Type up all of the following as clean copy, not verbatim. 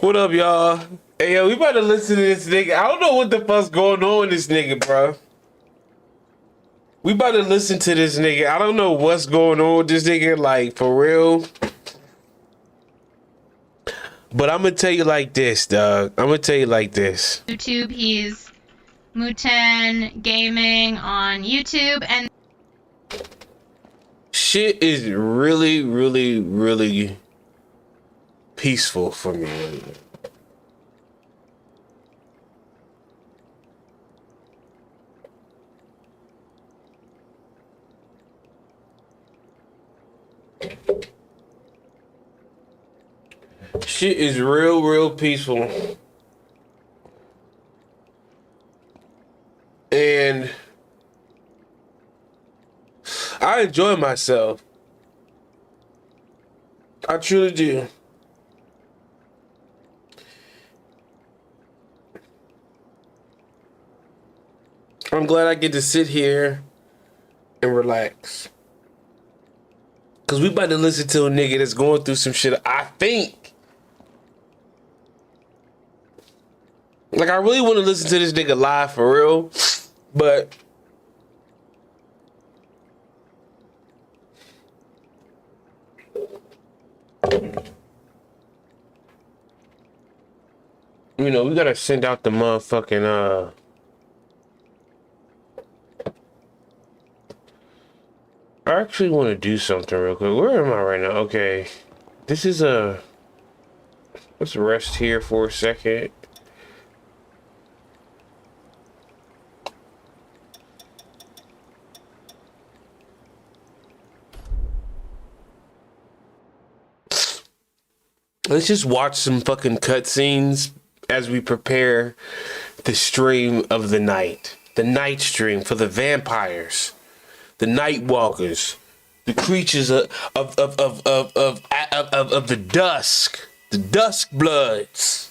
What up, y'all? Hey, yo, we about to listen to this nigga. I don't know what the fuck's going on with this nigga, bro. We about to listen to this nigga. I don't know what's going on with this nigga, like, for real. But I'm gonna tell you like this, dog. I'm gonna tell you like this. YouTube, he's Muten Gaming on YouTube, and Shit is really, really, really peaceful for me. Shit is real, real peaceful. And I enjoy myself. I truly do. I'm glad I get to sit here and relax. Cause we about to listen to a nigga that's going through some shit. I think. Like, I really want to listen to this nigga live for real. But you know, we gotta send out the motherfucking I actually want to do something real quick. Where am I right now? Okay. This is let's rest here for a second. Let's just watch some fucking cutscenes as we prepare the stream of the night. The night stream for the vampires, the night walkers, the creatures of the dusk bloods.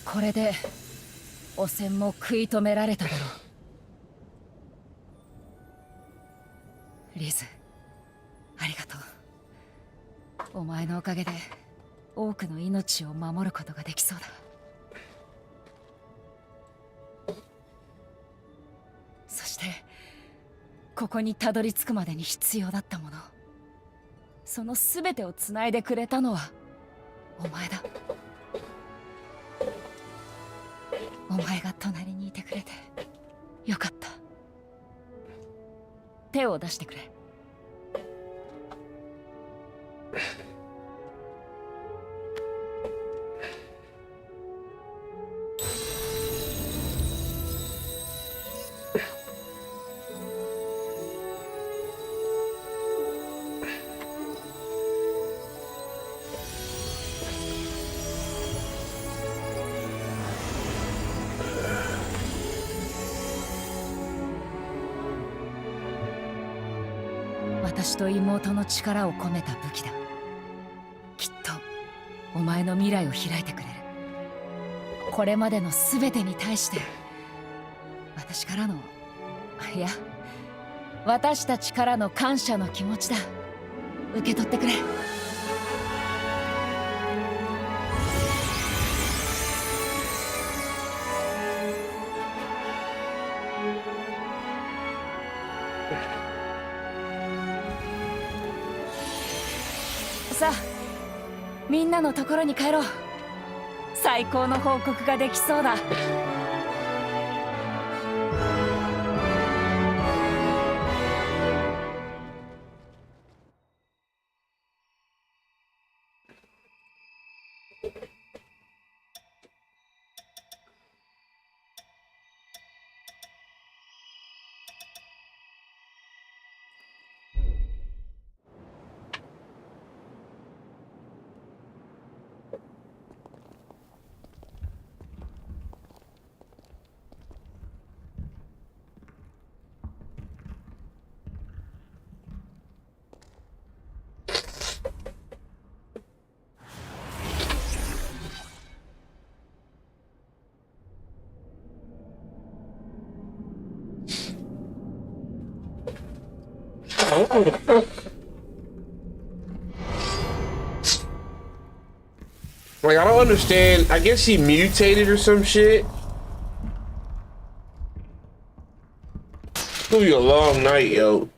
これで汚染も食い止められただろう。リズ、ありがとう。お前のおかげで多くの命を守ることができそうだ。そしてここにたどり着くまでに必要だったもの、その全てをつないでくれたのはお前だ。お前が隣にいてくれてよかった。手を出してくれ。私と妹の力を込めた武器だ。きっとお前の未来を開いてくれる。これまでの全てに対して私からの、いや、私たちからの感謝の気持ちだ。受け取ってくれ。さあ、みんなのところに帰ろう。最高の報告ができそうだ。Like, I don't understand. I guess he mutated or some shit. It's gonna be a long night, yo.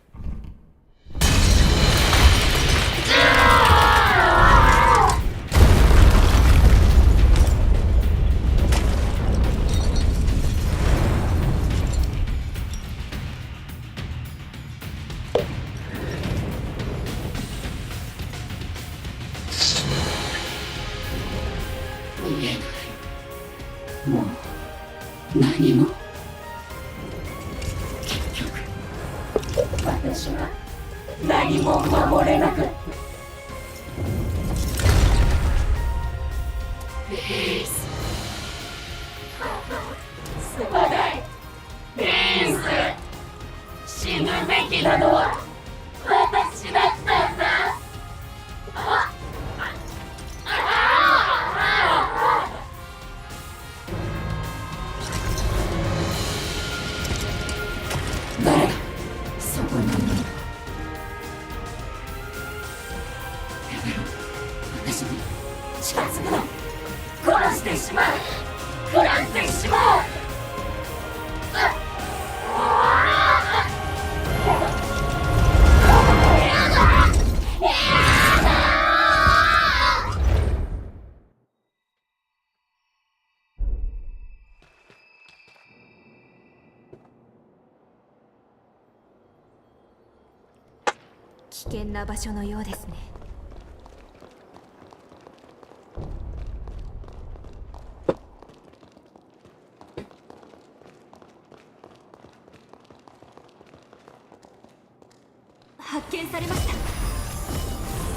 危険な場所のようですね。発見されまし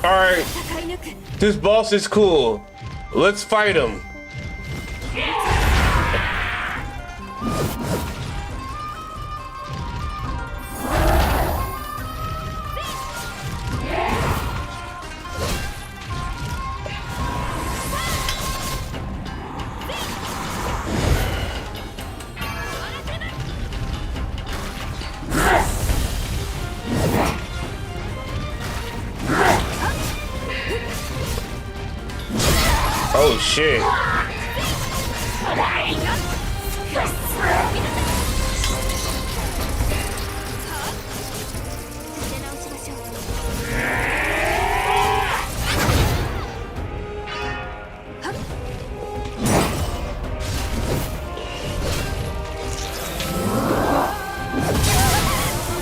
た。 Alright, 戦い抜く。 this boss is cool. Let's fight him. Oh shit.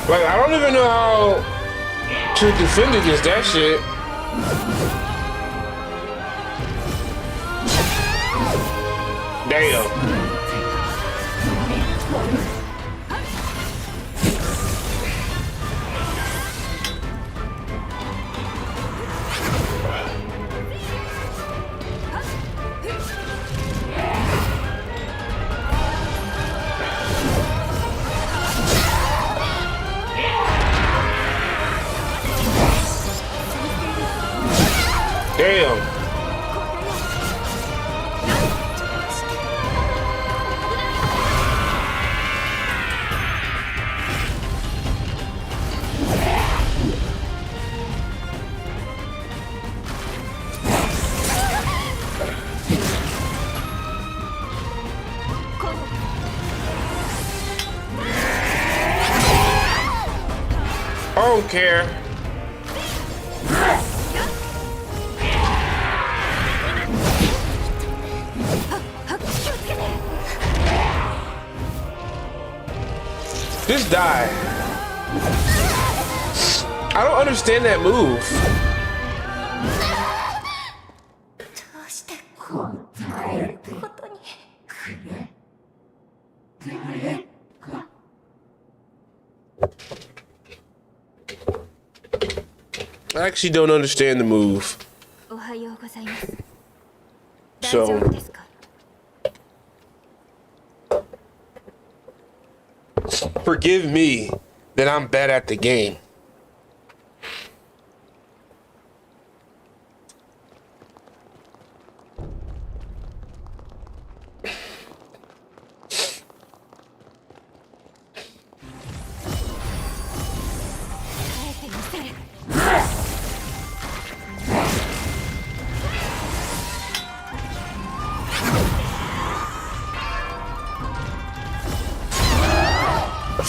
Like, I don't even know how to defend against that shit. Damn. Damn. I don't care. Just die. I don't understand that move. I actually don't understand the move. So forgive me that I'm bad at the game.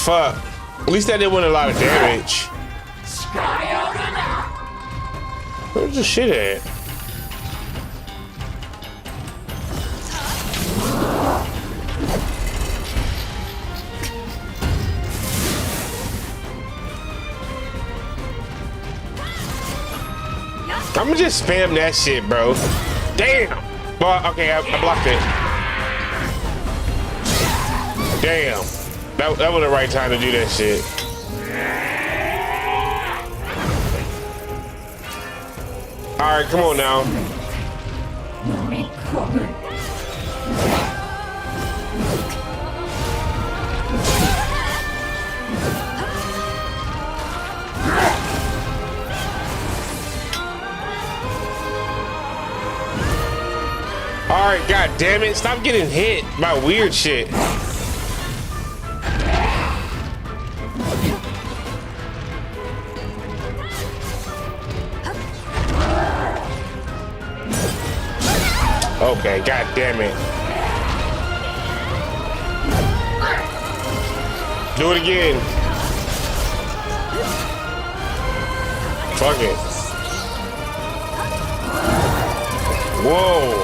Fuck. At least that didn't win a lot of damage. Where's the shit at? I'ma just spam that shit, bro. Damn. Well, okay, I blocked it. Damn. That was the right time to do that shit. All right, come on now. All right, god damn it. Stop getting hit by weird shit. Okay, god damn it. Do it again. Fuck it. Whoa.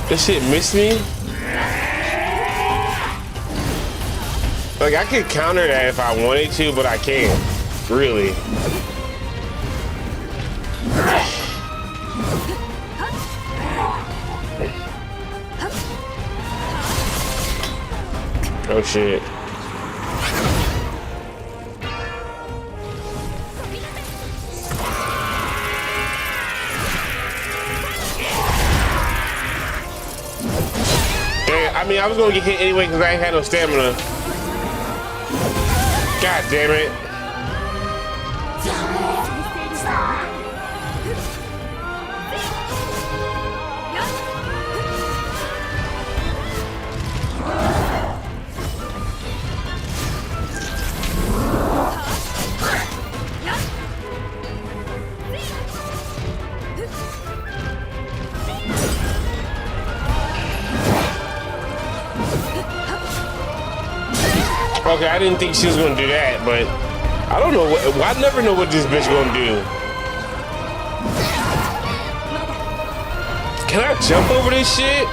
This shit missed me? Like, I could counter that if I wanted to, but I can't. Really. Oh shit. Damn, I mean, I was gonna get hit anyway because I ain't had no stamina. God damn it. Okay, I didn't think she was gonna do that, but I don't know what, I never know what this bitch gonna do. Can I jump over this shit?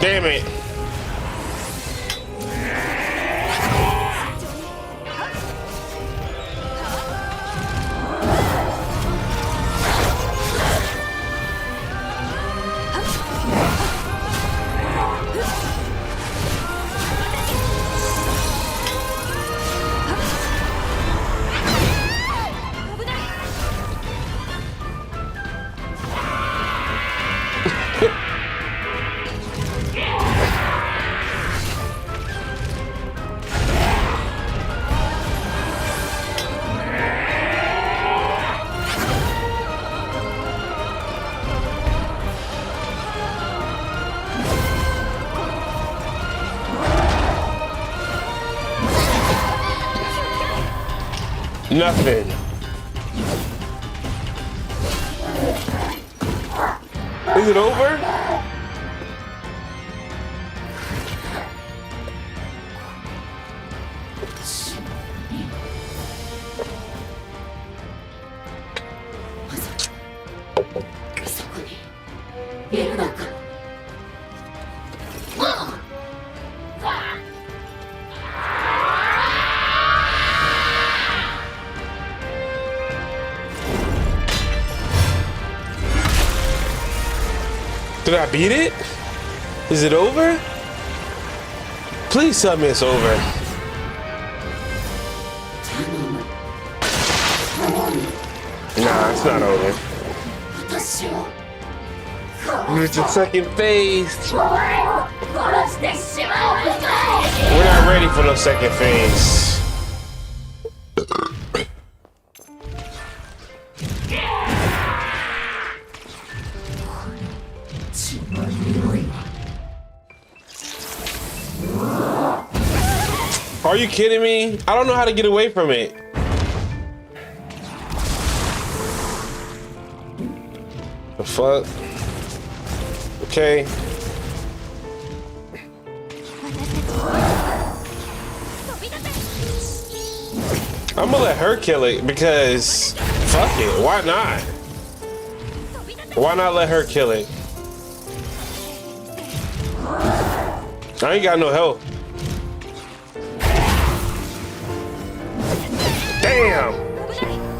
Damn it. Nothing. Is it over? Did I beat it? Is it over? Please tell me it's over. Nah, it's not over. It's the second phase. We're not ready for no second phase. Are you kidding me? I don't know how to get away from it. The fuck? Okay. I'm gonna let her kill it because fuck it, why not? Why not let her kill it? I ain't got no help. Damn!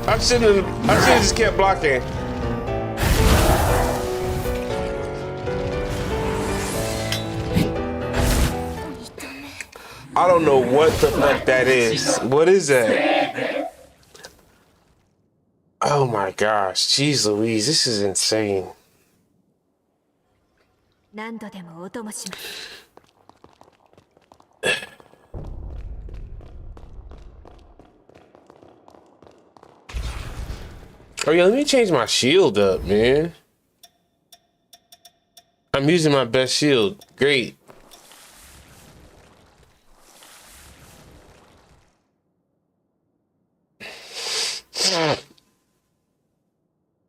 I shouldn't have just kept blocking. I don't know what the fuck that is. What is that? Oh my gosh, jeez Louise, this is insane. 何度でもお供します。 Oh yeah, let me change my shield up, man. I'm using my best shield. Great.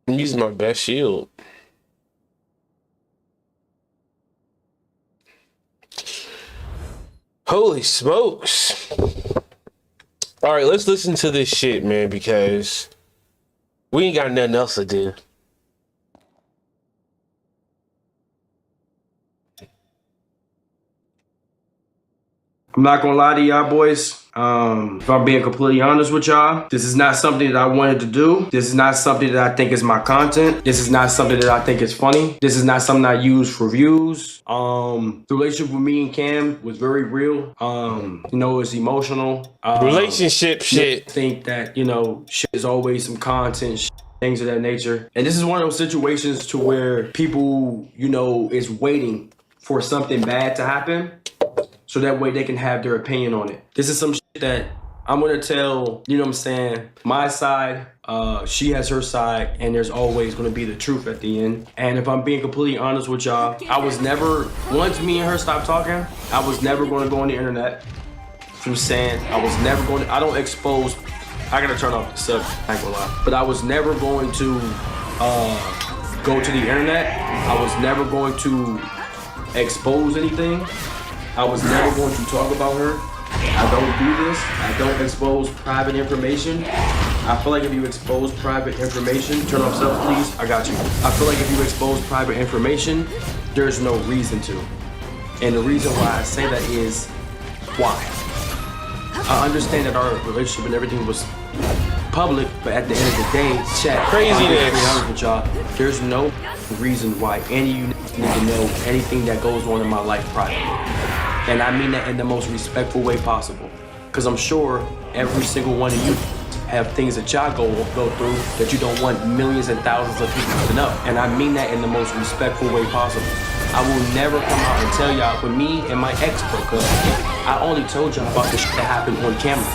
I'm using my best shield. Holy smokes. All right, let's listen to this shit, man, because we ain't got nothing else to do. I'm not gonna lie to y'all boys. If I'm being completely honest with y'all, this is not something that I wanted to do. This is not something that I think is my content. This is not something that I think is funny. This is not something I use for views. The relationship with me and Cam was very real. You know, it's emotional. Relationship shit. I think that, you know, shit is always some content shit, things of that nature. And this is one of those situations to where people, you know, is waiting for something bad to happen, so that way they can have their opinion on it. This is some shit that I'm gonna tell, you know what I'm saying, my side, she has her side, and there's always gonna be the truth at the end. And if I'm being completely honest with y'all, I was never, once me and her stopped talking, I was never gonna go on the internet. I'm saying, I was never going to, I don't expose, I gotta turn off the sub, I ain't gonna lie. But I was never going to go to the internet. I was never going to expose anything. I was never going to talk about her. I don't do this. I don't expose private information. I feel like if you expose private information, turn off self please, I got you. I feel like if you expose private information, there's no reason to. And the reason why I say that is, why? I understand that our relationship and everything was public, but at the end of the day, chat, craziness. With y'all, there's no reason why any of you need to know anything that goes on in my life privately. And I mean that in the most respectful way possible. Because I'm sure every single one of you have things that y'all go through that you don't want millions and thousands of people to know. And I mean that in the most respectful way possible. I will never come out and tell y'all, when me and my ex broke up, I only told y'all about the shit that happened on camera.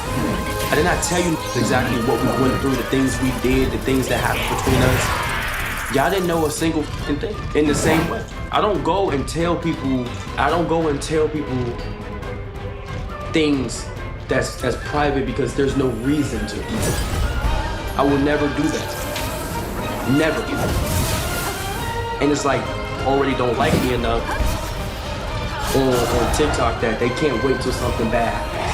I did not tell you exactly what we went through, the things we did, the things that happened between us. Y'all didn't know a single thing. In the same way, I don't go and tell people things that's private because there's no reason to. I will never do that. Never. And it's like, already don't like me enough on TikTok that they can't wait till something bad happens.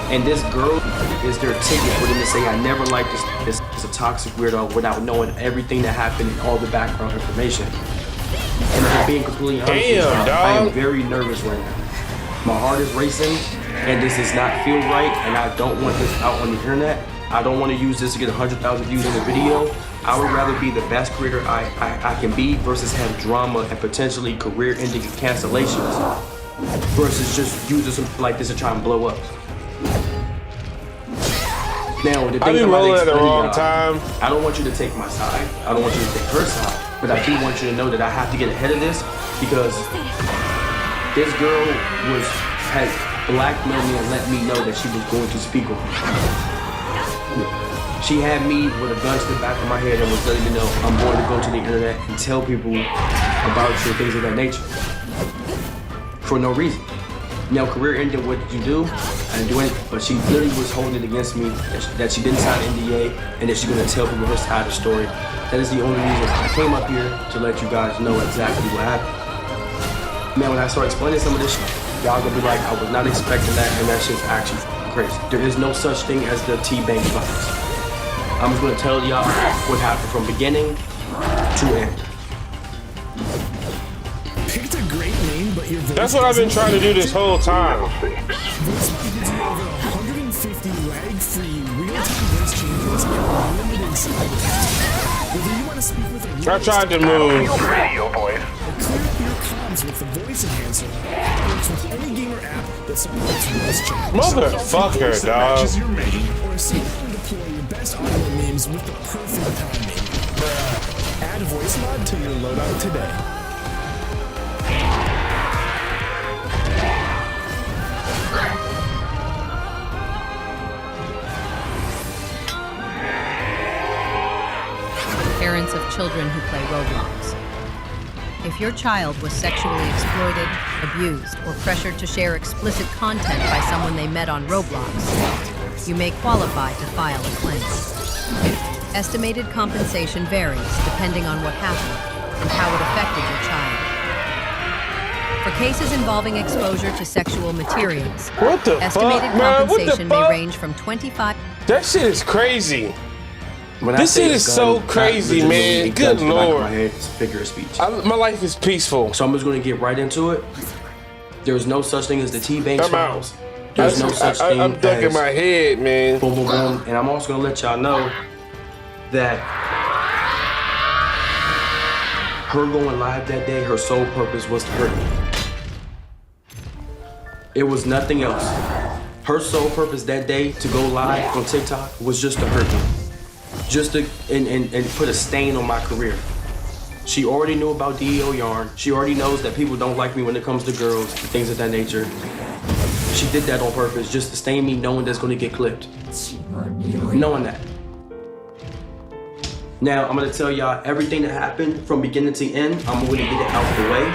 And this girl is their ticket for them to say, I never liked this is a toxic weirdo, without knowing everything that happened and all the background information. And if I'm being completely honest with you, I am very nervous right now. My heart is racing, and this does not feel right, and I don't want this out on the internet. I don't want to use this to get 100,000 views in a video. I would rather be the best creator I can be versus have drama and potentially career-ending cancellations versus just using something like this to try and blow up. Now, the thing I've been rolling at the wrong time. I don't want you to take my side. I don't want you to take her side. But I do want you to know that I have to get ahead of this because this girl had blackmailed me and let me know that she was going to speak with me. She had me with a gun to the back of my head and was letting me know I'm going to go to the internet and tell people about you, things of that nature. For no reason. Now, career ended, what did you do? I didn't do anything, but she literally was holding it against me that she didn't sign an NDA and that she's gonna tell people her side of the story. That is the only reason I came up here to let you guys know exactly what happened. Man, when I start explaining some of this shit, y'all gonna be like, I was not expecting that, and that shit's actually crazy. There is no such thing as the T-Bank files. I'm just gonna tell y'all what happened from beginning to end. Picked a great name, but your voice That's what I've been trying to do this whole time. Voice gives you over 150 lag-free real-time voice changes and unlimited simulcast. Whether you want to speak with a I tried to move. Radio voice. clear your comms with the voice enhancer, works with any gamer app that supports voice chat. Motherfucker, dog. Matches your main, or simply deploy your best audio memes with the perfect timing. Add voice mod to your loadout today. Parents of children who play Roblox. If your child was sexually exploited, abused, or pressured to share explicit content by someone they met on Roblox, you may qualify to file a claim. Estimated compensation varies depending on what happened and how it affected your child. For cases involving exposure to sexual materials, What the estimated fuck, man? What the compensation may fuck? range from 25. That shit is crazy. When I This say shit a is gun, so not crazy, literally man. a gun Good to the back of Lord. my head, it's a figure of speech. My life is peaceful. So I'm just gonna get right into it. There's no such thing as the T-Banks I'm out. files. There's no such thing I'm ducking as my head, man. boom, boom, boom. And I'm also gonna let y'all know that her going live that day, her sole purpose was to hurt me. It was nothing else. Her sole purpose that day to go live on TikTok was just to hurt me. Just to and put a stain on my career. She already knew about DEO yarn. She already knows that people don't like me when it comes to girls and things of that nature. She did that on purpose just to stain me knowing that's gonna get clipped. Knowing that. Now, I'm gonna tell y'all everything that happened from beginning to end. I'm gonna get it out of the way.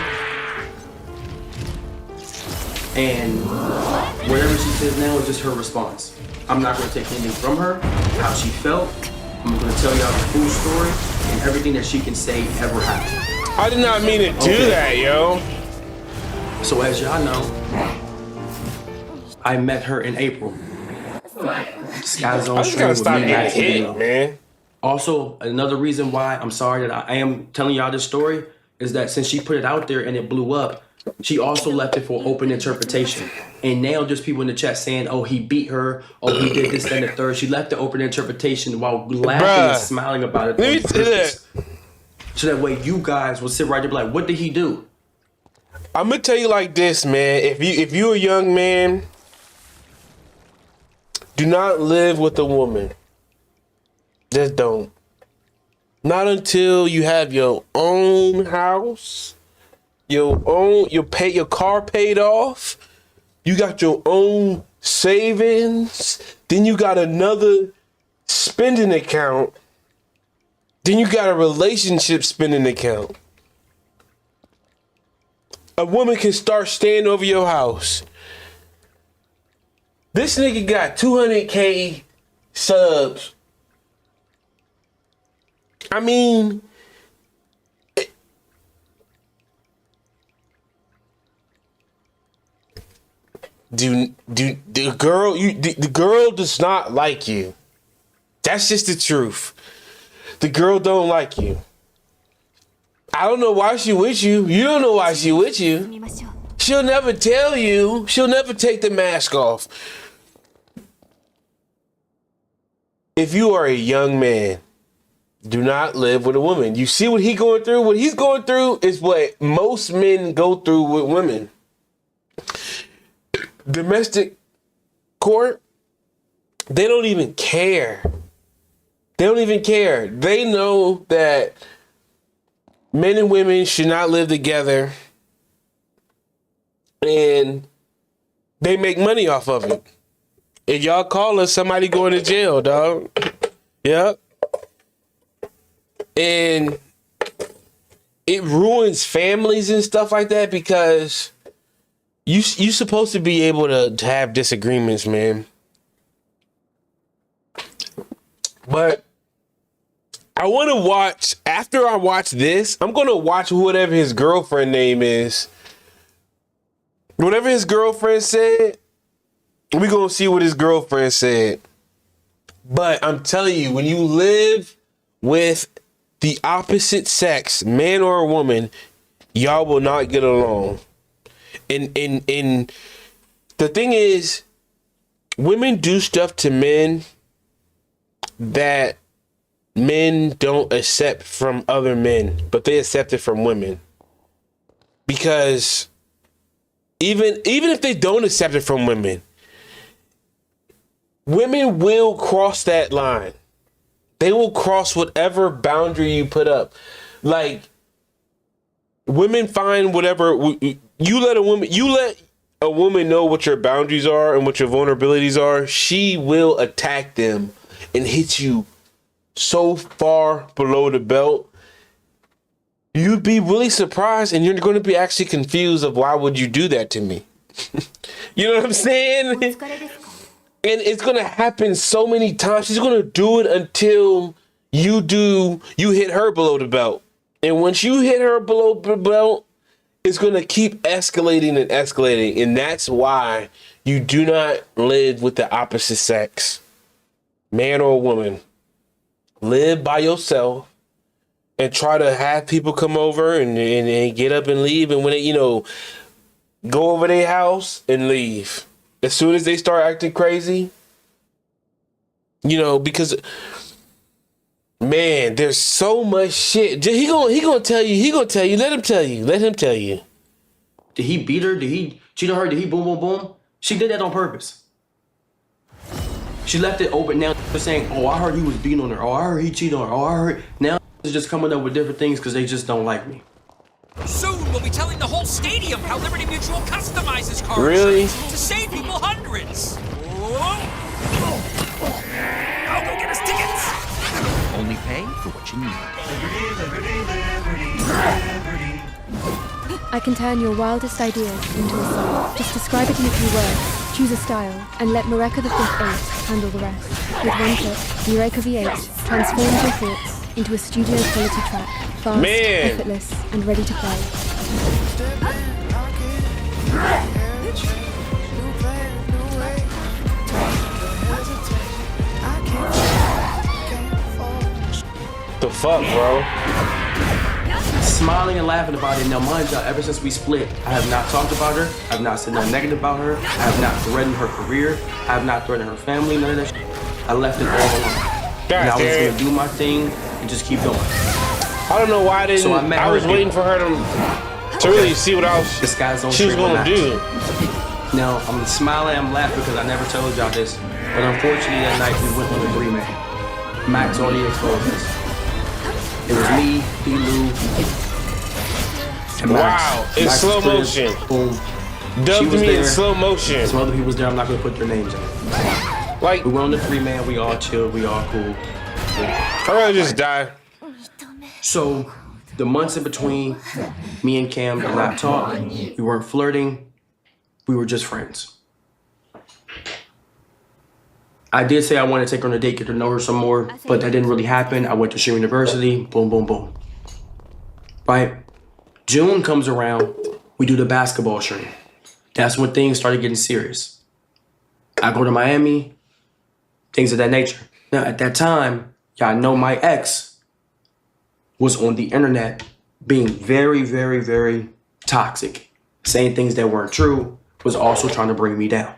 And whatever she says now is just her response. I'm not gonna take anything from her, how she felt. I'm gonna tell y'all the full story and everything that she can say ever happened. I did not mean to do that, yo. So as y'all know, I met her in April. Sky's on I just stream gotta with stop me getting last hit, video. man. Also, another reason why I'm sorry that I am telling y'all this story is that since she put it out there and it blew up, she also left it for open interpretation. And now there's people in the chat saying, oh, he beat her, oh, he did this, that, and the third. She left the open interpretation while laughing Bruh. and smiling about it. Let me on see purpose. So that way you guys will sit right there and be like, what did he do? I'm gonna tell you like this, man. If you're a young man, do not live with a woman. Just don't. Not until you have your own house, your car paid off, you got your own savings, then you got another spending account, then you got a relationship spending account. A woman can start staying over your house. This nigga got 200K subs. I mean, the girl does not like you. That's just the truth. The girl don't like you. I don't know why she with you. You don't know why she with you. 見ましょう。 She'll never tell you. She'll never take the mask off. If you are a young man, do not live with a woman. You see what he going through? What he's going through is what most men go through with women. Domestic court, they don't even care. They don't even care. They know that men and women should not live together, and they make money off of it. If y'all call us, somebody going to jail, dog. Yep. And it ruins families and stuff like that because You supposed to be able to have disagreements, man. But I want to watch, after I watch this, I'm going to watch whatever his girlfriend name is. Whatever his girlfriend said, we're going to see what his girlfriend said. But I'm telling you, when you live with the opposite sex, man or a woman, y'all will not get along. And the thing is, women do stuff to men that men don't accept from other men, but they accept it from women. Because even if they don't accept it from women, women will cross that line. They will cross whatever boundary you put up. Like, women find whatever you let a woman know what your boundaries are and what your vulnerabilities are. She will attack them and hit you so far below the belt. You'd be really surprised, and you're going to be actually confused of why would you do that to me. You know what I'm saying? And it's going to happen so many times. She's going to do it until you hit her below the belt. And once you hit her below the belt, it's going to keep escalating and escalating. And that's why you do not live with the opposite sex, man or woman. Live by yourself and try to have people come over and get up and leave. And when they, go over their house and leave. As soon as they start acting crazy, because, man, there's so much shit. He gonna tell you. Let him tell you. Did he beat her? Did he cheat on her? Did he boom, boom, boom? She did that on purpose. She left it open. Now they're saying, oh, I heard he was beating on her. Oh, I heard he cheated on her. Oh, I heard. Now they're just coming up with different things because they just don't like me. Soon we'll be telling the whole stadium how Liberty Mutual customizes car Really? insurance to save people hundreds. I'll go get us tickets. Only pay for what you need. I can turn your wildest ideas into a song. Just describe it in a few words, choose a style, and let Mareka the 5th handle the rest. With one click, Mareka V8 transforms your thoughts into a studio quality track. Fast, Man. effortless, and ready to play. The fuck, bro? Smiling and laughing about it. Now, mind y'all, ever since we split, I have not talked about her. I have not said nothing negative about her. I have not threatened her career. I have not threatened her family, none of that shit. I left it all alone. And I was just gonna do my thing and just keep going. I don't know why I didn't. So I met I her was again. waiting for her to really see what This guy's on she was stream gonna with do. Max. Now, I'm smiling, I'm laughing because I never told y'all this. But unfortunately, that night we went on a 3-man. Max already exposed us. It was me, D-Lou, and Max. Wow, in Max slow was there. motion. Boom. She Dubbed was me in there. slow motion. Some other people was there, I'm not gonna put their names in. Like, We went on the 3-man, we all chilled, we all cool. I'd rather just die. So, the months in between, me and Cam did not talk. We weren't flirting. We were just friends. I did say I wanted to take her on a date, get to know her some more, but that didn't really happen. I went to Sheer University, boom, boom, boom. Right? June comes around, we do the basketball stream. That's when things started getting serious. I go to Miami, things of that nature. Now, at that time, y'all know my ex was on the internet being very, very, very toxic, saying things that weren't true, was also trying to bring me down.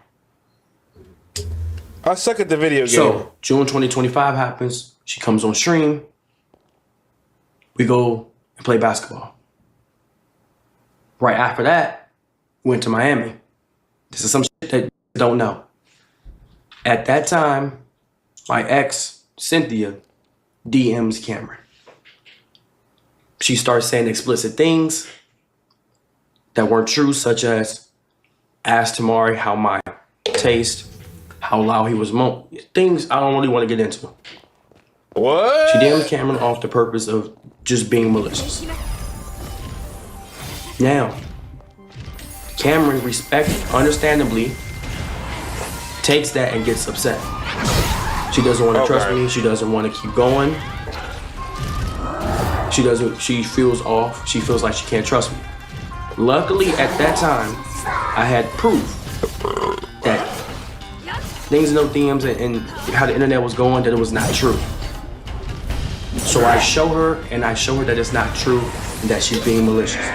I suck at the video game. So, June 2025 happens. She comes on stream. We go and play basketball. Right after that, we went to Miami. This is some shit that you don't know. At that time, my ex, Cynthia, DMs Cameron. She starts saying explicit things that weren't true, such as asked Tamari how my taste, how loud he was things I don't really want to get into. What? She DM'd Cameron off the purpose of just being malicious. Now, Cameron, understandably, takes that and gets upset. She doesn't want to trust me. She doesn't want to keep going. She feels off. She feels like she can't trust me. Luckily, at that time, I had proof that things in those DMs and how the internet was going, that it was not true. So I show her that it's not true and that she's being malicious.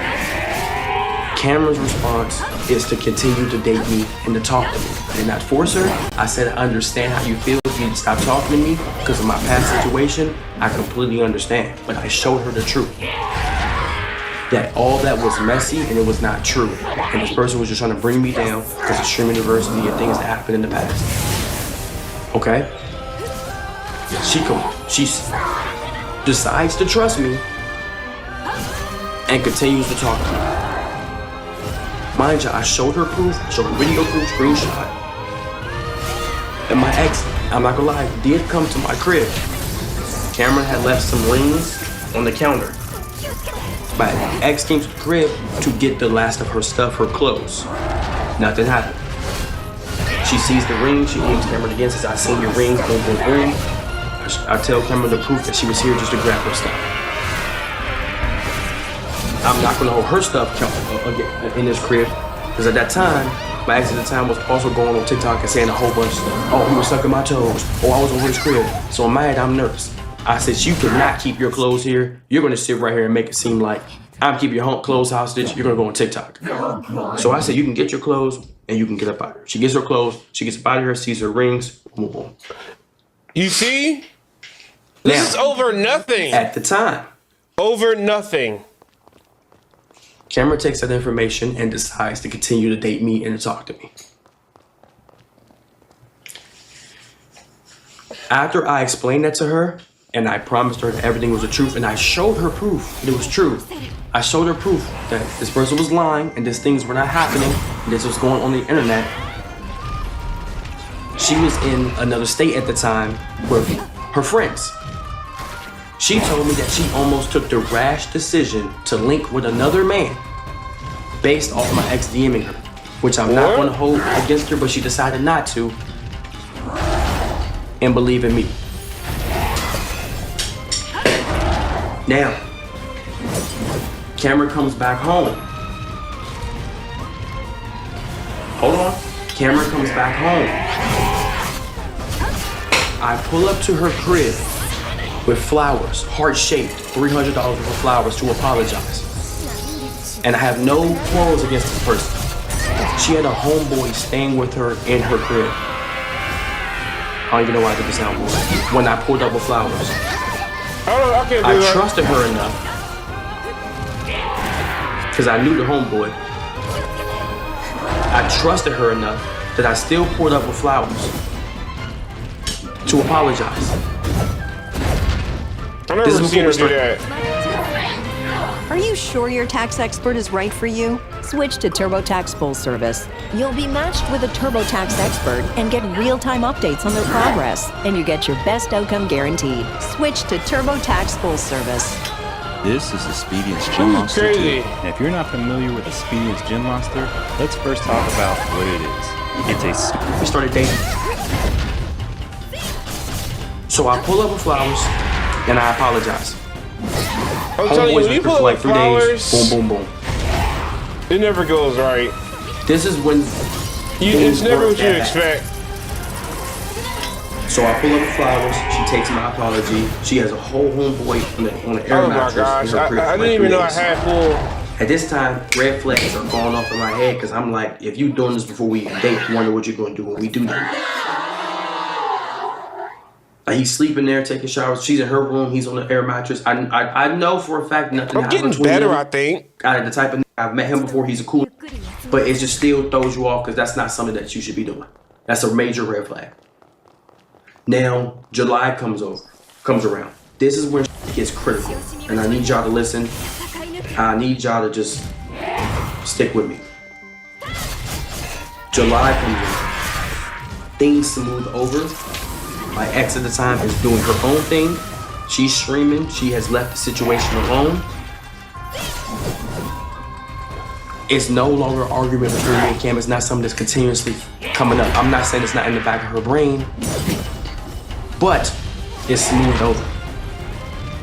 Cameron's response is to continue to date me and to talk to me. I did not force her. I said, I understand how you feel. If you stop talking to me because of my past situation, I completely understand. But I showed her the truth. That all that was messy and it was not true. And this person was just trying to bring me down because of stream university and things that happened in the past. Okay? She decides to trust me and continues to talk to me. Mind you, I showed her proof, showed her video proof, screenshot. And my ex, I'm not gonna lie, did come to my crib. Cameron had left some rings on the counter. My ex came to the crib to get the last of her stuff, her clothes. Nothing happened. She sees the ring, she aims Cameron again, says, I seen your rings, boom, boom, boom. I tell Cameron the proof that she was here just to grab her stuff. I'm not gonna hold her stuff in this crib, because at that time, my ex at the time was also going on TikTok and saying a whole bunch of stuff. Oh, he was sucking my toes. Oh, I was over his crib. So I'm mad, I'm nervous. I said, you cannot keep your clothes here. You're gonna sit right here and make it seem like I'm keeping your clothes hostage. You're gonna go on TikTok. So I said, you can get your clothes and you can get up out of here. She gets her clothes, she gets up out of here, sees her rings, boom, boom. You see? This is over nothing. At the time. Over nothing. Cameron takes that information and decides to continue to date me and to talk to me. After I explained that to her, and I promised her that everything was the truth, and I showed her proof that it was true. I showed her proof that this person was lying and these things were not happening, and this was going on the internet. She was in another state at the time with her friends. She told me that she almost took the rash decision to link with another man based off my ex DMing her, which I'm not going to hold against her, but she decided not to and believe in me. Now, Cameron comes back home. Hold on. Cameron comes back home. I pull up to her crib with flowers, heart-shaped, $300 worth of flowers to apologize. And I have no quarrels against this person. She had a homeboy staying with her in her crib. I don't even know why I did the soundboard. When I pulled up with flowers. I trusted her enough, because I knew the homeboy. I trusted her enough that I still pulled up with flowers to apologize. I've never seen her do that. Are you sure your tax expert is right for you? Switch to TurboTax Full Service. You'll be matched with a TurboTax expert and get real-time updates on their progress, and you get your best outcome guaranteed. Switch to TurboTax Full Service. This is Expedience Gym Monster 2. Now, if you're not familiar with Expedience Gym Monster, let's first talk about what it is. It's a... We started dating. So I pull up with flowers, and I apologize. I'm telling you, when you pull up with flowers, boom, boom, boom. It never goes right. This is when it's never what you expect. So I pull up the flowers. She takes my apology. She has a whole homeboy on the air mattress. Oh my gosh! I didn't even know I had full. At this time, red flags are going off in my head because I'm like, if you doing this before we date, I wonder what you're going to do when we do that. Like he's sleeping there, taking showers. She's in her room. He's on the air mattress. I know for a fact nothing happened. I'm getting better, I think. The type of I've met him before. He's a cool, but it just still throws you off because that's not something that you should be doing. That's a major red flag. Now July comes around. This is when it gets critical, and I need y'all to listen. I need y'all to just stick with me. July comes around. Things smooth over. My ex at the time is doing her own thing. She's streaming. She has left the situation alone. It's no longer an argument between me and Cam. It's not something that's continuously coming up. I'm not saying it's not in the back of her brain, but it's smoothed over.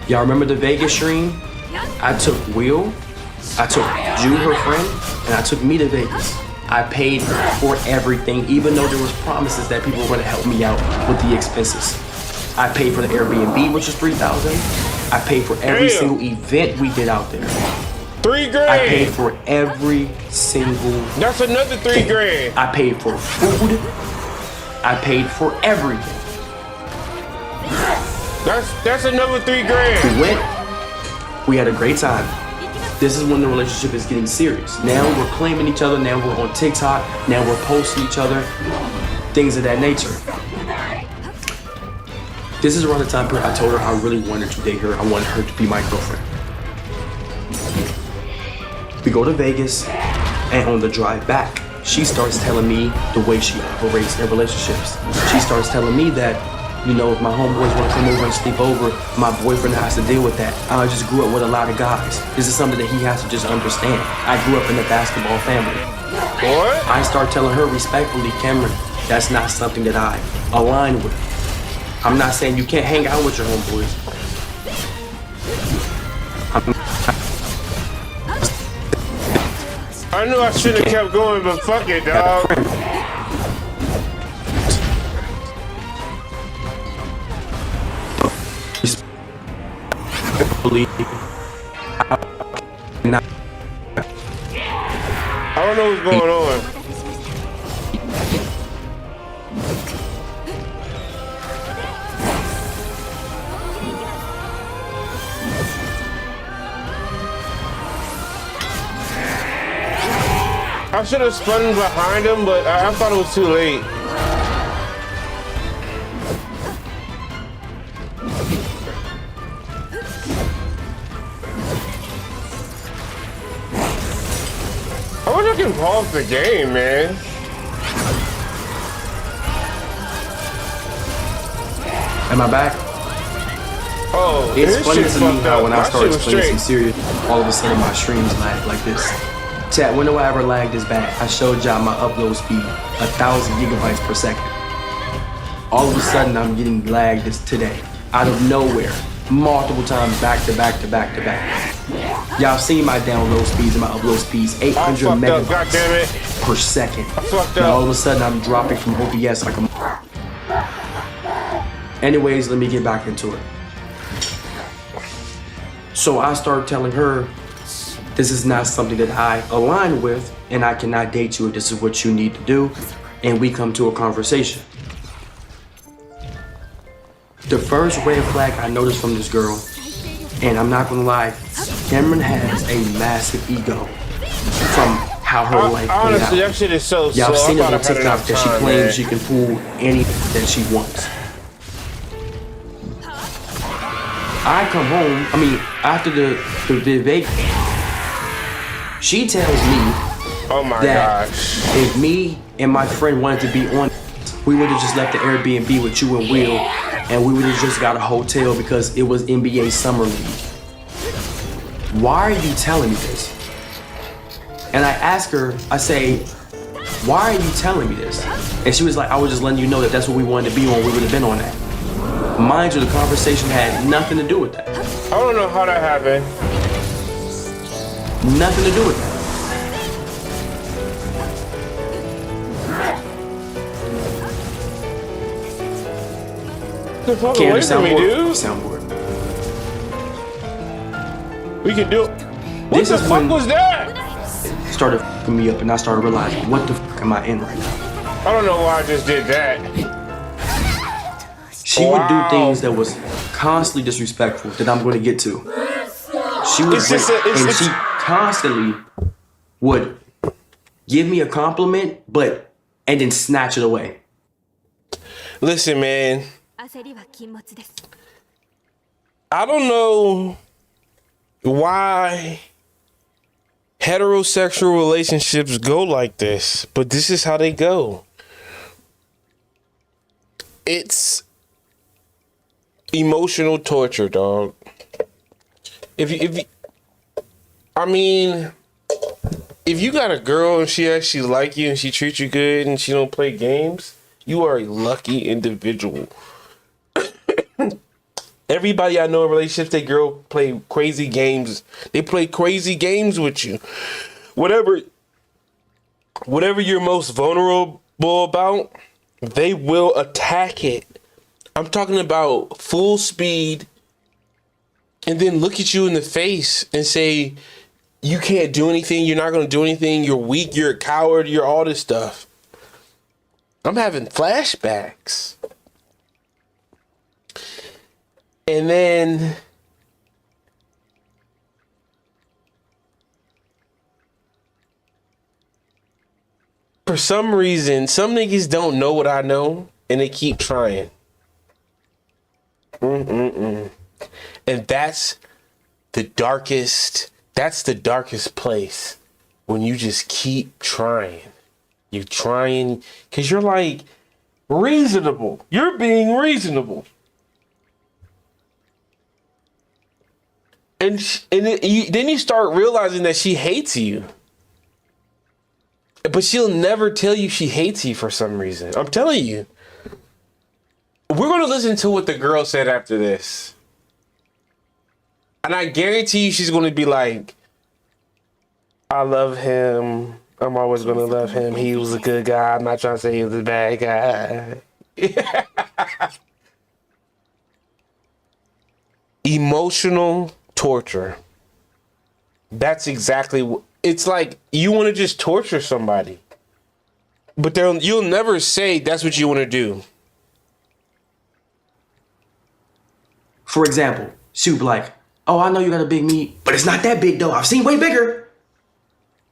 Y'all remember the Vegas stream? I took Will, I took Jude, her friend, and I took me to Vegas. I paid for everything, even though there was promises that people were going to help me out with the expenses. I paid for the Airbnb, which was $3,000. I paid for every single event we did out there. $3 grand. I paid for every single. That's another $3 grand. I paid for food. I paid for everything. That's another $3 grand. We went. We had a great time. This is when the relationship is getting serious. Now we're claiming each other. Now we're on TikTok. Now we're posting each other. Things of that nature. This is around the time period I told her I really wanted to date her. I wanted her to be my girlfriend. We go to Vegas, and on the drive back, she starts telling me the way she operates in relationships. She starts telling me that, you know, if my homeboys want to come over and sleep over, my boyfriend has to deal with that. I just grew up with a lot of guys. This is something that he has to just understand. I grew up in a basketball family. What? I start telling her respectfully, Cameron, that's not something that I align with. I'm not saying you can't hang out with your homeboys. I knew I should have kept going, but fuck it, dog. I don't know what's going on. I should have spun behind him, but I thought it was too late. I wish I can pause the game, man. Am I back? Oh, it's funny to me how when I started start playing some serious, all of a sudden my streams lag like this. Chat, when do I ever lag this bad? I showed y'all my upload speed, 1,000 gigabytes per second. All of a sudden I'm getting lagged this today, out of nowhere, multiple times back to back to back to back. Y'all seen my download speeds and my upload speeds, 800 megabytes per second. Now all of a sudden I'm dropping from OBS like a... Anyways, let me get back into it. So I started telling her, this is not something that I align with, and I cannot date you if this is what you need to do, and we come to a conversation. The first red flag I noticed from this girl, and I'm not gonna lie, Cameron has a massive ego from how her life played out. Honestly, that shit is so slow. Y'all seen it on TikTok that she claims she can pull anything that she wants. I come home, after the Vegas, she tells me that if me and my friend wanted to be on, we would have just left the Airbnb with you and Will, and we would have just got a hotel because it was NBA Summer League. Why are you telling me this? And I ask her, I say, why are you telling me this? And she was like, I was just letting you know that that's what we wanted to be on, we would have been on that. Mind you, the conversation had nothing to do with that. I don't know how that happened. Nothing to do with that. The fuck away from me, dude. Soundboard. We can do it. What the fuck was that? Started fucking me up, and I started realizing, what the fuck am I in right now? I don't know why I just did that. She would do things that was constantly disrespectful that I'm going to get to. She would she constantly would give me a compliment, and then snatch it away. Listen, man. I don't know why heterosexual relationships go like this, but this is how they go. It's emotional torture, dog. if you got a girl and she actually like you and she treats you good and she don't play games, you are a lucky individual. Everybody I know in relationships, they girl play crazy games. They play crazy games with you. Whatever you're most vulnerable about, they will attack it. I'm talking about full speed and then look at you in the face and say, you can't do anything. You're not going to do anything. You're weak. You're a coward. You're all this stuff. I'm having flashbacks. And then for some reason, some niggas don't know what I know and they keep trying. And that's the darkest place, when you just keep trying. You're trying because you're like reasonable. You're being reasonable. And then you start realizing that she hates you. But she'll never tell you she hates you for some reason. I'm telling you. We're going to listen to what the girl said after this. And I guarantee you she's going to be like, I love him. I'm always going to love him. He was a good guy. I'm not trying to say he was a bad guy. Emotional torture. That's exactly what it's like. You want to just torture somebody, but you'll never say that's what you want to do. For example, she would be like, oh, I know you got a big meat, but it's not that big though. I've seen way bigger.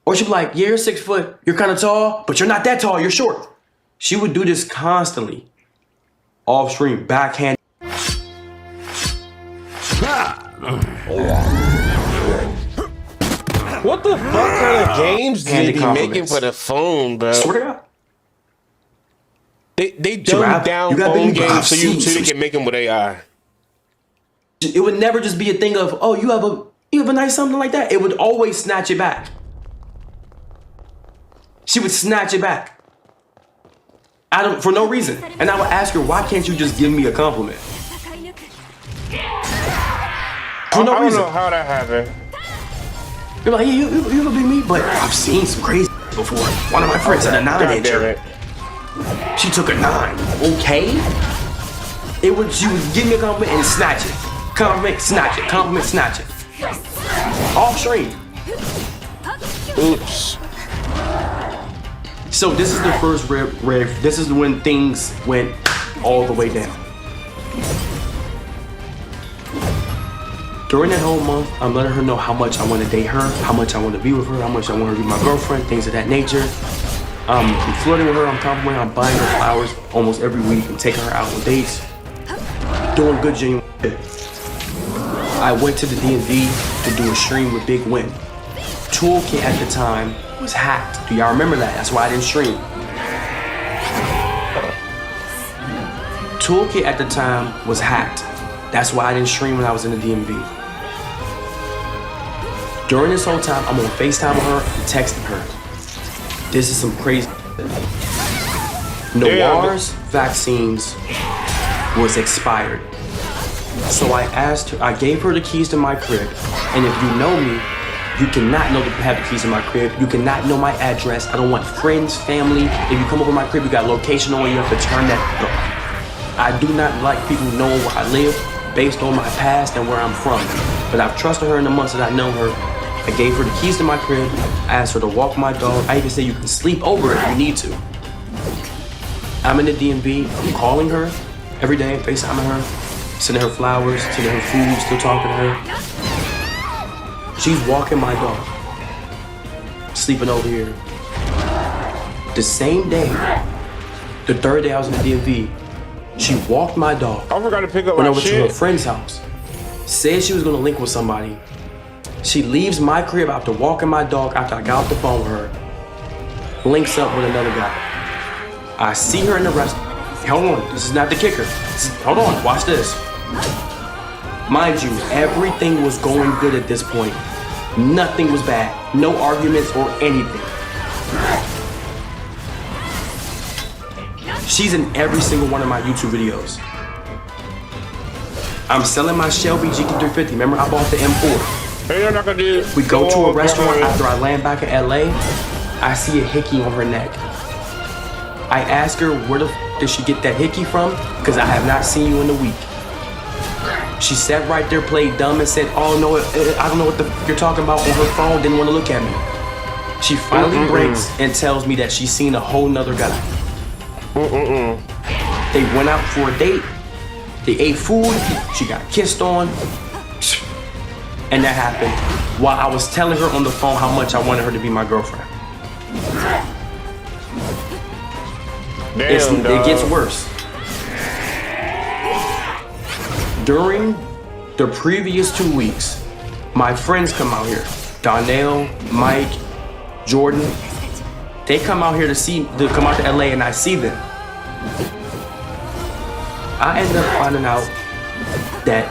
Or she'd be like, yeah, you're 6 foot. You're kind of tall, but you're not that tall. You're short. She would do this constantly. Off stream, backhand. What the fuck kind of games did they be making for the phone, bro? Swear to God. They dumb down phone games so they can make them with AI. It would never just be a thing of, oh, you have a nice something like that. It would always snatch it back. She would snatch it back. For no reason. And I would ask her, why can't you just give me a compliment? For no reason. I don't know how that happened. You're like, yeah, you have a big meat, but I've seen some crazy before. One of my friends had a 9-incher. She took a 9. Okay? She would give me a compliment and snatch it. Compliment, snatch it. Compliment, snatch it. Off stream. Oops. So this is the first riff. This is when things went all the way down. During that whole month, I'm letting her know how much I want to date her, how much I want to be with her, how much I want her to be my girlfriend, things of that nature. I'm flirting with her, I'm complimenting her, I'm buying her flowers almost every week and taking her out on dates. Doing good, genuine shit. I went to the DMV to do a stream with Big Win. Toolkit at the time was hacked. Do y'all remember that? That's why I didn't stream. Toolkit at the time was hacked. That's why I didn't stream when I was in the DMV. During this whole time, I'm on FaceTime with her and texting her. This is some crazy. Noir's vaccines was expired. So I asked her, I gave her the keys to my crib. And if you know me, you cannot know to have the keys to my crib. You cannot know my address. I don't want friends, family. If you come over my crib, you got location on, you have to turn that off. I do not like people knowing where I live based on my past and where I'm from. But I've trusted her in the months that I've known her. I gave her the keys to my crib. I asked her to walk my dog. I even said you can sleep over if you need to. I'm in the DMV. I'm calling her every day, FaceTiming her, sending her flowers, sending her food, still talking to her. She's walking my dog, sleeping over here. The same day, the third day I was in the DMV, she walked my dog. I forgot to pick up went my over shit. to her friend's house. Said she was gonna link with somebody. She leaves my crib after walking my dog after I got off the phone with her. Links up with another guy. I see her in the restaurant. Hold on, this is not the kicker. Hold on, watch this. Mind you, everything was going good at this point. Nothing was bad. No arguments or anything. She's in every single one of my YouTube videos. I'm selling my Shelby GT350. Remember, I bought the M4. We go to a restaurant after I land back in LA. I see a hickey on her neck. I ask her, where the f did she get that hickey from? Because I have not seen you in a week. She sat right there, played dumb, and said, oh no, I don't know what the f you're talking about, on her phone, didn't want to look at me. She finally breaks and tells me that she's seen a whole nother guy. They went out for a date. They ate food. She got kissed on. And that happened while I was telling her on the phone how much I wanted her to be my girlfriend. It gets worse. During the previous 2 weeks, my friends come out here. Donnell, Mike, Jordan. They come out here to come out to LA, and I see them. I ended up finding out that,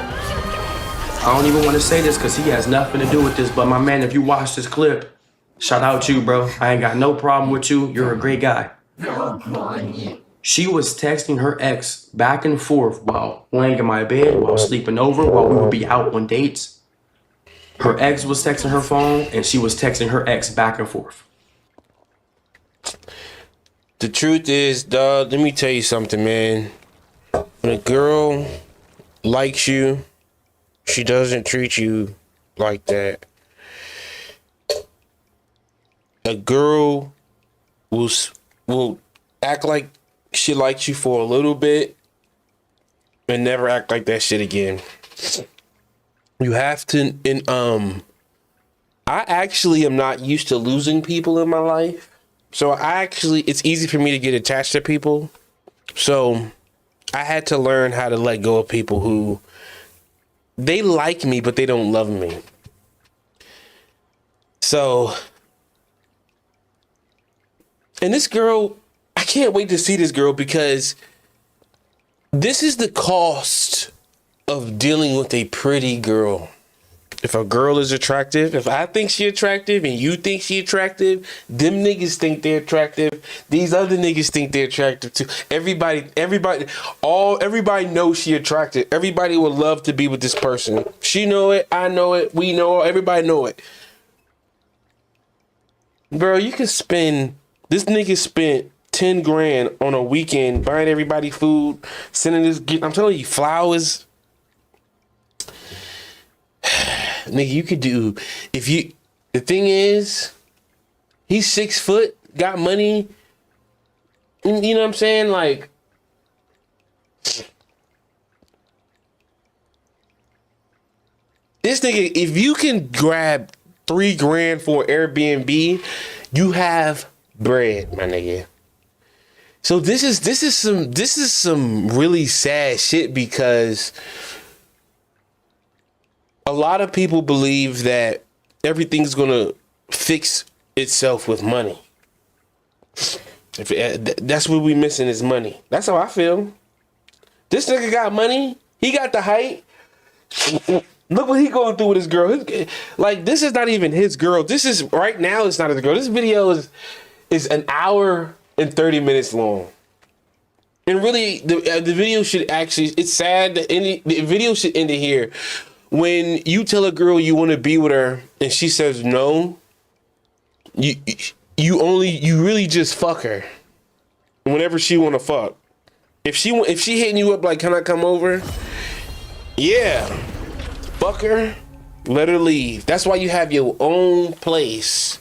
I don't even want to say this because he has nothing to do with this, but my man, if you watch this clip, shout out to you, bro. I ain't got no problem with you. You're a great guy. She was texting her ex back and forth while laying in my bed, while sleeping over, while we would be out on dates. Her ex was texting her phone, and she was texting her ex back and forth. The truth is, dog, let me tell you something, man. When a girl likes you, she doesn't treat you like that. A girl will act like she likes you for a little bit and never act like that shit again. You have to, and I actually am not used to losing people in my life. So it's easy for me to get attached to people. So I had to learn how to let go of people who, they like me, but they don't love me. So, and this girl, I can't wait to see this girl, because this is the cost of dealing with a pretty girl. If a girl is attractive, if I think she attractive and you think she attractive, them niggas think they're attractive. These other niggas think they're attractive too. Everybody knows she attractive. Everybody would love to be with this person. She know it, I know it, we know it, everybody know it. Bro, you can this nigga spent 10 grand on a weekend buying everybody food, sending I'm telling you, flowers. Nigga, you could do, the thing is, he's 6 foot, got money, you know what I'm saying? Like, this nigga, if you can grab 3 grand for Airbnb, you have bread, my nigga. So this is some really sad shit, because a lot of people believe that everything's gonna fix itself with money. That's what we missing is money. That's how I feel. This nigga got money. He got the height. Look what he going through with his girl. Like, this is not even his girl. This is, right now, it's not his girl. This video is an hour and 30 minutes long. And really, the video should actually, it's sad that the video should end it here. When you tell a girl you want to be with her and she says no, you really just fuck her whenever she want to fuck. If she hitting you up like, can I come over? Yeah, fuck her, let her leave. That's why you have your own place.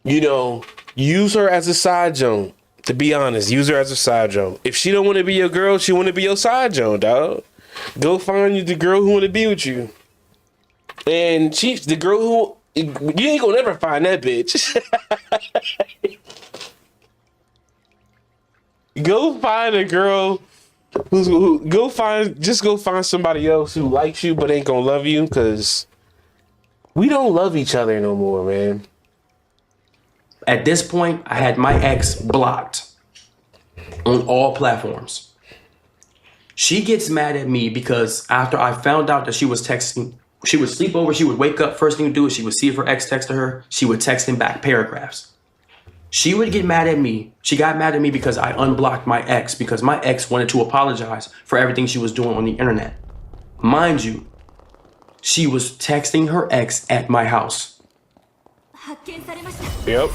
You know, use her as a side joint. To be honest, use her as a side joint. If she don't want to be your girl, she want to be your side joint, dog. Go find you the girl who want to be with you. And the girl who, you ain't gonna never find that bitch. Go find a girl go find somebody else who likes you but ain't gonna love you, because we don't love each other no more, man. At this point, I had my ex blocked on all platforms. She gets mad at me because after I found out that she was texting, she would sleep over, she would wake up, first thing to do is she would see if her ex texted her, she would text him back paragraphs. She would get mad at me. She got mad at me because I unblocked my ex because my ex wanted to apologize for everything she was doing on the internet. Mind you, she was texting her ex at my house. Yep.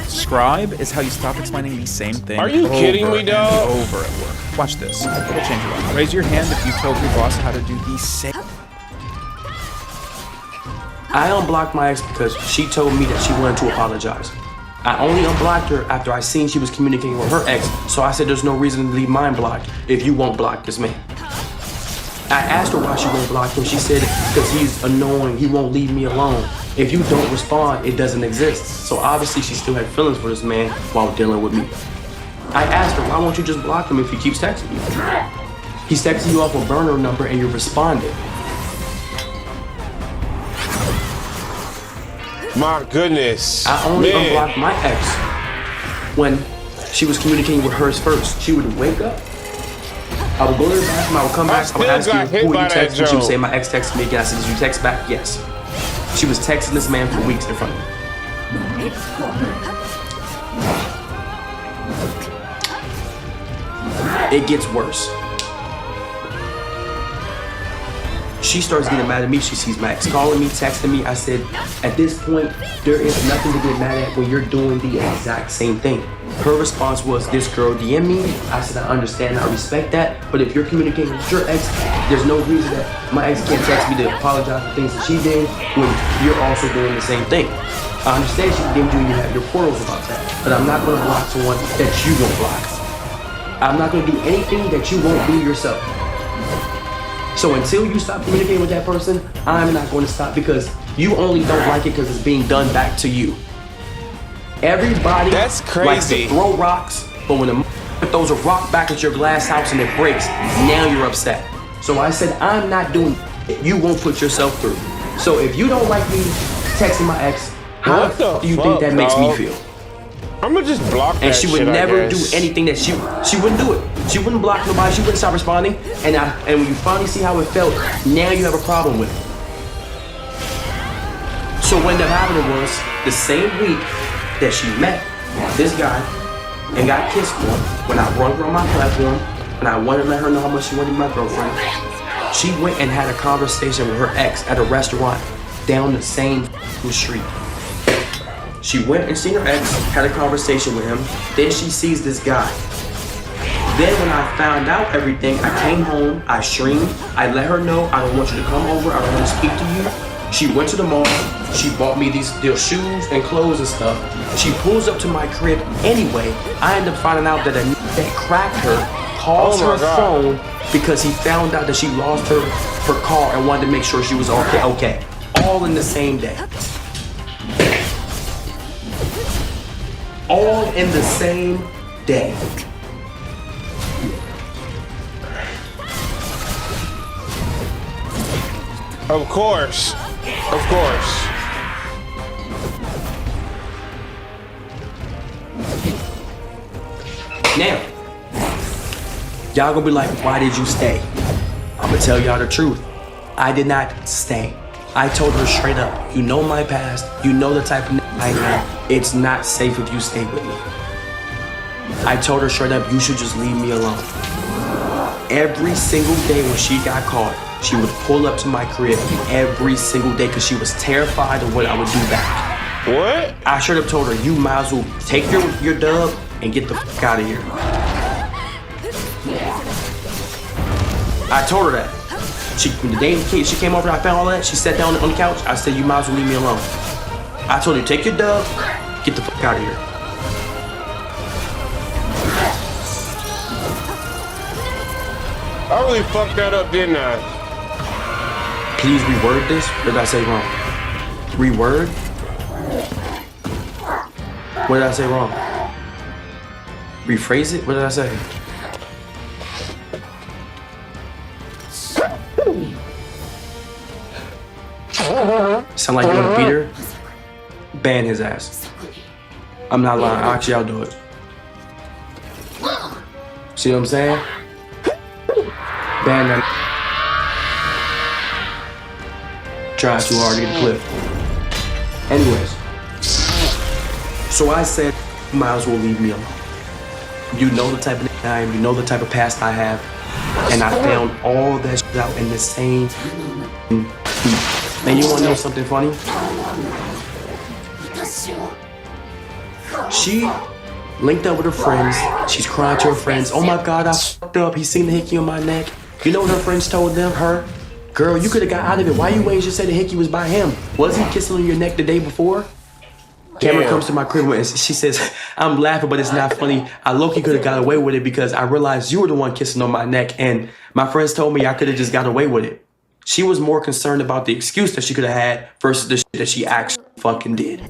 Scribe is how you stop explaining the same thing. Are you kidding me, and dog? over at work. Watch this. We'll change it up. Raise your hand if you told your boss how to do the same. I unblocked my ex because she told me that she wanted to apologize. I only unblocked her after I seen she was communicating with her ex, so I said there's no reason to leave mine blocked if you won't block this man. I asked her why she won't block him. She said because he's annoying, he won't leave me alone. If you don't respond, it doesn't exist. So obviously she still had feelings for this man while dealing with me. I asked her, why won't you just block him if he keeps texting you? He's texting you off a burner number and you're responding. My goodness. I only unblocked my ex when she was communicating with hers first. She would wake up, I would go to the bathroom, I would come back, I would ask you, who you texting? She would say, my ex texted me again. I said, did you text back? Yes. She was texting this man for weeks in front of me. It gets worse. She starts getting mad at me. She sees my ex calling me, texting me. I said, at this point, there is nothing to get mad at when you're doing the exact same thing. Her response was, this girl DM me. I said, I understand, I respect that. But if you're communicating with your ex, there's no reason that my ex can't text me to apologize for things that she did when you're also doing the same thing. I understand she DM'd you and you have your quarrels about that. But I'm not going to block someone that you won't block. I'm not going to do anything that you won't do yourself. So until you stop communicating with that person, I'm not going to stop because you only don't like it because it's being done back to you. Everybody That's crazy. likes to throw rocks, but when the throws a rock back at your glass house and it breaks, now you're upset. So I said, I'm not doing it. You won't put yourself through. So if you don't like me texting my ex, how do you think that makes me feel? I'm gonna just block that. And she would shit, never do anything that she wouldn't do it. She wouldn't block nobody. She wouldn't stop responding. And when you finally see how it felt, now you have a problem with it. So what ended up happening was the same week that she met this guy and got kissed on, when I brought her on my platform, and I wanted to let her know how much she wanted to be my girlfriend, she went and had a conversation with her ex at a restaurant down the same street. She went and seen her ex, had a conversation with him, then she sees this guy. Then when I found out everything, I came home, I streamed, I let her know I don't want you to come over, I don't want to speak to you. She went to the mall, she bought me these shoes and clothes and stuff. She pulls up to my crib anyway. I end up finding out that a nigga that cracked her calls her phone because he found out that she lost her car and wanted to make sure she was okay. All in the same day. All in the same day. Of course. Of course. Now, y'all gonna be like, why did you stay? I'm gonna tell y'all the truth. I did not stay. I told her straight up, you know my past, you know the type of I am. It's not safe if you stay with me. I told her straight up, you should just leave me alone. Every single day when she got caught, she would pull up to my crib every single day because she was terrified of what I would do back. What? I straight up told her, you might as well take your dub and get the fuck out of here. I told her that. The day she came over, I found all that, she sat down on the couch, I said, you might as well leave me alone. I told her, take your dub, get the fuck out of here. I really fucked that up, didn't I? Please reword this. What did I say wrong? Reword? What did I say wrong? Rephrase it? What did I say? Sound like you want to beat her? Ban his ass. I'm not lying. Actually, I'll do it. See what I'm saying? Bang that. Tried too hard to get the clip. Anyways, so I said, you might as well leave me alone. You know the type of nigga I am, you know the type of past I have, and I found all that shit out in the same beat. And you wanna know something funny? She linked up with her friends. She's crying to her friends. Oh my God, I fucked up. He seen the hickey on my neck. You know what her friends told them? Her, girl, you could have got out of it. Why you waiting to say the hickey was by him? Was he kissing on your neck the day before? Cameron comes to my crib and she says, I'm laughing, but it's not funny. I low-key could have got away with it because I realized you were the one kissing on my neck, and my friends told me I could have just got away with it. She was more concerned about the excuse that she could have had versus the shit that she actually fucking did.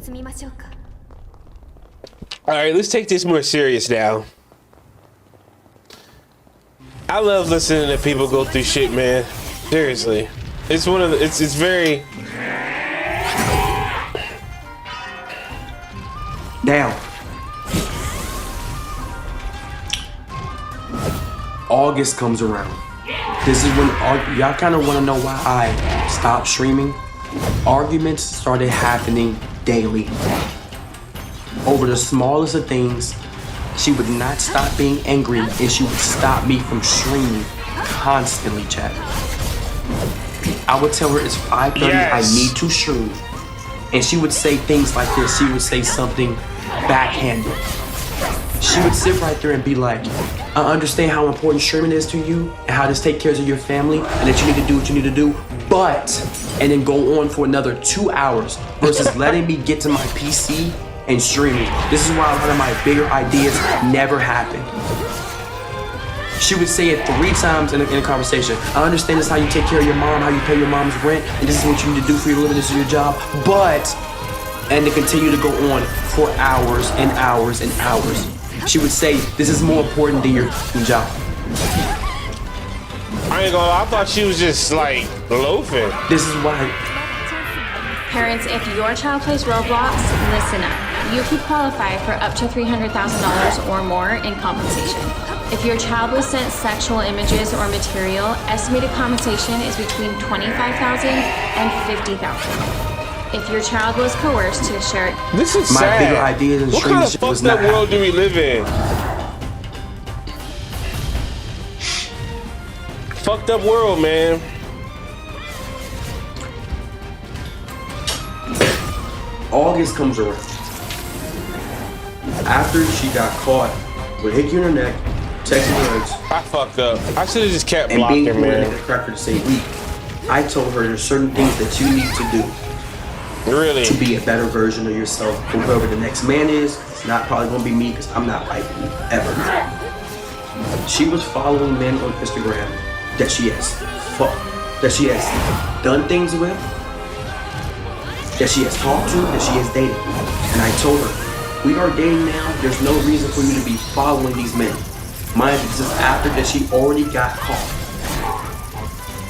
All right, let's take this more serious now. I love listening to people go through shit, man. Seriously, it's one of the, it's very. Now, August comes around. This is when y'all kind of want to know why I stopped streaming. Arguments started happening daily over the smallest of things. She would not stop being angry, and she would stop me from streaming constantly, chat. I would tell her it's 5:30, yes. I need to stream. And she would say things like this. She would say something backhanded. She would sit right there and be like, I understand how important streaming is to you and how this takes care of your family and that you need to do what you need to do, but, and then go on for another 2 hours versus letting me get to my PC and streaming. This is why a lot of my bigger ideas never happen. She would say it 3 times in a conversation. I understand this is how you take care of your mom, how you pay your mom's rent, and this is what you need to do for your living, this is your job, but, and to continue to go on for hours and hours and hours. She would say, this is more important than your job. I ain't gonna lie, I thought she was just like loafing. This is why. Parents, if your child plays Roblox, listen up. You could qualify for up to $300,000 or more in compensation. If your child was sent sexual images or material, estimated compensation is between $25,000 and $50,000. If your child was coerced to share, this is my sad. bigger ideas and what kind of fucked up world do we live in? Fucked up world, man. August comes around. After she got caught with hickey in her neck, texting her ex, I fucked up. I should have just kept blocking her, man. And being cracker the same week. I told her there's certain things that you need to do. Really? To be a better version of yourself for whoever the next man is. It's not probably gonna be me because I'm not like me ever. She was following men on Instagram that she has done things with, that she has talked to, that she has dated. And I told her, we are dating now, there's no reason for you to be following these men. Mind you, this is after that she already got caught.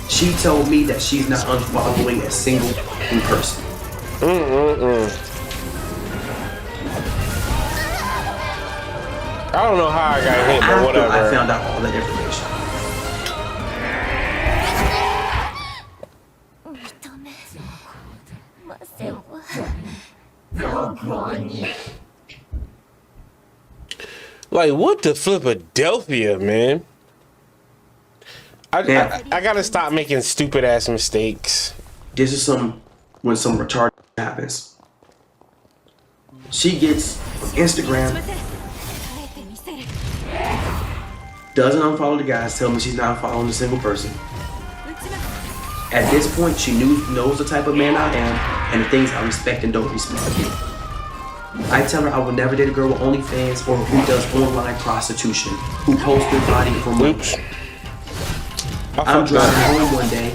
She told me that she's not unfollowing a single person. I don't know how I got hit, but whatever. I found out all that information. Like, what the Philadelphia, man? I gotta stop making stupid ass mistakes. This is when some retarded happens. She gets on Instagram, doesn't unfollow the guys, tell me she's not following a single person. At this point, she knows the type of man I am and the things I respect and don't respect. I tell her I will never date a girl with OnlyFans or who does online prostitution, who posts their body for money. I'm driving home one day.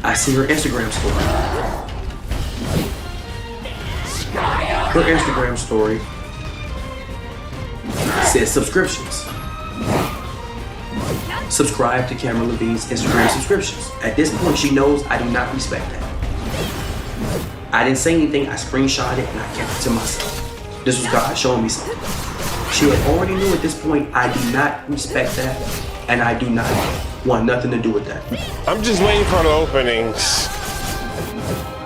I see her Instagram story. Her Instagram story says subscriptions. Subscribe to Cameron Levine's Instagram subscriptions. At this point, she knows I do not respect that. I didn't say anything, I screenshot it and I kept it to myself. This was God showing me something. She had already knew at this point I do not respect that and I do not want nothing to do with that. I'm just waiting for the openings.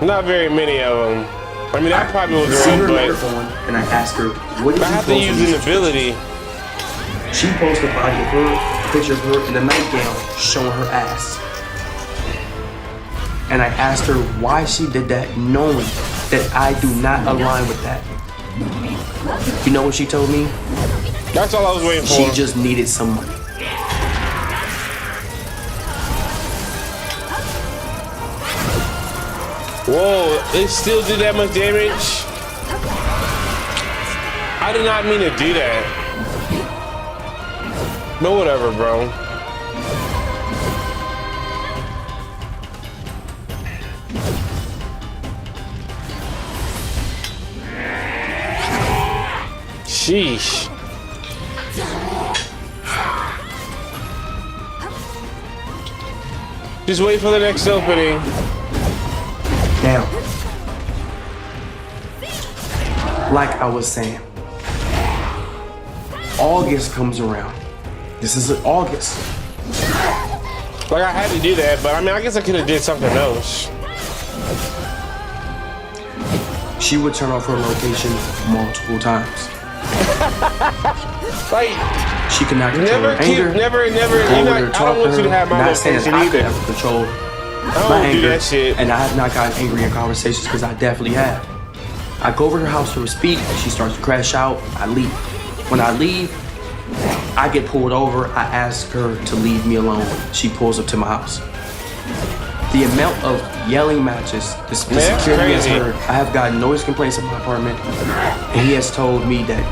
Not very many of them. I mean, I probably will see her but microphone, and I ask her, what did I you have to use an ability. She posted a body of her, a picture of her in a nightgown showing her ass. And I asked her why she did that, knowing that I do not align with that. You know what she told me? That's all I was waiting for. She just needed some money. Whoa, it still did that much damage? I did not mean to do that. But whatever, bro. Sheesh. Just wait for the next opening. Now, like I was saying, August comes around. This is August. Like I had to do that, but I mean, I guess I could have did something else. She would turn off her location multiple times. Like, she could not control her anger. Never. I don't want you to have my not saying location I either. could ever control I my don't do anger, that shit. and I have not gotten angry in conversations because I definitely have. I go over to her house to speak. She starts to crash out. I leave. When I leave, I get pulled over. I ask her to leave me alone. She pulls up to my house. The amount of yelling matches the security has heard. I have gotten noise complaints in my apartment, and he has told me that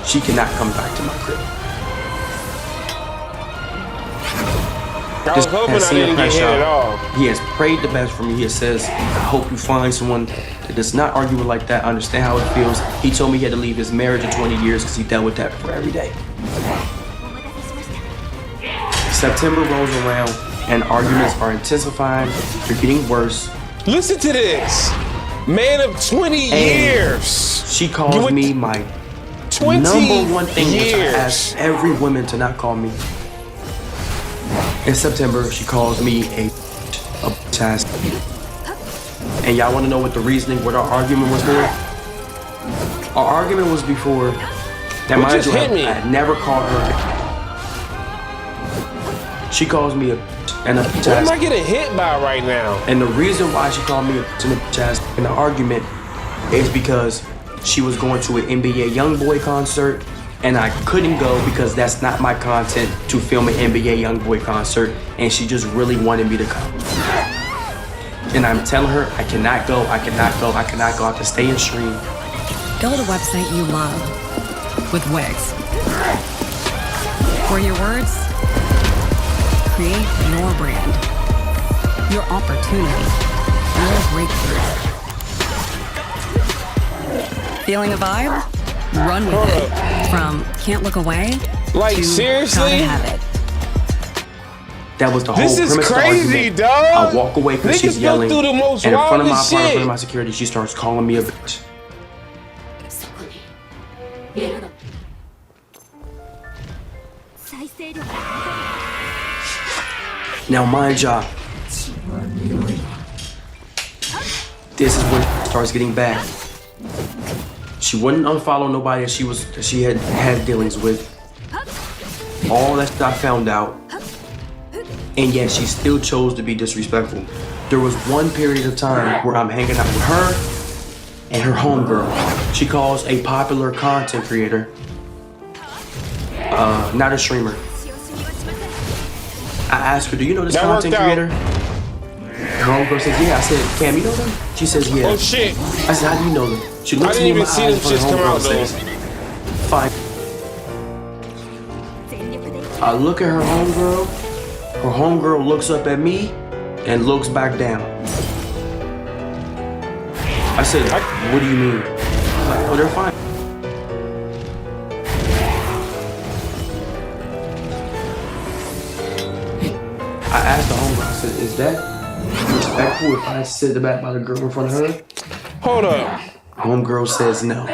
she cannot come back to my crib. I was hoping I didn't get hit at all. He has prayed the best for me. He says, I hope you find someone that does not argue like that, understand how it feels. He told me he had to leave his marriage in 20 years because he dealt with that for every day. September rolls around and arguments are intensifying. They're getting worse. Listen to this. Man of 20 years. She calls me my 20 number one thing, years. which I ask every woman to not call me. In September, she calls me a bitch ass. And y'all want to know what the reasoning, what our argument was for? Our argument was before. Now, mind you, I had never called her. She calls me a bitch and a bitch What ass. am I getting hit by right now? And the reason why she called me a bitch and a bitch ass in the argument is because she was going to an NBA YoungBoy concert. And I couldn't go because that's not my content to film an NBA YoungBoy concert. And she just really wanted me to come. And I'm telling her, I cannot go, I cannot go, I cannot go. I have to stay and stream. Build a website you love with Wix. For your words, create your brand, your opportunity, your breakthrough. Feeling a vibe? Run with it. From can't look away like to seriously gotta have it. That was the whole This premise is of the crazy, argument. dog. I walk away because she's yelling. Through the most and in front of my wildest apartment, in shit. front of my security, she starts calling me a bitch. Now, mind y'all, this is when it starts getting bad. She wouldn't unfollow nobody that she had dealings with. All that stuff I found out, and yet she still chose to be disrespectful. There was one period of time where I'm hanging out with her and her homegirl. She calls a popular content creator, not a streamer. I asked her, do you know this content creator? Her homegirl says, yeah. I said, Cam, you know them? She says, yeah. Oh shit. I said, how do you know them? She looks me in my eyes and her homegirl says, fine. I look at her homegirl looks up at me and looks back down. I said, what do you mean? Like, oh, they're fine. I asked the homegirl, I said, is that respectful if I sit the back by the girl in front of her? Hold up. Homegirl says no.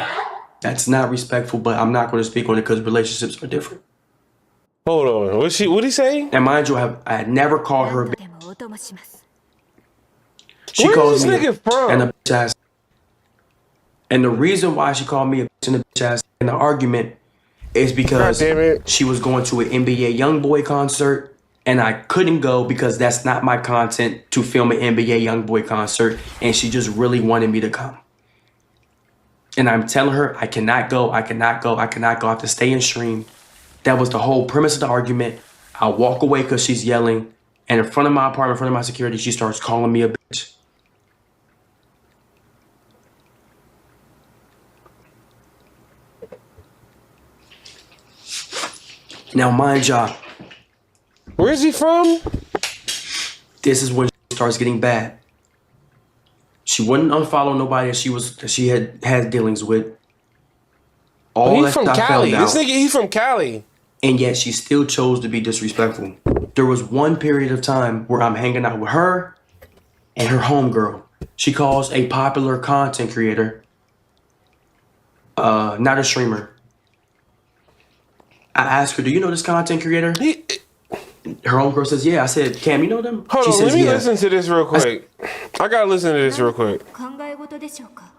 That's not respectful, but I'm not going to speak on it because relationships are different. Hold on. What'd he say? And mind you, I had never called her a bitch. でもお供します She Where's calls this me nigga from? and a bitch ass. And the reason why she called me a bitch and a bitch ass in the argument is because God damn it. she was going to an NBA YoungBoy concert and I couldn't go because that's not my content to film an NBA YoungBoy concert, and she just really wanted me to come. And I'm telling her I cannot go, I cannot go, I cannot go. I have to stay and stream. That was the whole premise of the argument. I walk away because she's yelling, and in front of my apartment, in front of my security, she starts calling me a bitch. Now, mind y'all, Where's he from? this is when she starts getting bad. She wouldn't unfollow nobody that she had dealings with. All He's that from I Cali. found out, This nigga, he's from Cali. and yet she still chose to be disrespectful. There was one period of time where I'm hanging out with her and her homegirl. She calls a popular content creator, not a streamer. I asked her, do you know this content creator? Her homegirl says, yeah. I said, Cam, you know them? Hold She on, says, let me yeah. listen to this real quick. I gotta listen to this real quick. 考え事でしょうか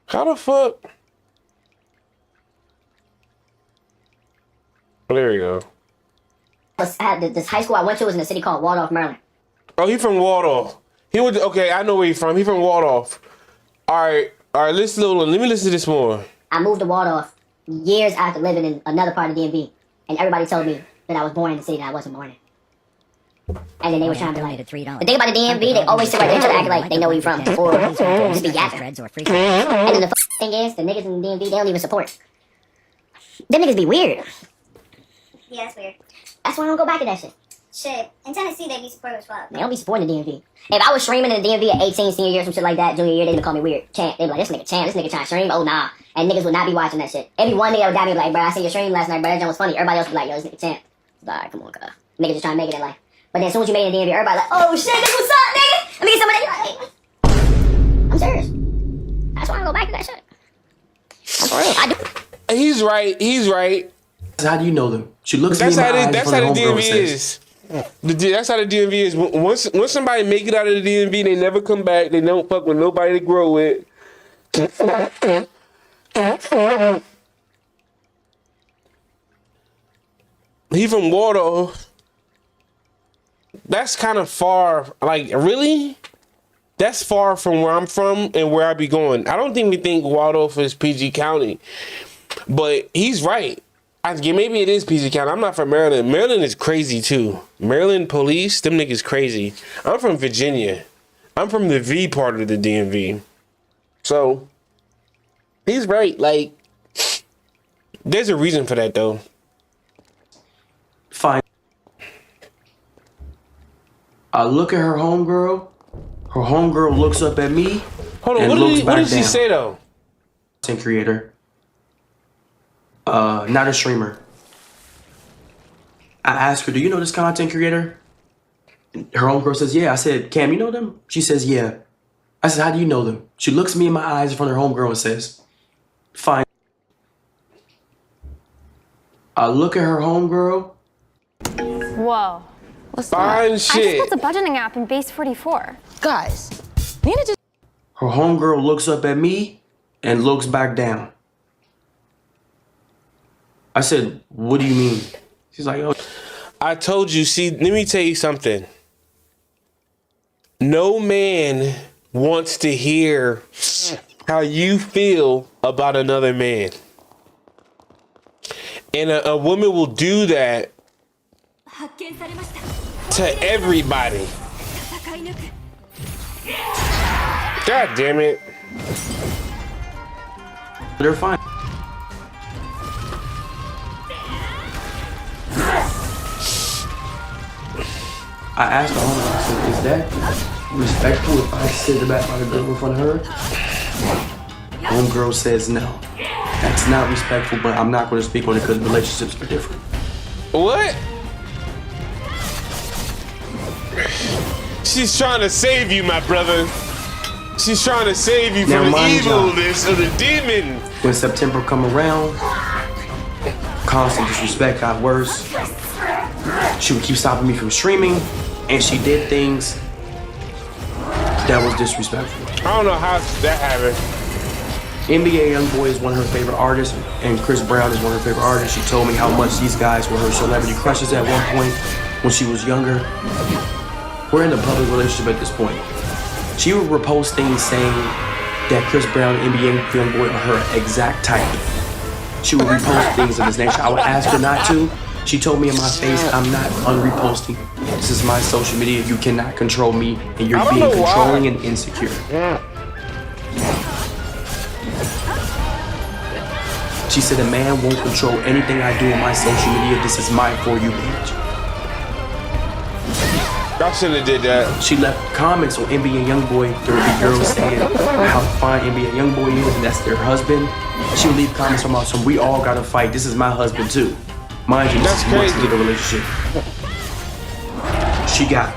How the fuck? Oh, there we go. I had this high school I went to was in a city called Waldorf, Maryland. Oh, he from Waldorf. He went. Okay, I know where he's from. He from Waldorf. All right. Let me listen to this more. I moved to Waldorf years after living in another part of the DMV, and everybody told me that I was born in the city that I wasn't born in. And then they were trying to be like, the thing about the DMV, they always sit right there to act like they know where you're from, or just be yapping. And then the thing is, the niggas in the DMV, they don't even support. Them niggas be weird. Yeah, that's weird. That's why I don't go back to that shit. Shit. In Tennessee, they be supportive as fuck. They don't be supporting the DMV. If I was streaming in the DMV at 18, senior year, some shit like that, junior year, they'd even call me weird. Champ. They'd be like, this nigga champ, this nigga trying to stream. Oh, nah. And niggas would not be watching that shit. Every one nigga would me like, bro, I seen your stream last night, bro, that joint was funny. Everybody else would be like, yo, this nigga champ. Alright, come on, cuz. Niggas just trying to make it in life. But then as soon as you made it in the DMV, everybody like, oh shit, this what's up, nigga? Let me get some of that. Like, I'm serious. That's why I don't go back to that shit. That's for real. I do. He's right. He's right. How do you know them? She looks That's me in how my the, eyes that's in how front the of homegirl and DMV says, is. That's how the DMV is. Once somebody make it out of the DMV, they never come back. They don't fuck with nobody to grow with. He from Waldorf. That's kind of far. Like, really? That's far from where I'm from and where I be going. I don't think we think Waldorf is PG County. But he's right. Maybe it is PG County. I'm not from Maryland. Maryland is crazy too. Maryland police, them niggas crazy. I'm from Virginia. I'm from the V part of the DMV. So, he's right. Like, there's a reason for that though. Fine. I look at her homegirl. Her homegirl looks up at me. Hold on, and what did she say though? Content creator. Not a streamer. I asked her, do you know this content creator? Her homegirl says, yeah. I said, Cam, you know them? She says, yeah. I said, how do you know them? She looks me in my eyes in front of her homegirl and says, fine. I look at her homegirl. Whoa. What's Fine that? shit. I just built a budgeting app in Base 44. Guys, you need to just... Her homegirl looks up at me and looks back down. I said, what do you mean? She's like, oh. I told you, see, let me tell you something. No man wants to hear how you feel about another man. And a woman will do that to everybody. God damn it. They're fine. I asked the homegirl, I said, is that respectful if I sit back by the girl in front of her? Homegirl says no. That's not respectful, but I'm not going to speak on it because relationships are different. What? She's trying to save you, my brother. She's trying to save you Now, from the mind y'all, evilness of the demon. when September come around, constant disrespect got worse. She would keep stopping me from streaming, and she did things that was disrespectful. I don't know how that happened. NBA Youngboy is one of her favorite artists, and Chris Brown is one of her favorite artists. She told me how much these guys were her celebrity crushes at one point when she was younger. We're in a public relationship at this point. She would repost things saying that Chris Brown and NBA Youngboy are her exact type. She would repost things of this nature. I would ask her not to. She told me in my face, I'm not unreposting. This is my social media. You cannot control me, and you're being controlling and insecure. She said, a man won't control anything I do on my social media. This is my For You page. I shouldn't have did that. She left comments on NBA Youngboy. There would be girls saying how fine NBA Youngboy is, and that's their husband. She would leave comments about some, we all gotta fight. This is my husband too. Mind you, that's crazy. Into the relationship. She got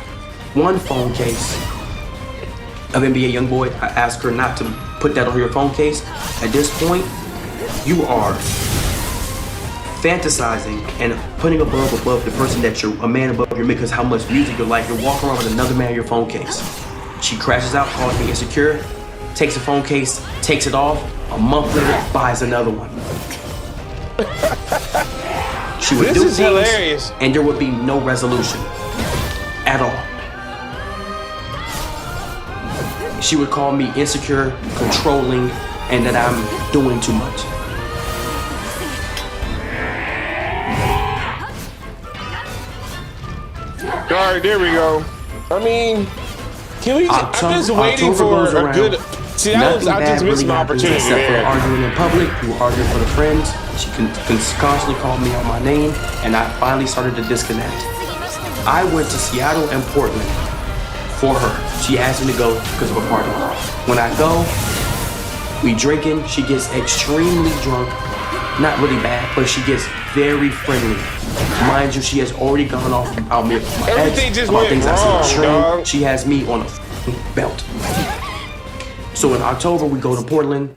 one phone case of NBA Youngboy. I asked her not to put that on your phone case. At this point, you are fantasizing and putting above the person that you're a man above your because how much music you like. You're walking around with another man in your phone case. She crashes out, calls me insecure, takes the phone case, takes it off. A month later, buys another one. She would do things, hilarious. And there would be no resolution at all. She would call me insecure, controlling, and that I'm doing too much. All right, there we go. I mean, can we? I'm just waiting for a good. See, I just missed my opportunity there. Arguing in public, we were arguing for the friends. She constantly called me out my name, and I finally started to disconnect. I went to Seattle and Portland for her. She asked me to go because of a party. When I go, we drinking. She gets extremely drunk. Not really bad, but she gets very friendly. Mind you, she has already gone off about me, my ex, about things I said on stream. She has me on a belt. So in October, we go to Portland.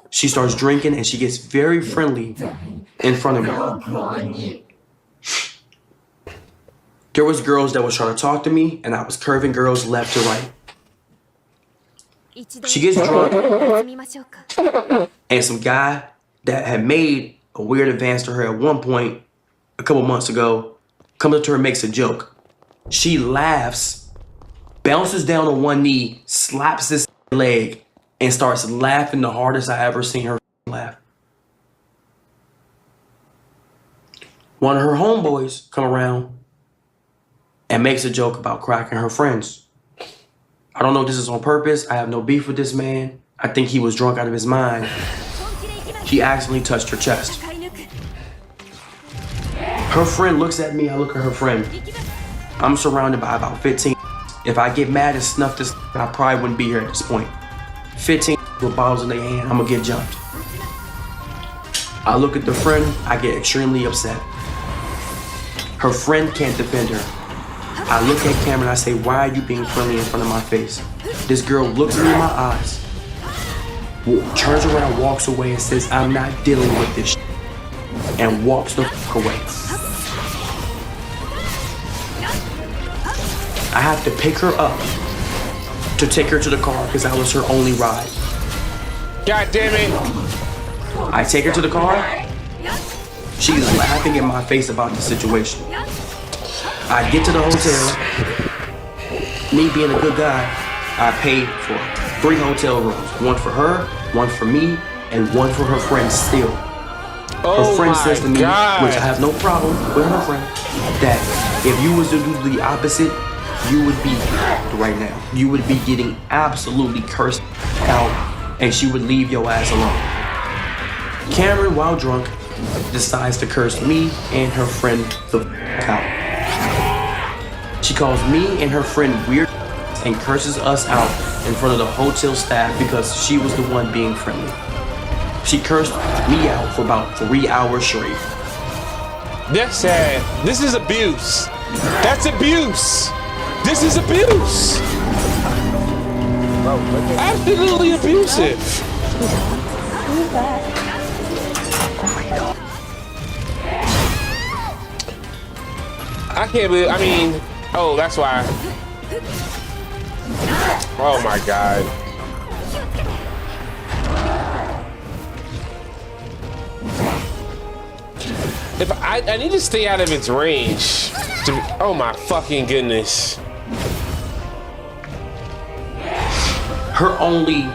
She starts drinking and she gets very friendly in front of me. There was girls that was trying to talk to me, and I was curving girls left to right. She gets drunk, and some guy that had made a weird advance to her at one point a couple months ago comes up to her and makes a joke. She laughs, bounces down on one knee, slaps this leg, and starts laughing the hardest I ever seen her laugh. One of her homeboys come around and makes a joke about cracking her friends. I don't know if this is on purpose. I have no beef with this man. I think he was drunk out of his mind. He accidentally touched her chest. Her friend looks at me, I look at her friend. I'm surrounded by about 15. If I get mad and snuff this, I probably wouldn't be here at this point. 15 with bottles in their hand, I'm gonna get jumped. I look at the friend, I get extremely upset. Her friend can't defend her. I look at camera and I say, why are you being friendly in front of my face? This girl looks me in my eyes, turns around, walks away and says, I'm not dealing with this shit, and walks the fuck away. I have to pick her up to take her to the car because that was her only ride. God damn it. I take her to the car. She's laughing in my face about the situation. I get to the hotel. Me being a good guy, I paid for 3 hotel rooms. One for her, one for me, and one for her friend still. Her friend says to me, which I have no problem with her friend, that if you was to do the opposite, you would be right now. You would be getting absolutely cursed out, and she would leave your ass alone. Cameron, while drunk, decides to curse me and her friend the out. She calls me and her friend weird and curses us out in front of the hotel staff because she was the one being friendly. She cursed me out for about 3 hours straight. That's sad. This is abuse. That's abuse. This is abuse. Absolutely abusive. I can't believe, I mean, oh, that's why. Oh my God. If I need to stay out of its range. Oh my fucking goodness. Her only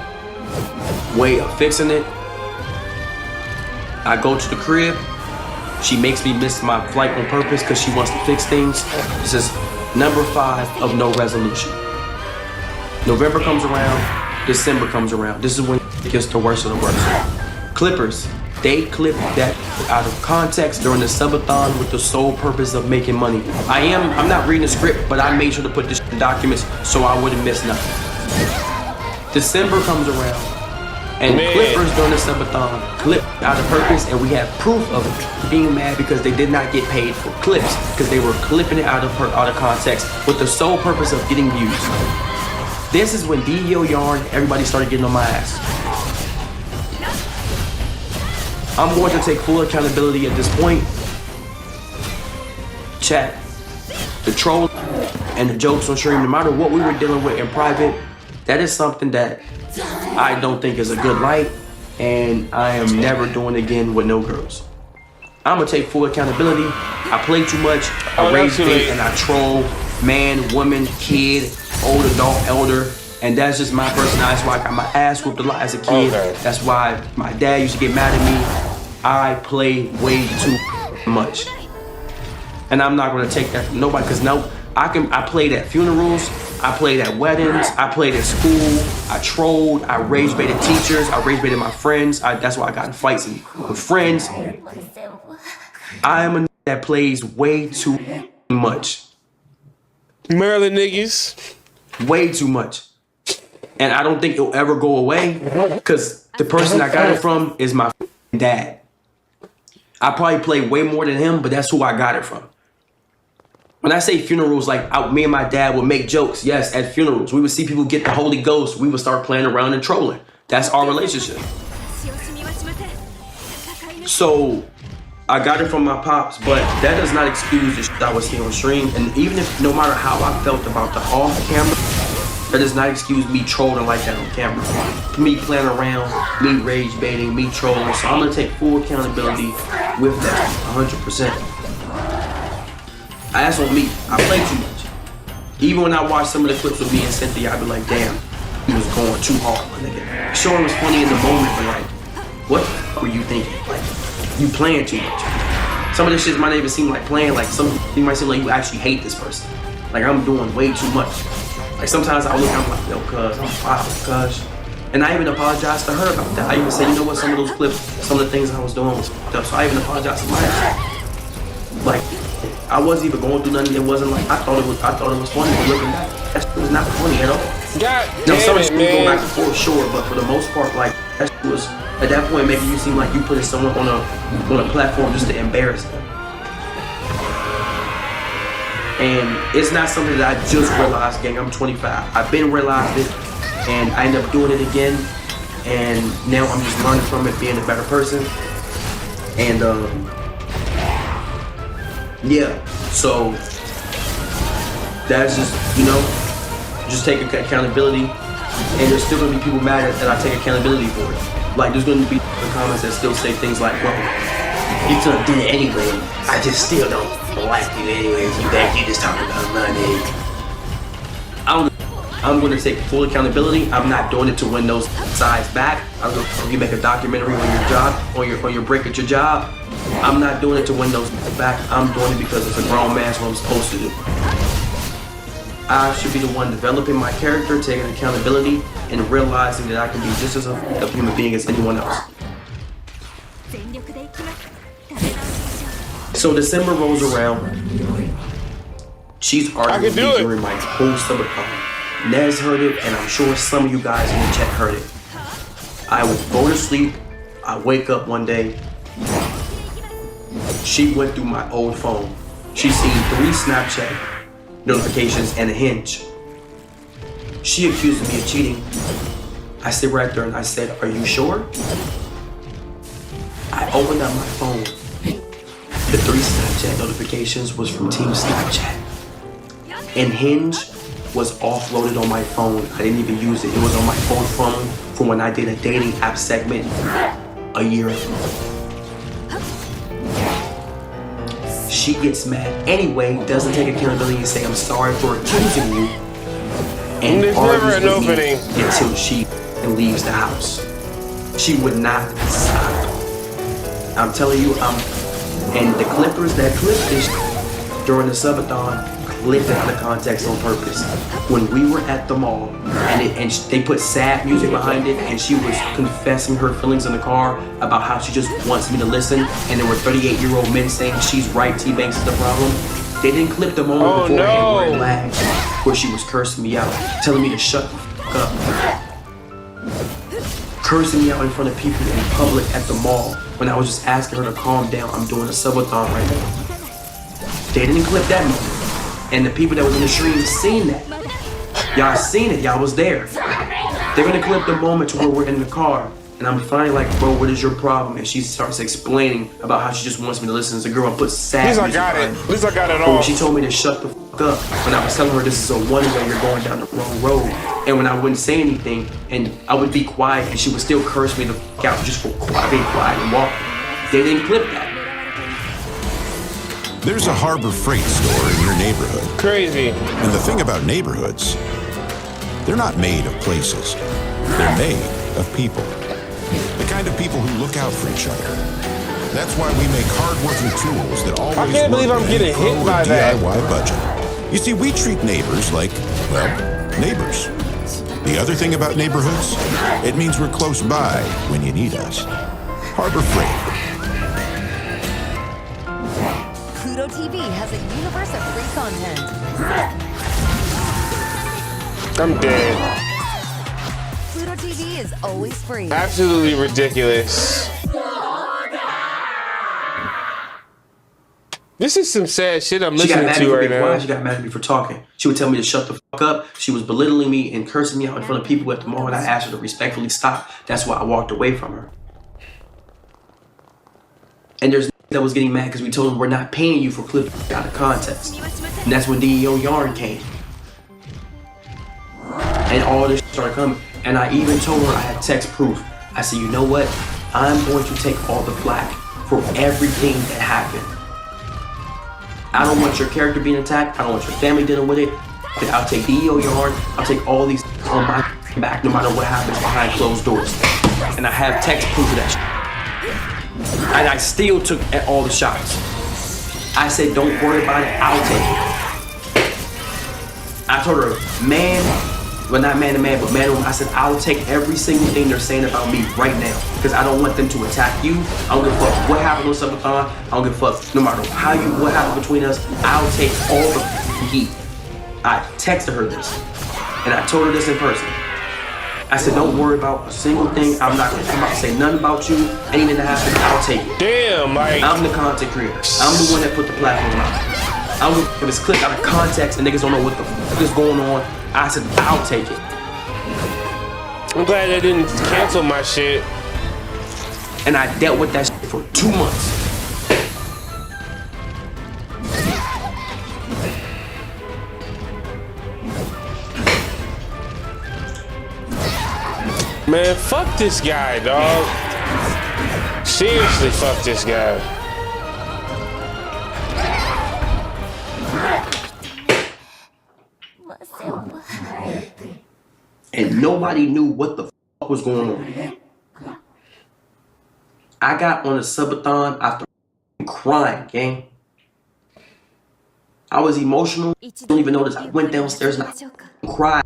way of fixing it, I go to the crib, she makes me miss my flight on purpose because she wants to fix things. This is number 5 of no resolution. November comes around, December comes around. This is when it gets the worst of the worst. Clippers, they clip that out of context during the subathon with the sole purpose of making money. I'm not reading the script, but I made sure to put this in documents so I wouldn't miss nothing. December comes around, and Clippers during the subathon clip out of purpose, and we have proof of it being mad because they did not get paid for clips because they were clipping it out of context with the sole purpose of getting views. This is when DVO Yarn, everybody started getting on my ass. I'm going to take full accountability at this point. Chat, the troll and the jokes on stream, no matter what we were dealing with in private, that is something that I don't think is a good light, and I am never doing again with no girls. I'm gonna take full accountability. I play too much, I rage bait, and I troll man, woman, kid, old adult, elder, and that's just my personality. That's why I got my ass whooped a lot as a kid. That's why my dad used to get mad at me. I play way too much, and I'm not gonna take that from nobody because no, I played at funerals, I played at weddings, I played at school, I trolled, I rage baited teachers, I rage baited my friends. That's why I got in fights with friends. I am a that plays way too much. Maryland niggas. Way too much. And I don't think it'll ever go away because the person I got it from is my dad. I probably play way more than him, but that's who I got it from. When I say funerals, like me and my dad would make jokes. Yes, at funerals, we would see people get the Holy Ghost. We would start playing around and trolling. That's our relationship. So I got it from my pops, but that does not excuse the shit I was seeing on stream. And even if, no matter how I felt about the off camera, that does not excuse me trolling like that on camera. Me playing around, me rage baiting, me trolling. So I'm gonna take full accountability with that, 100%. That's on me. I play too much. Even when I watch some of the clips with me and Cynthia, I be like, damn, he was going too hard, my nigga. Sure, it was funny in the moment, but like, what the fuck were you thinking? Like, you playing too much. Some of this shit might not even seem like playing. Like, you might seem like you actually hate this person. Like, I'm doing way too much. Like, sometimes I look, I'm like, yo, cuz, I'm wild, cuz. And I even apologized to her about that. I even said, you know what, some of those clips, some of the things I was doing was fucked up. So I even apologized to myself. Like, I wasn't even going through nothing. It wasn't like I thought it was funny. But looking back, that shit was not funny at all. God now, some damn of it, it go man. back and forth, sure, but for the most part, like that shit was at that point making you seem like you putting someone on a platform just to embarrass them. And it's not something that I just realized, gang. I'm 25. I've been realized it, and I ended up doing it again. And now I'm just learning from it, being a better person. And yeah, so that's just, you know, just take accountability. And there's still gonna be people mad that I take accountability for it. Like, there's gonna be comments that still say things like, well, you could have did it anyway. I just still don't like you anyways. You just talking about money. I'm gonna take full accountability. I'm not doing it to win those sides back. If you make a documentary on your job, on your break at your job, I'm not doing it to win those back. I'm doing it because it's a grown man's what I'm supposed to do. I should be the one developing my character, taking accountability, and realizing that I can be just as a human being as anyone else. So December rolls around. She's arguing with me during my whole summer time. Nez heard it, and I'm sure some of you guys in the chat heard it. I would go to sleep. I wake up one day. She went through my old phone. She seen 3 Snapchat notifications and a Hinge. She accused me of cheating. I sit right there and I said, "Are you sure?" I opened up my phone The 3 Snapchat notifications was from Team Snapchat. And Hinge was offloaded on my phone. I didn't even use it. It was on my phone from when I did a dating app segment a year ago. She gets mad anyway, doesn't take accountability and say, I'm sorry for accusing you. And there's never argues an with me opening until she leaves the house. She would not stop. I'm telling you, and the clippers that clipped this during the subathon clipped it out of context on purpose. When we were at the mall and they put sad music behind it and she was confessing her feelings in the car about how she just wants me to listen, and there were 38-year-old men saying she's right, T-Banks is the problem. They didn't clip the moment beforehand where it lagged, where she was cursing me out, telling me to shut the fuck up. Cursing me out in front of people in public at the mall when I was just asking her to calm down. I'm doing a subathon right now. They didn't clip that moment. And the people that was in the stream seen that. Y'all seen it, y'all was there. They're gonna clip the moment to where we're in the car and I'm finally like, bro, what is your problem? And she starts explaining about how she just wants me to listen as a girl and put sad music behind it. At least I got it But all. when she told me to shut the fuck up, when I was telling her this is a one-way, you're going down the wrong road. And when I wouldn't say anything and I would be quiet and she would still curse me the fuck out just for being quiet and walking. They didn't clip that. There's a Harbor Freight store in your neighborhood. Crazy. And the thing about neighborhoods, they're not made of places. They're made of people. The kind of people who look out for each other. That's why we make hard-working tools that always I can't believe I'm getting hit by that. DIY budget. You see, we treat neighbors like, well, neighbors. The other thing about neighborhoods, it means we're close by when you need us. Harbor Freight. Pluto TV has a universe of free content. I'm dead. Pluto TV is always free. Absolutely ridiculous. This is some sad shit I'm listening to right now. She got mad at me for talking. She would tell me to shut the fuck up. She was belittling me and cursing me out in front of people at the mall, and I asked her to respectfully stop. That's why I walked away from her. And there's that was getting mad because we told them we're not paying you for clips out of context. And that's when DEO Yarn came. And all this started coming. And I even told her I had text proof. I said, you know what? I'm going to take all the flack for everything that happened. I don't want your character being attacked. I don't want your family dealing with it. I'll take DEO Yarn. I'll take all these on my back no matter what happens behind closed doors. And I have text proof of that shit. And I still took all the shots. I said, don't worry about it, I'll take it. I told her, man, well not man to man, but man to woman, I said, I'll take every single thing they're saying about me right now. Because I don't want them to attack you. I don't give a fuck what happened on Subathon. I don't give a fuck, no matter what happened between us, I'll take all the heat. I texted her this. And I told her this in person. I said, don't worry about a single thing. I'm not gonna come out and say nothing about you. Anything that happens, I'll take it. Damn, like I'm the content creator. I'm the one that put the platform out. I'm gonna put this clip out of context and niggas don't know what the fuck is going on. I said, I'll take it. I'm glad they didn't cancel my shit. And I dealt with that shit for 2 months. Man, fuck this guy, dog. Seriously, fuck this guy. And nobody knew what the fuck was going on. I got on a subathon after crying, gang. I was emotional. I don't even notice. I went downstairs and I cried.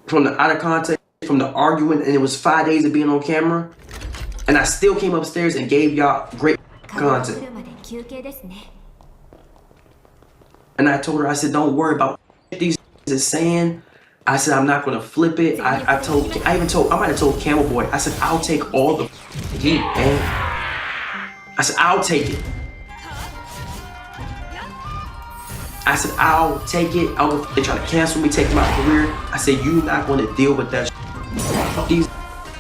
From the out of context, from the argument, and it was 5 days of being on camera, and I still came upstairs and gave y'all great content. And I told her, I said, don't worry about what these is saying. I said, I'm not gonna flip it. I might have told Camel Boy, I said, I'll take all the heat, man. I said, I'll take it. I said, I'll take it. They try to cancel me, take my career. I said, you're not going to deal with that shit. These,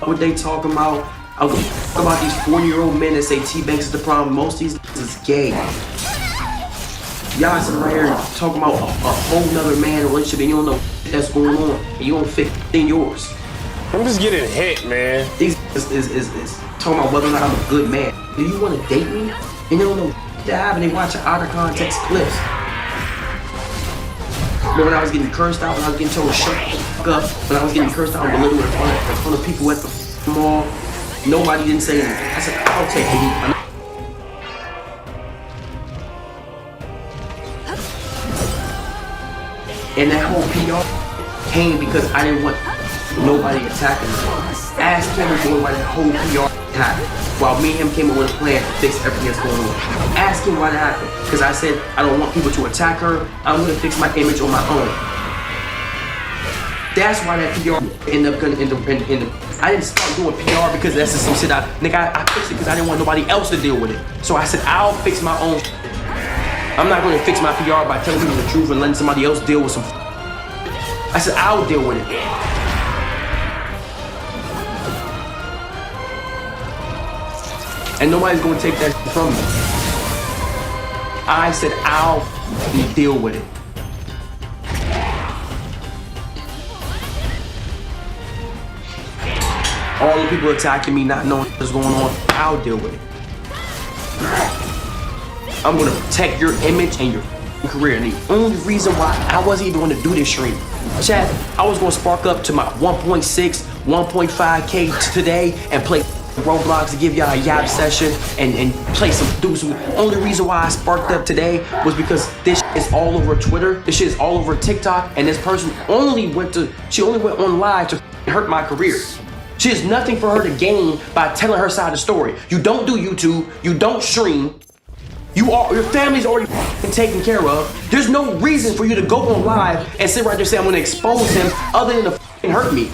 what they talking about, I was talking about these 40-year-old men that say T-Banks is the problem. Most of these is gay. Y'all sitting right here talking about a whole nother man relationship and you don't know that's going on and you don't fit in yours. I'm just getting hit, man. These is talking about whether or not I'm a good man. Do you want to date me? And you don't know that happened. They watch out of context clips. Remember when I was getting cursed out, when I was getting told shut the fuck up, when I was getting cursed out and belittled in front of people at the mall, nobody didn't say anything. I said, I'll take heat. And that whole PR came because I didn't want nobody attacking me. Ask him why that whole PR happened. While me and him came up with a plan to fix everything that's going on. Ask him why that happened. Because I said I don't want people to attack her. I'm going to fix my image on my own. That's why that PR ended up in the I didn't start doing PR because that's just some shit I fixed it because I didn't want nobody else to deal with it. So I said I'll fix my own. I'm not going to fix my PR by telling people the truth and letting somebody else deal with some. I said I'll deal with it. And nobody's going to take that from me. I said I'll deal with it. All the people attacking me, not knowing what's going on, I'll deal with it. I'm gonna protect your image and your career. And the only reason why I wasn't even gonna do this stream, chat, I was gonna spark up to my 1.6, 1.5K today and play Roblox to give y'all a yap session and play some. Only reason why I sparked up today was because this shit is all over Twitter, this shit is all over TikTok, and this person only went on live to hurt my career. She has nothing for her to gain by telling her side of the story. You don't do YouTube, you don't stream, your family's already taken care of. There's no reason for you to go on live and sit right there and say I'm gonna expose him other than to hurt me.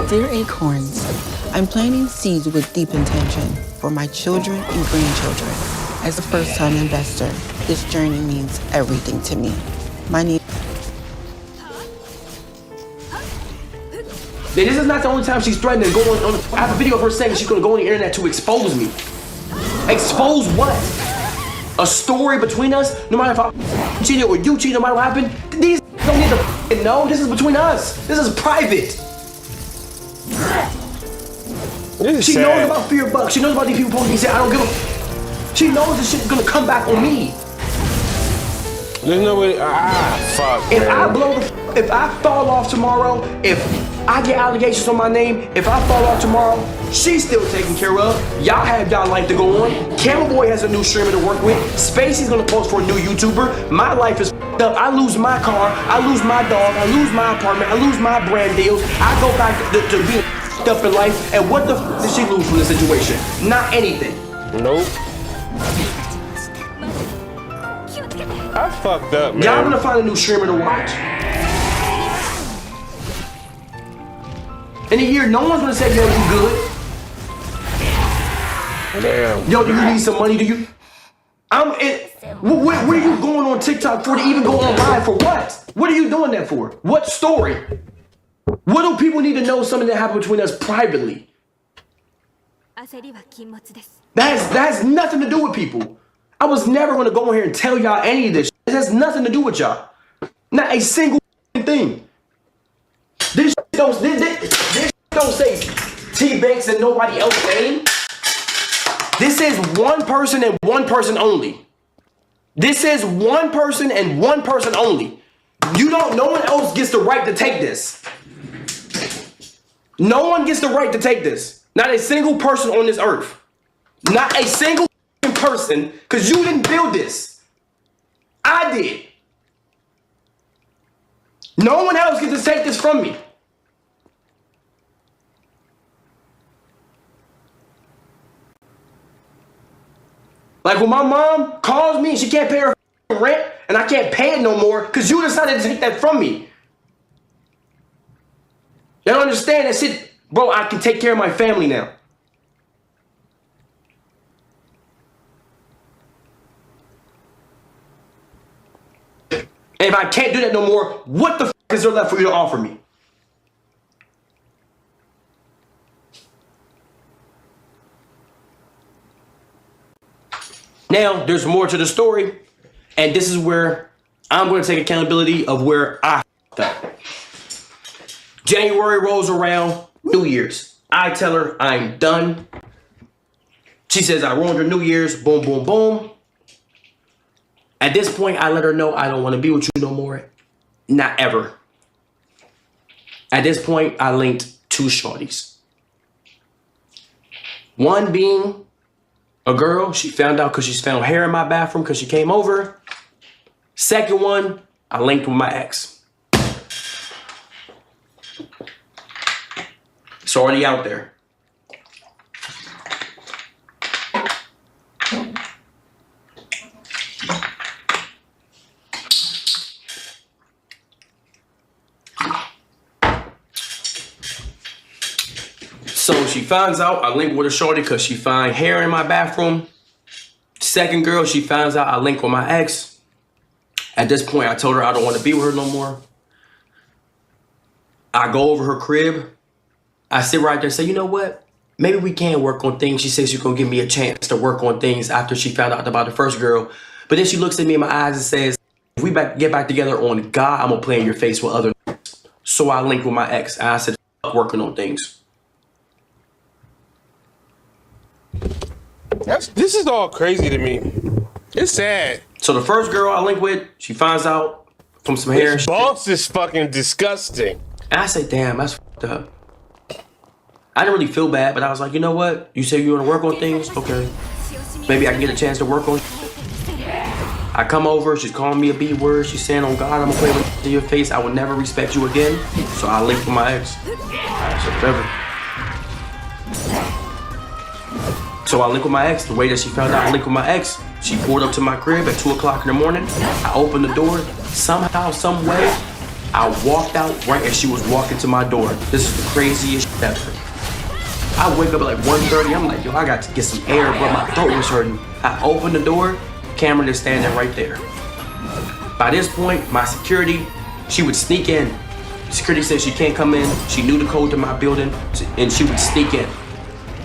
Dear Acorns, I'm planting seeds with deep intention for my children and grandchildren. As a first-time investor, this journey means everything to me. This is not the only time she's threatening to go on. I have a video of her saying she's gonna go on the internet to expose me. Expose what? A story between us? No matter if I cheated or you cheated, no matter what happened, these don't need to know. This is between us. This is private. She knows about Fear Buck. She knows about these people posting and say I don't give a. She knows this shit is gonna come back on me. There's no way. Fuck. If I fall off tomorrow, if I get allegations on my name, if I fall off tomorrow, she's still taken care of. Y'all have y'all life to go on. Camel Boy has a new streamer to work with. Spacey's gonna post for a new YouTuber. My life is up. I lose my car. I lose my dog. I lose my apartment. I lose my brand deals. I go back to being up in life. And what the did she lose from this situation? Not anything. Nope. I fucked up, man. Y'all gonna find a new streamer to watch. In a year, no one's gonna say, yo, you good. Damn. Yo, do you need some money? Do you? What are you going on TikTok for to even go on live for what? What are you doing that for? What story? What do people need to know something that happened between us privately? That has nothing to do with people. I was never gonna go in here and tell y'all any of this. It has nothing to do with y'all. Not a single thing. This don't say T-Banks and nobody else name. This is one person and one person only. This is one person and one person only. No one else gets the right to take this. No one gets the right to take this. Not a single person on this earth. Not a single person, because you didn't build this. I did. No one else gets to take this from me. Like when my mom calls me and she can't pay her rent and I can't pay it no more because you decided to take that from me. You don't understand that shit. Bro, I can take care of my family now. And if I can't do that no more, what the f is there left for you to offer me? Now, there's more to the story, and this is where I'm going to take accountability of where I f***ed up. January rolls around, New Year's. I tell her I'm done. She says I ruined her New Year's, boom, boom, boom. At this point, I let her know I don't want to be with you no more. Not ever. At this point, I linked two shorties. One being a girl, she found out because she's found hair in my bathroom because she came over. Second one, I linked with my ex. It's already out there. So she finds out I link with a shorty because she find hair in my bathroom. Second girl, she finds out I link with my ex. At this point, I told her I don't want to be with her no more. I go over her crib. I sit right there and say, you know what? Maybe we can work on things. She says she's going to give me a chance to work on things after she found out about the first girl. But then she looks at me in my eyes and says, if we get back together on God, I'm going to play in your face with other. So I linked with my ex. And I said, fuck working on things. This is all crazy to me. It's sad. So the first girl I linked with, she finds out from some hair. This boss is fucking disgusting. And I say, damn, that's fucked up. I didn't really feel bad, but I was like, you know what? You say you want to work on things? Okay. Maybe I can get a chance to work on. I come over, she's calling me a B word. She's saying, oh God, I'm gonna play with in your face. I will never respect you again. So I linked with my ex. So whatever. So I linked with my ex. The way that she found out I linked with my ex, she pulled up to my crib at 2 o'clock in the morning. I opened the door. Somehow, some way, I walked out right as she was walking to my door. This is the craziest shit ever. I wake up at like 1:30. I'm like, yo, I got to get some air, but my throat was hurting. I opened the door. Cameron is standing right there. By this point, my security, she would sneak in. Security said she can't come in. She knew the code to my building, and she would sneak in.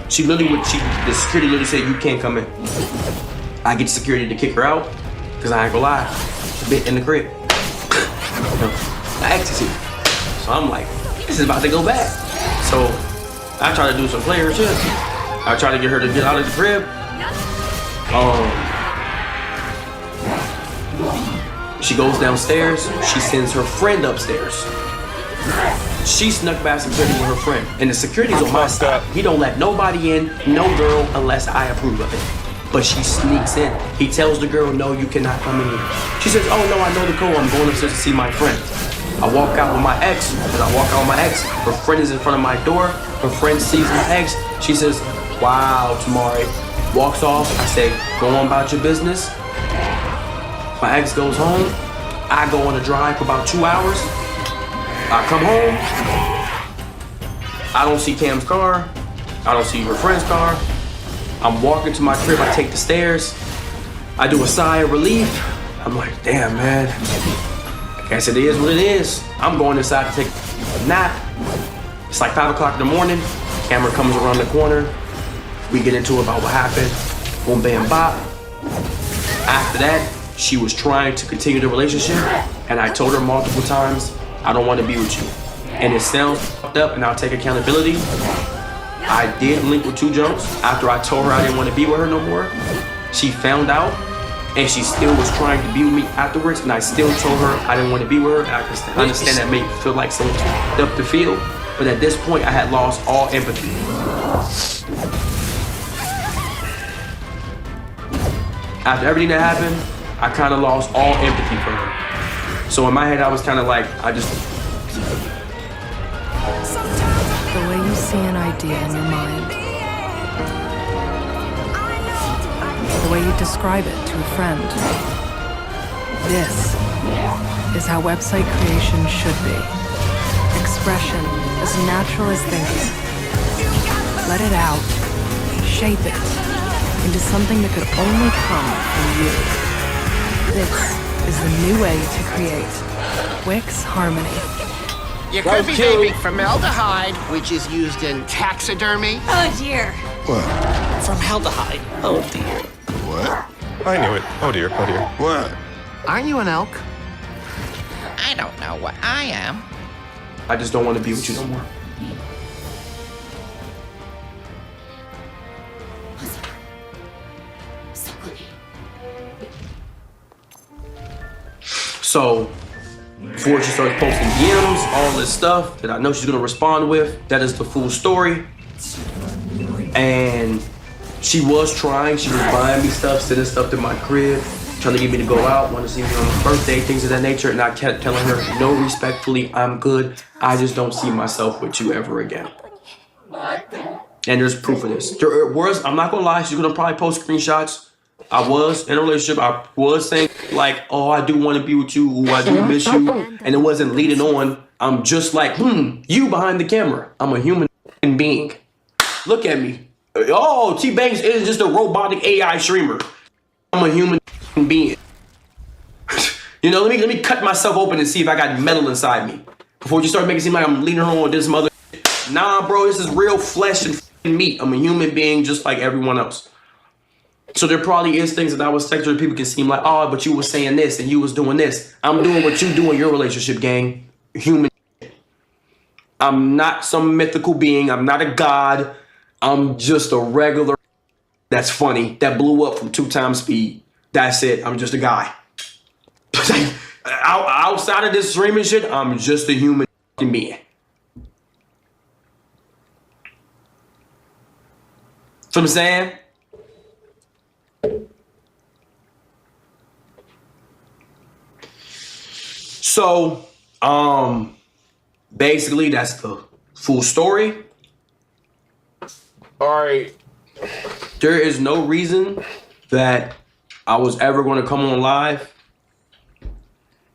She literally would, the security literally said, you can't come in. I get security to kick her out, because I ain't gonna lie, a bit in the crib. My ex is here. So I'm like, this is about to go bad. So I try to do some player shit. I try to get her to get out of the crib. She goes downstairs. She sends her friend upstairs. She snuck past security with her friend. And the security's on my side. He don't let nobody in, no girl, unless I approve of it. But she sneaks in. He tells the girl, no, you cannot come in here. She says, oh no, I know the code. I'm going upstairs to see my friend. I walk out with my ex. As I walk out with my ex, her friend is in front of my door. Her friend sees my ex. She says, wow, Tamari. Walks off. I say, go on about your business. My ex goes home. I go on a drive for about 2 hours. I come home. I don't see Cam's car. I don't see her friend's car. I'm walking to my crib. I take the stairs. I do a sigh of relief. I'm like, damn, man. I guess it is what it is. I'm going inside to take a nap. It's like 5 o'clock in the morning. Camera comes around the corner. We get into it about what happened. Boom, bam, bop. After that, she was trying to continue the relationship, and I told her multiple times, I don't want to be with you. And it sounds fucked up, and I'll take accountability. I did link with 2 jumps. After I told her I didn't want to be with her no more, she found out, and she still was trying to be with me afterwards, and I still told her I didn't want to be with her. I understand that made me feel like someone's fucked up to feel, but at this point, I had lost all empathy. After everything that happened, I kind of lost all empathy for her. So in my head, I was kind of like, The way you see an idea in your mind. The way you describe it to a friend. This is how website creation should be. Expression as natural as thinking. Let it out. Shape it into something that could only come from you. This is the new way to create Wix Harmony. You could be vaping formaldehyde, which is used in taxidermy. Oh dear. What? Formaldehyde. Oh dear. What? I knew it. Oh dear, oh dear. What? Aren't you an elk? I don't know what I am. I just don't want to be with you no more. So, before she starts posting DMs, all this stuff that I know she's gonna respond with, that is the full story. And she was trying, she was buying me stuff, sending stuff to my crib, trying to get me to go out, want to see me on my birthday, things of that nature. And I kept telling her, no, respectfully, I'm good. I just don't see myself with you ever again. And there's proof of this. There was, I'm not gonna lie, she's gonna probably post screenshots. I was in a relationship. I was saying like, oh, I do want to be with you. Ooh, I do miss you. And it wasn't leading on. I'm just like, you behind the camera. I'm a human being. Look at me. Oh, T-Banks is just a robotic AI streamer. I'm a human being. You know, let me cut myself open and see if I got metal inside me. Before you start making it seem like I'm leading her on with this mother. Nah, bro, this is real flesh and meat. I'm a human being just like everyone else. So there probably is things that I was texting people can seem like, oh, but you was saying this and you was doing this. I'm doing what you do in your relationship, gang. Human. I'm not some mythical being. I'm not a god. I'm just a regular that's funny, that blew up from 2 times speed. That's it. I'm just a guy. Outside of this streaming shit, I'm just a human being. So I'm saying? So, basically that's the full story. All right. There is no reason that I was ever going to come on live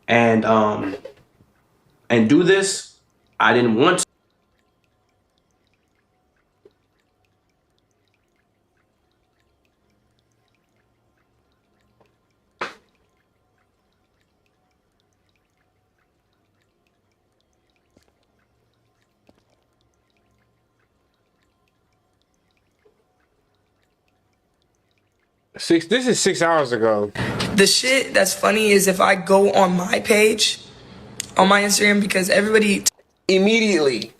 and do this. I didn't want to. This is 6 hours ago. The shit that's funny is if I go on my page, on my Instagram, because everybody immediately.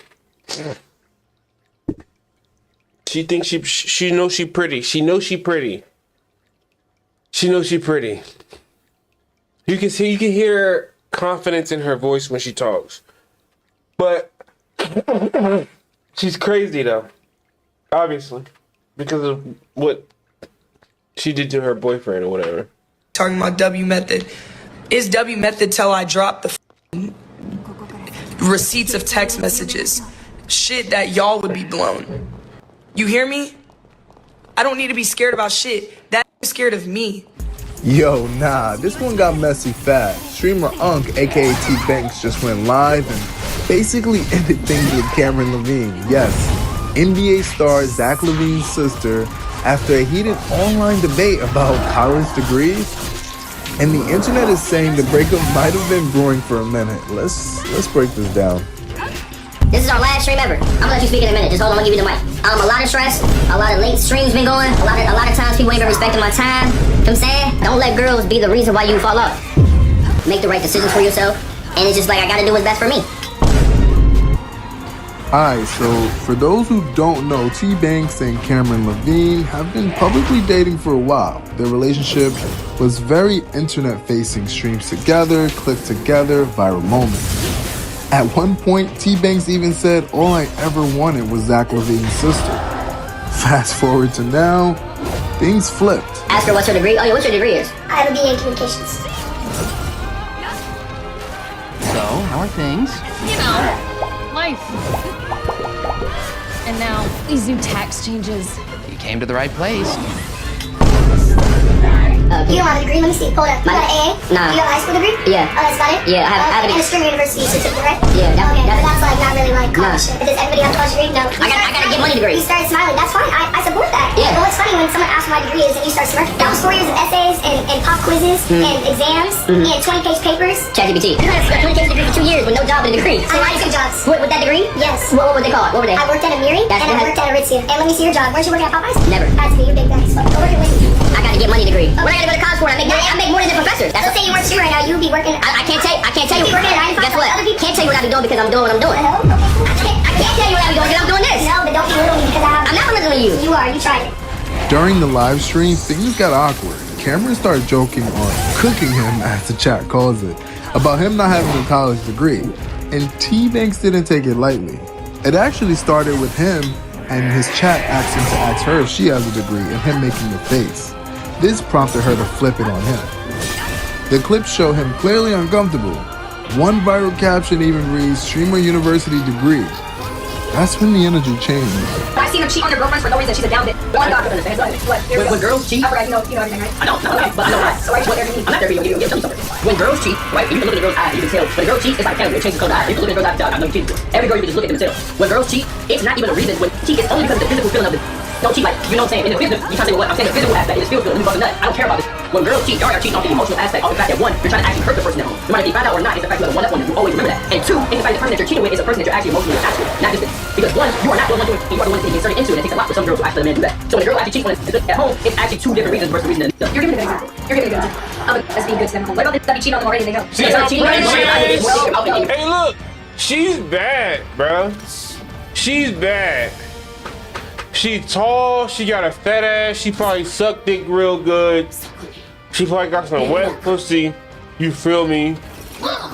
She thinks she knows she pretty. She knows she pretty. She knows she pretty. You can hear confidence in her voice when she talks. But she's crazy though. Obviously. Because of what she did to her boyfriend or whatever. talking about W Method. Is W Method till I drop the receipts of text messages. Shit that y'all would be blown. You hear me? I don't need to be scared about shit. That scared of me. Yo, nah, this one got messy fast. Streamer Unk, aka T-Banks, just went live and basically ended things with Cameron Levine. Yes, NBA star Zach Levine's sister, after a heated online debate about college degrees. And the internet is saying the breakup might have been brewing for a minute. Let's break this down. This is our last stream ever. I'm gonna let you speak in a minute. Just hold on, I'm gonna give you the mic. A lot of stress, a lot of late streams been going, a lot of times people ain't been respecting my time. You know what I'm saying? Don't let girls be the reason why you fall off. Make the right decisions for yourself. And it's just like, I gotta do what's best for me. Alright, so for those who don't know, T-Banks and Cameron Levine have been publicly dating for a while. Their relationship was very internet-facing, streams together, clips together, viral moments. At one point, T-Banks even said, all I ever wanted was Zach Levine's sister. Fast forward to now, things flipped. Ask her what's her degree. Oh yeah, what's your degree is? I have a BA in communications. So, how are things? You know, life. And now, these new tax changes. You came to the right place. You don't have a degree? Let me see. Hold up. You got an AA? Nah. You have a high school degree? Yeah. Oh, that's about it? Yeah, I have And a streamer university certificate, right? Yeah, Okay, but that's like not really like college shit. Does everybody have a college degree? No. I gotta get money degree. You started smiling. That's fine. I support that. Yeah. But what's funny when someone asks what my degree is and you start smirking? That was 4 years of essays and pop quizzes and exams and 20-page papers. ChatGPT. You had a 20-page degree for 2 years with no job and a degree. So I had 2 jobs. With that degree? Yes. What would they call it? What were they? I worked at a Miri and I worked at Aritzia. And let me see your job. Where'd you work at Popeyes? Never. That's me. You're big guy. So go work at Wendy's. I gotta to get money degree. What I gotta go to college for? I make more than the professors. Let's say you weren't streamer right now, you'd be working. I can't tell you. You working at 9 to 5 Guess what? Other people Can't tell you what I be doing because I'm doing what I'm doing. I can't tell you what I be doing because I'm doing this. No, but don't belittle me because I'm not belittling you. You are. You tried it. During the live stream, things got awkward. Cameron started joking or cooking him, as the chat calls it, about him not having a college degree. And T-Banks didn't take it lightly. It actually started with him and his chat asking to ask her if she has a degree and him making a face. This prompted her to flip it on him. The clips show him clearly uncomfortable. One viral caption even reads, "Streamer University degree." That's when the energy changed. I've seen them cheat on their girlfriends for no reason. She's a down bitch. One doctor understands. What? When girls cheat, I forgot, you know everything, right? I don't, but I know why. So right, what everything? I'm not there, but you tell me something. When girls cheat, right? You can look at a girl's eye, you can tell. When a girl cheats, it's like chemical. It changes the color of the eye. You can look at a girl's eye, I know you cheated. Every girl, you can just look at them and tell. When girls cheat, it's not even a reason. When cheat, it's only because of the physical feeling of the. Don't cheat like, you know what I'm saying? In the physical, you trying to say, well, I'm saying the physical aspect, it just feels good. Let me fucking nut. I don't care about this. When girls cheat, y'all are cheating off the emotional aspect, off the fact that one, you're trying to actually hurt the person at home. No matter if you find out or not, it's the fact that you have a 1-up on you. Always remember that. And two, it's the fact that the person that you're cheating with is a person that you're actually emotionally attached with. Not just because one, you are not the one doing it, you are the one getting inserted into it. It takes a lot for some girls to actually let a man do that. So when a girl actually cheats when it's at home, it's actually two different reasons versus the reason that You're giving a good example. You're giving a good example. That's being good to them. What about this that be cheating on them already and they know? Hey, look, she's bad, bro. She's bad. She tall, she got a fat ass, she probably sucked dick real good. She probably got some wet pussy, you feel me?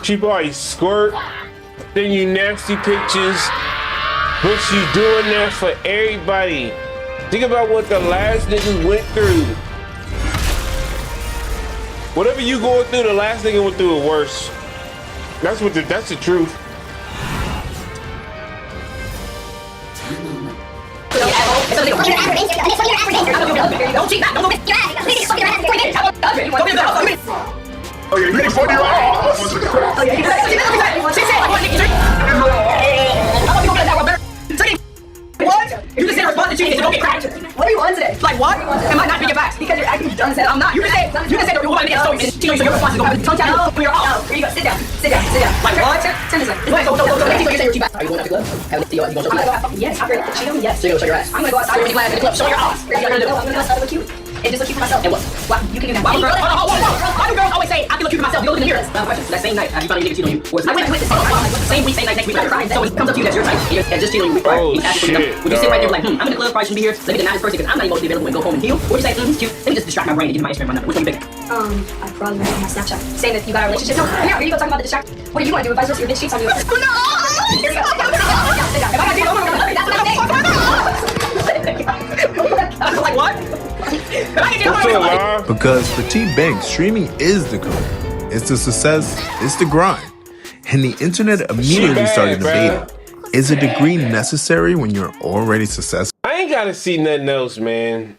She probably squirt, then you nasty pictures. But she doing that for everybody. Think about what the last nigga went through. Whatever you going through, the last nigga went through it worse. That's the truth. Oh, you're ready for your ass. What? You just said respond to cheating, so don't get cracked. What are you on today? Like what? Am I not speaking facts? Because you're acting dumb. I'm not. You just said that you want to make a story and cheating, so your response is going to be tongue tapping when you're off. Here you go. Sit down. Like what? 10 seconds. Wait, so you say you're cheating. Are you going out to the club? You going to show your ass? Yes. After cheating, yes. So you're going to show your ass. I'm going to go outside with the glass in the club. Show your ass. What are you going to do? I'm going to go outside and look cute. And just look cute for myself. And what? You can do that. Why do girls always say, I can look cute for myself? You look in the mirror. Question. That same night, after you found a nigga cheating on you, I went with this same week, same night, next week. So it comes up to you, that's your type. And just cheating on you. Oh, shit. Would you sit right there like, I'm in the club, probably shouldn't be here. Let me deny this person because I'm not emotionally available and go home and heal. Or would you say, he's cute. Let me just distract my brain and give him my Instagram, my number. Which one you pick? I'd probably make my Snapchat. Saying that you got a relationship. No, here you go talking about the distract. What are you going to do if I your bitch cheats on you? No! If I got you, that's what I'm like, what? Because for T-Banks, streaming is the career. It's the success, it's the grind. And the internet immediately started debating, is a degree necessary when you're already successful? I ain't gotta see nothing else, man.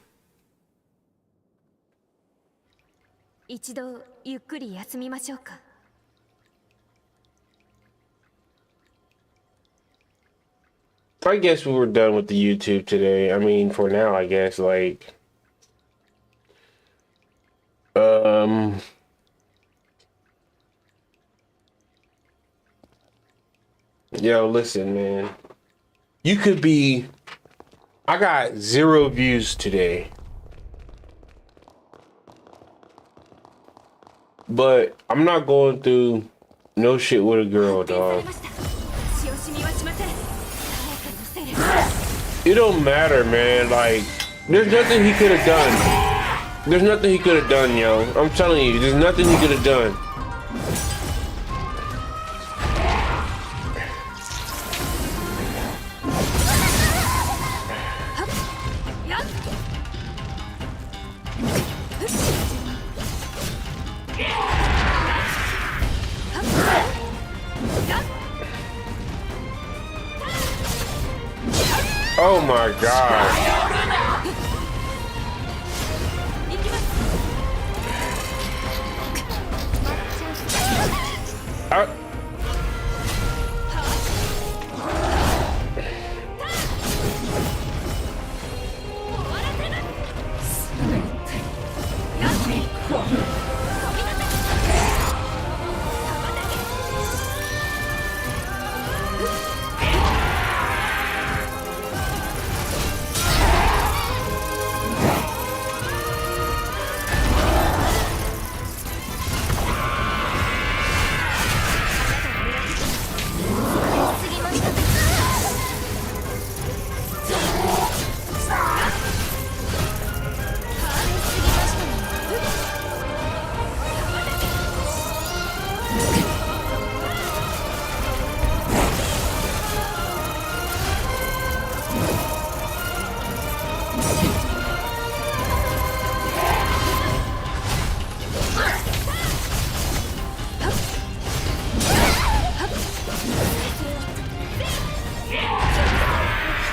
一度ゆっくり休みましょうか。I guess we were done with the YouTube today. I mean, for now, I guess, like... Yo, listen, man. You could be... I got 0 views today. But I'm not going through no shit with a girl, dog. It don't matter, man. Like, there's nothing he could have done. There's nothing he could have done, yo. I'm telling you, there's nothing he could have done. Oh my god.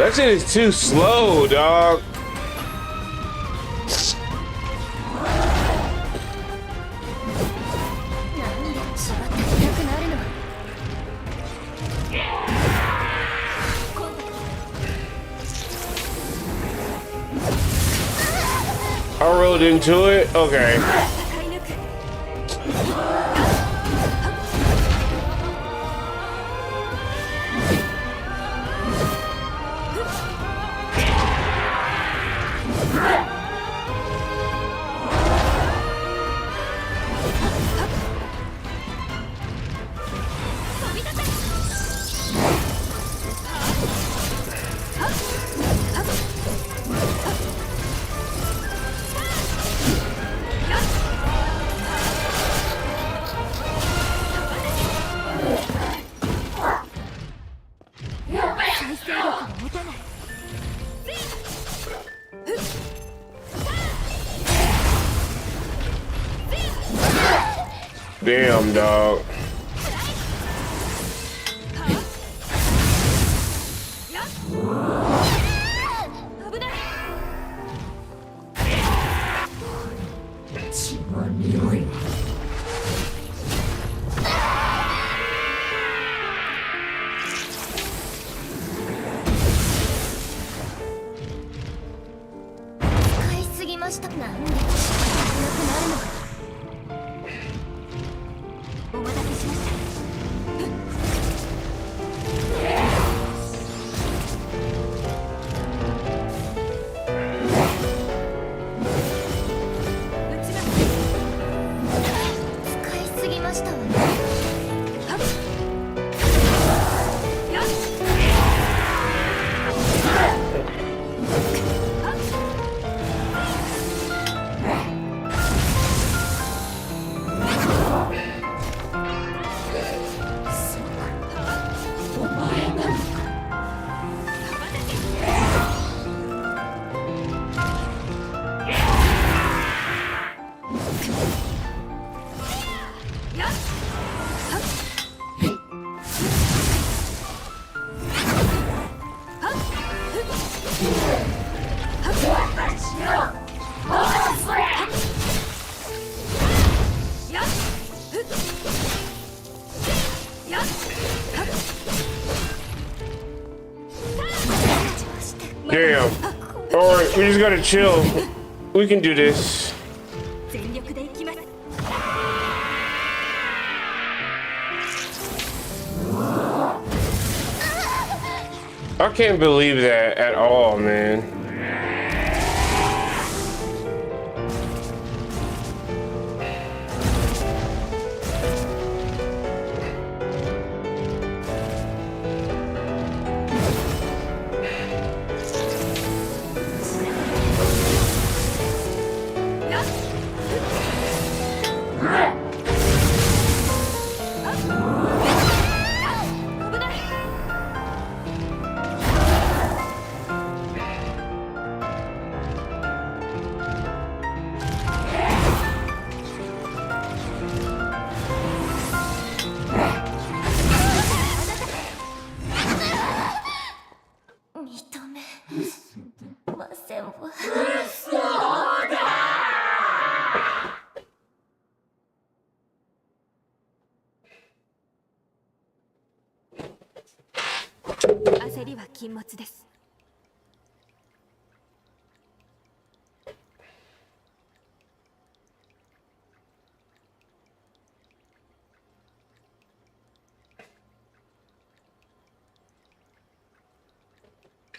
That shit is too slow, dog. I rolled into it. Okay. Damn, dog. Damn. Alright, we just gotta chill. We can do this. I can't believe that at all, man.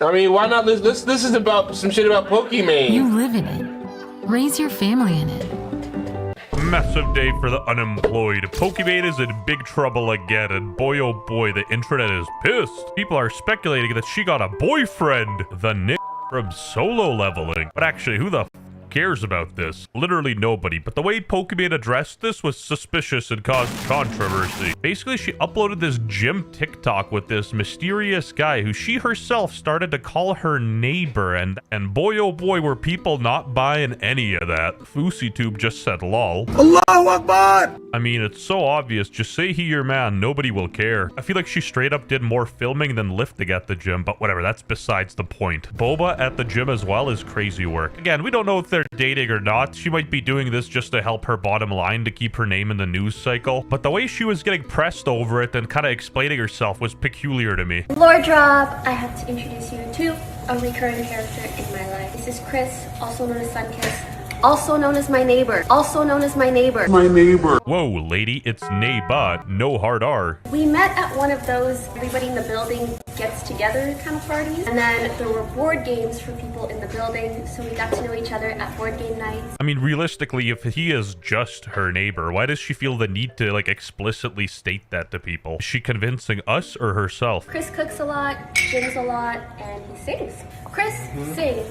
I mean, why not? This is about some shit about Pokemon. You live in it. Raise your family in it. Massive day for the unemployed. Pokemon is in big trouble again, and boy oh boy, the internet is pissed. People are speculating that she got a boyfriend. The Nick from solo leveling. But actually, who the f cares about this? Literally nobody, but the way Pokemon addressed this was suspicious and caused controversy. Basically, she uploaded this gym TikTok with this mysterious guy who she herself started to call her neighbor, and boy oh boy were people not buying any of that. FouseyTube just said lol. Allahu Akbar! I mean, it's so obvious. Just say he your man. Nobody will care. I feel like she straight up did more filming than lifting at the gym, but whatever. That's besides the point. Boba at the gym as well is crazy work. Again, we don't know if they're dating or not. She might be doing this just to help her bottom line to keep her name in the news cycle. But the way she was getting pressed over it and kind of explaining herself was peculiar to me. Lore drop, I have to introduce you to a recurring character in my life. This is Chris, also known as Sunkiss, also known as my neighbor, also known as my neighbor. My neighbor. Whoa, lady, it's Neighbor, no hard R. We met at one of those everybody in the building gets together kind of parties, and then there were board games for people in the building, so we got to know each other at board game nights. I mean, realistically, if he is just her neighbor, why does she feel the need to, like, explicitly state that to people? Is she convincing us or herself? Chris cooks a lot, gyms a lot, and he sings. Chris, sing.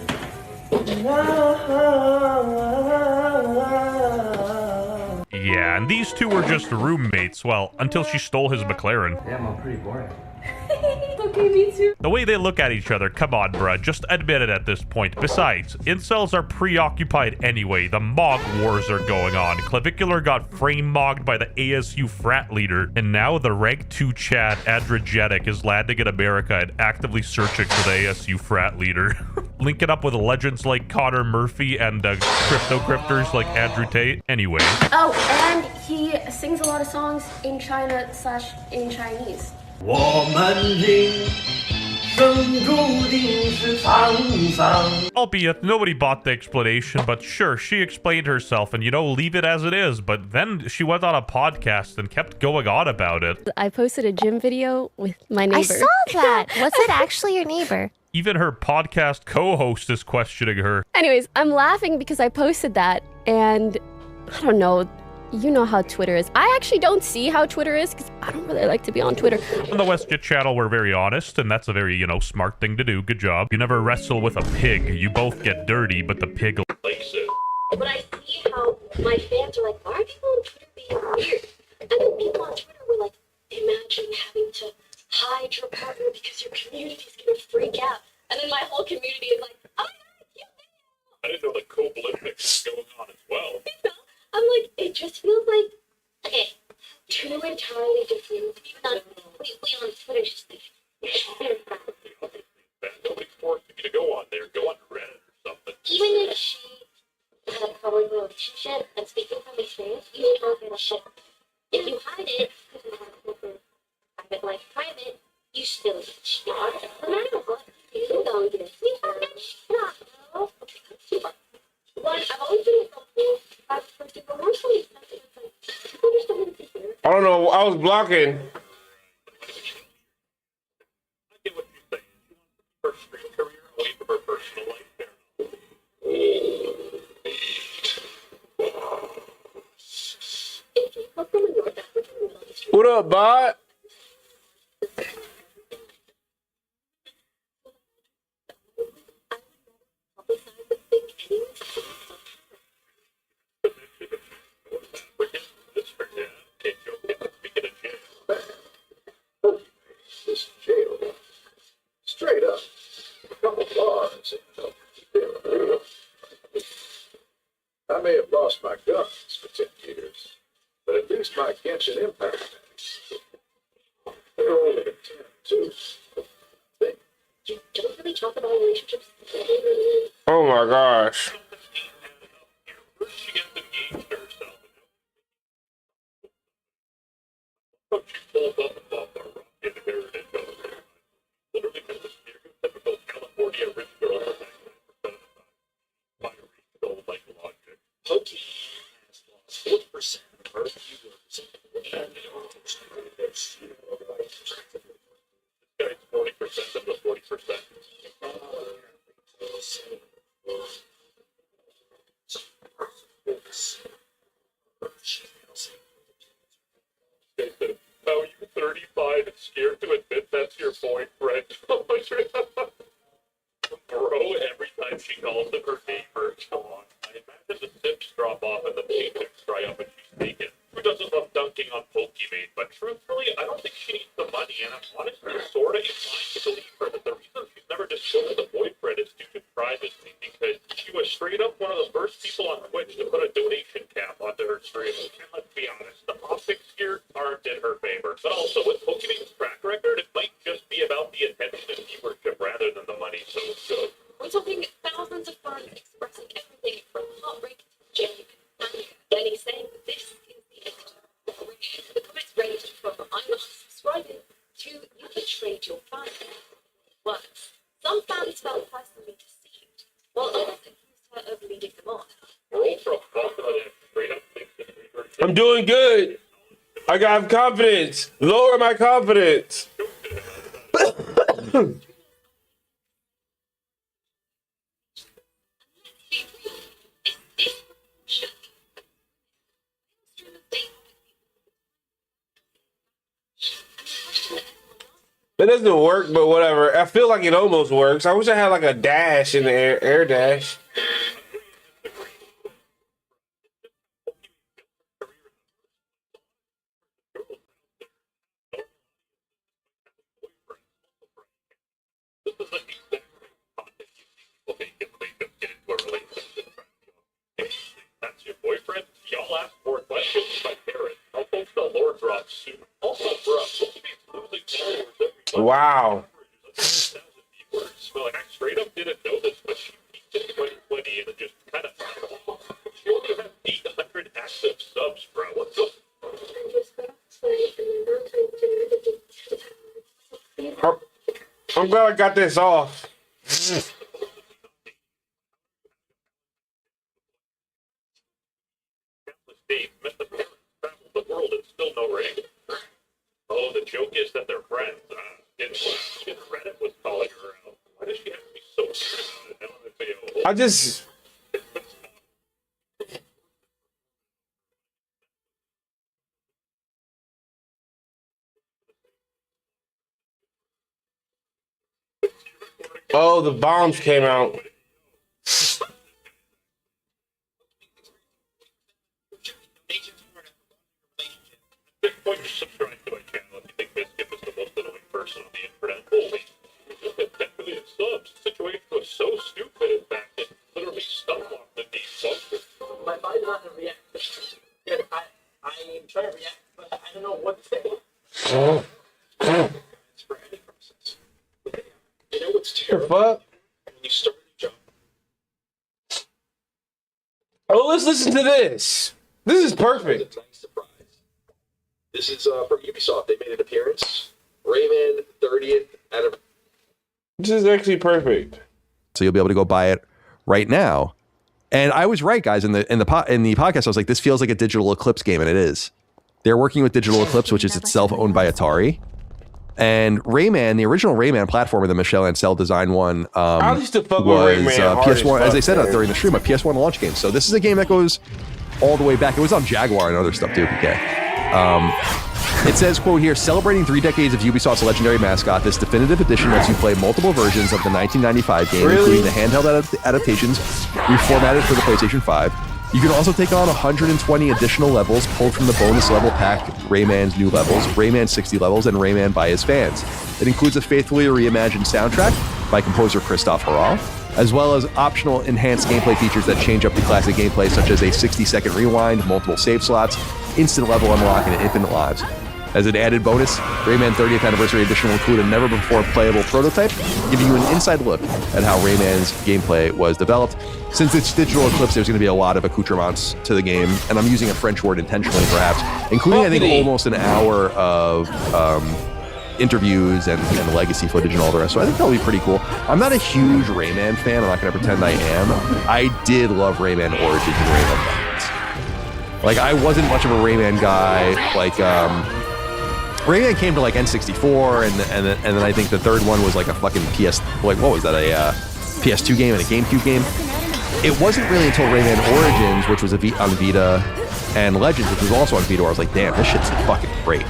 Yeah, and these two were just roommates, well, until she stole his McLaren. Damn, I'm pretty boring. Okay, me too. The way they look at each other, come on, bruh, just admit it at this point. Besides, incels are preoccupied anyway. The Mog wars are going on. Clavicular got frame-mogged by the ASU frat leader, and now the Rank 2 Chad, Adrigetic, is landing in America and actively searching for the ASU frat leader. Linking up with legends like Connor Murphy and crypto grifters like Andrew Tate. Anyway. Oh, and he sings a lot of songs in China/in Chinese. Albeit, nobody bought the explanation, but sure, she explained herself and, you know, leave it as it is. But then she went on a podcast and kept going on about it. I posted a gym video with my neighbor. I saw that. Was it actually your neighbor? Even her podcast co-host is questioning her. Anyways, I'm laughing because I posted that, and I don't know. You know how Twitter is. I actually don't see how Twitter is because I don't really like to be on Twitter. On the WestJet channel, we're very honest, and that's a very, you know, smart thing to do. Good job. You never wrestle with a pig. You both get dirty, but the pig likes it. But I see how my fans are like, why are people on Twitter being weird? And then people on Twitter were like, imagine having to hide your partner because your community's gonna freak out. And then my whole community is like, oh my god, you I didn't know the co-Olympics was going on as well. I'm like, it just feels like, okay, two entirely different, even on, we on Twitter, just like, Nobody's forcing you to go on there. Go on Reddit or something. even if she had a public relationship, and speaking from experience, you don't get a shit. If you hide it, because you have to private life private, you still get shit. No matter what, you don't get it. You don't get shit. No. Like, I've always been helpful. I don't know. I was blocking. What up, bot? Straight up. A couple bars. I may have lost my guns for 10 years, but at least my Genshin Impact matters. They're only at 10, too. You don't really talk about relationships. Oh my gosh. Pokey has lost 40% of her viewers, and this guy's 40% of the 40%. Oh, you're 35 and scared to admit that's your boyfriend. Bro, every time she calls him her neighbor, come on. I imagine the sips drop off and the paychecks dry up and she's naked. Who doesn't love dunking on Pokemon? But truthfully, I don't think she needs the money, and I'm honestly sort of inclined to believe her that the reason she's never disclosed the boyfriend is due to privacy, because she was straight up one of the first people on Twitch to put a donation cap onto her stream. And let's be honest, the optics here aren't in her favor. But also, with Pokemon's track record, it might just be about the attention and viewership rather than the money. So good. We're talking thousands of fans expressing everything from heartbreak to joy and anger. Baddie saying that this is the end. The comments ranged from "I'm not subscribing" to "You betrayed your fans." Worse, some fans felt personally deceived, while others accused her of leading them on. I'm doing good. I got confidence. Lower my confidence. It doesn't work, but whatever. I feel like it almost works. I wish I had like a dash in the air dash. That's your boyfriend? Y'all asked more questions. My parents. I'll post the lore drop soon. Also, bro, Pokemon's losing followers every month. Wow. Well, I straight up didn't know this, but she peaked in 2020 and it just kind of fell off. She only has 800 active subs, bro. What's up? I'm glad I got this off. Met the parents, traveled the world, and still no ring. Oh, the joke is that they're friends. Reddit was calling her out. Why does she have to be so weird about it? I just. Oh, the bombs came out. Point to subscribe to my channel if you think Biscuit is the most annoying person on the internet. Holy, just at 10 million subs. The situation was so stupid, in fact, it literally stunlocked the defunct. My body's not gonna react. Yeah, I'm trying to react, but I don't know what to say. It's for any process. You know what's terrible? Fuck. When you start a job. Oh, let's listen to this. This is perfect. Nice surprise. This is from Ubisoft. They made an appearance. Rayman 30th out of. This is actually perfect. So you'll be able to go buy it right now. And I was right, guys. In the podcast, I was like, this feels like a Digital Eclipse game, and it is. They're working with Digital Eclipse, which is itself owned by Atari. And Rayman, the original Rayman platformer, the Michel Ancel design one, I used to fuck was with Rayman PS1, as they said during the stream, a PS1 launch game. So this is a game that goes all the way back. It was on Jaguar and other stuff too, PK. It says, quote here, celebrating 3 decades of Ubisoft's legendary mascot, this definitive edition lets you play multiple versions of the 1995 game, including the handheld adaptations reformatted for the PlayStation 5. You can also take on 120 additional levels pulled from the bonus level pack, Rayman's new levels, Rayman 60 levels, and Rayman by his fans. It includes a faithfully reimagined soundtrack by composer Christoph Harral, as well as optional enhanced gameplay features that change up the classic gameplay, such as a 60-second rewind, multiple save slots, instant level unlock, and infinite lives. As an added bonus, Rayman 30th Anniversary Edition will include a never-before-playable prototype, giving you an inside look at how Rayman's gameplay was developed. Since it's Digital Eclipse, there's going to be a lot of accoutrements to the game, and I'm using a French word intentionally, perhaps, including, I think, almost an hour of interviews and legacy footage and all the rest. So I think that'll be pretty cool. I'm not a huge Rayman fan. I'm not going to pretend I am. I did love Rayman Origins and Rayman Legends. Like, I wasn't much of a Rayman guy. Like, Rayman came to like N64, and then I think the third one was like a fucking what was that, a PS2 game and a GameCube game. It wasn't really until Rayman Origins, which was on Vita, and Legends, which was also on Vita, where I was like, damn, this shit's fucking great.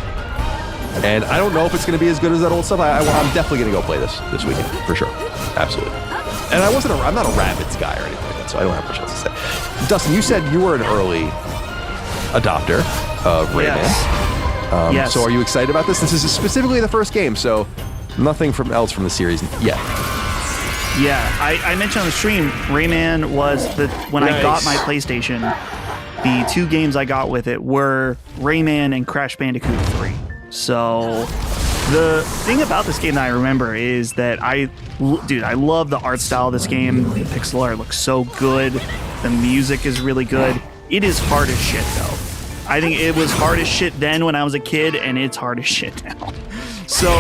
And I don't know if it's going to be as good as that old stuff. I'm definitely going to go play this weekend, for sure. Absolutely. And I'm not a Rabbids guy or anything like that, so I don't have much else to say. Dustin, you said you were an early adopter of Rayman. Yes. Yes. So are you excited about this? This is specifically the first game, so nothing else from the series yet. Yeah, I mentioned on the stream, Rayman was when I got my PlayStation, the two games I got with it were Rayman and Crash Bandicoot 3. So the thing about this game that I remember is that I love the art style of this game. The pixel art looks so good. The music is really good. It is hard as shit, though. I think it was hard as shit then when I was a kid, and it's hard as shit now. So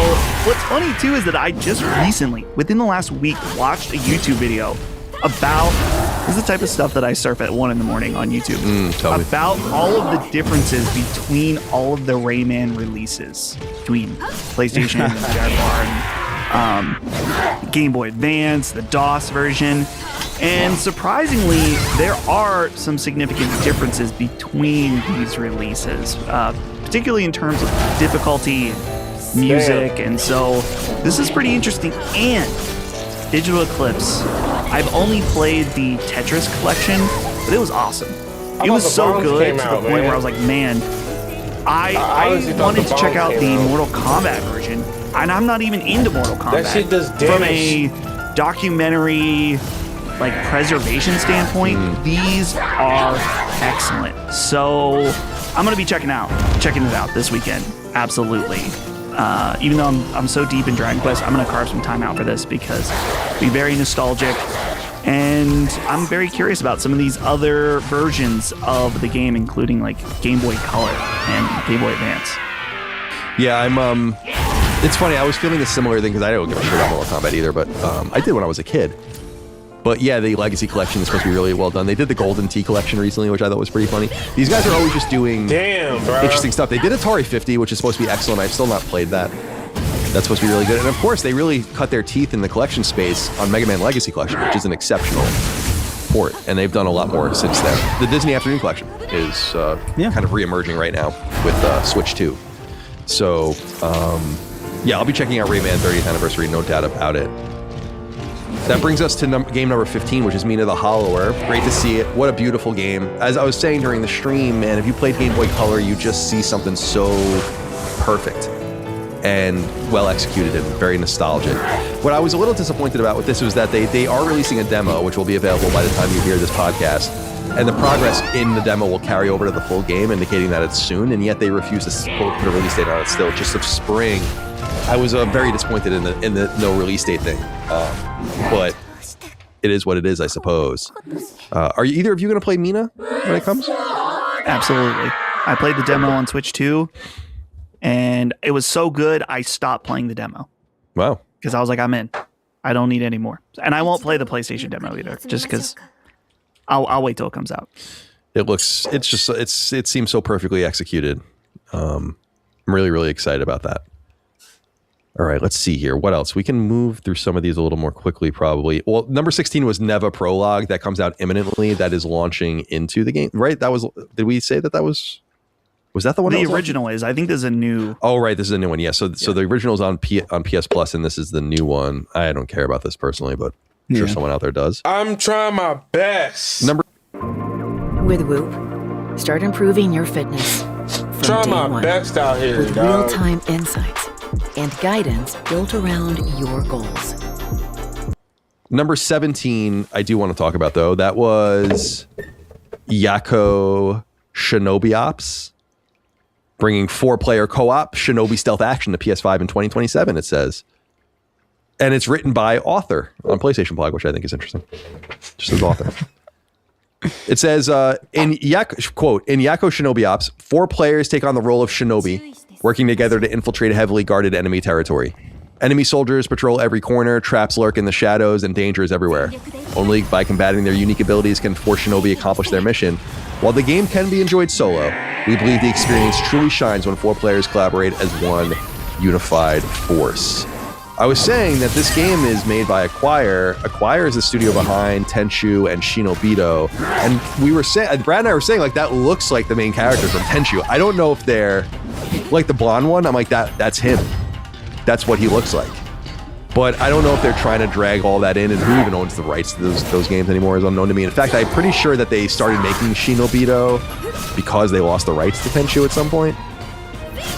what's funny, too, is that I just recently, within the last week, watched a YouTube video about, this is the type of stuff that I surf at 1 in the morning on YouTube, about all of the differences between all of the Rayman releases, between PlayStation and Jaguar and Game Boy Advance, the DOS version. And surprisingly, there are some significant differences between these releases, particularly in terms of difficulty and music. And so this is pretty interesting. And Digital Eclipse, I've only played the Tetris collection, but it was awesome. It was so good to the point where I was like, man, I wanted to check out the Mortal Kombat version, and I'm not even into Mortal Kombat. That shit does damage. From a documentary, like, preservation standpoint, these are excellent. So I'm gonna be checking it out this weekend. Absolutely. Even though I'm so deep in Dragon Quest, I'm gonna carve some time out for this because it'll be very nostalgic, and I'm very curious about some of these other versions of the game, including like Game Boy Color and Game Boy Advance. Yeah, it's funny, I was feeling a similar thing because I don't give a shit about Mortal Kombat either, but I did when I was a kid. But yeah, the Legacy Collection is supposed to be really well done. They did the Golden Tee Collection recently, which I thought was pretty funny. These guys are always just doing interesting stuff. They did Atari 50, which is supposed to be excellent. I've still not played that. That's supposed to be really good. And of course, they really cut their teeth in the collection space on Mega Man Legacy Collection, which is an exceptional port. And they've done a lot more since then. The Disney Afternoon Collection is kind of re-emerging right now with Switch 2. So, yeah, I'll be checking out Rayman 30th Anniversary, no doubt about it. That brings us to game number 15, which is Mina the Hollower. Great to see it. What a beautiful game. As I was saying during the stream, man, if you played Game Boy Color, you just see something so perfect and well executed and very nostalgic. What I was a little disappointed about with this was that they are releasing a demo, which will be available by the time you hear this podcast. And the progress in the demo will carry over to the full game, indicating that it's soon, and yet they refuse to put a release date on it still, just of spring. I was very disappointed in the no release date thing, but it is what it is, I suppose. Are either of you going to play Mina when it comes? Absolutely. I played the demo on Switch 2, and it was so good, I stopped playing the demo. Wow. Because I was like, I'm in. I don't need any more. And I won't play the PlayStation demo either, just because I'll wait till it comes out. It seems so perfectly executed. I'm really, really excited about that. All right, let's see here. What else? We can move through some of these a little more quickly, probably. Well, number 16 was Neva Prologue. That comes out imminently. That is launching into the game, right? Did we say that was that the one? The original is. I think there's a new. Oh, right. This is a new one. Yeah. So the original is on PS Plus, and this is the new one. I don't care about this personally, but I'm sure someone out there does. I'm trying my best. With Whoop, start improving your fitness. Trying my best out here, with real-time insights and guidance built around your goals. Number 17, I do want to talk about, though. That was Yako Shinobi Ops, bringing 4-player co-op Shinobi stealth action to PS5 in 2027, it says. And it's written by author on PlayStation Blog, which I think is interesting. Just as author. It says, in Yako Shinobi Ops, 4 players take on the role of Shinobi, working together to infiltrate heavily guarded enemy territory. Enemy soldiers patrol every corner, traps lurk in the shadows, and danger is everywhere. Only by combating their unique abilities can 4 Shinobi accomplish their mission. While the game can be enjoyed solo, we believe the experience truly shines when 4 players collaborate as one unified force. I was saying that this game is made by Acquire. Acquire is the studio behind Tenchu and Shinobito. And we were saying, Brad and I were saying, like, that looks like the main character from Tenchu. I don't know if they're, like, the blonde one. I'm like, that's him. That's what he looks like. But I don't know if they're trying to drag all that in, and who even owns the rights to those games anymore is unknown to me. In fact, I'm pretty sure that they started making Shinobito because they lost the rights to Tenchu at some point.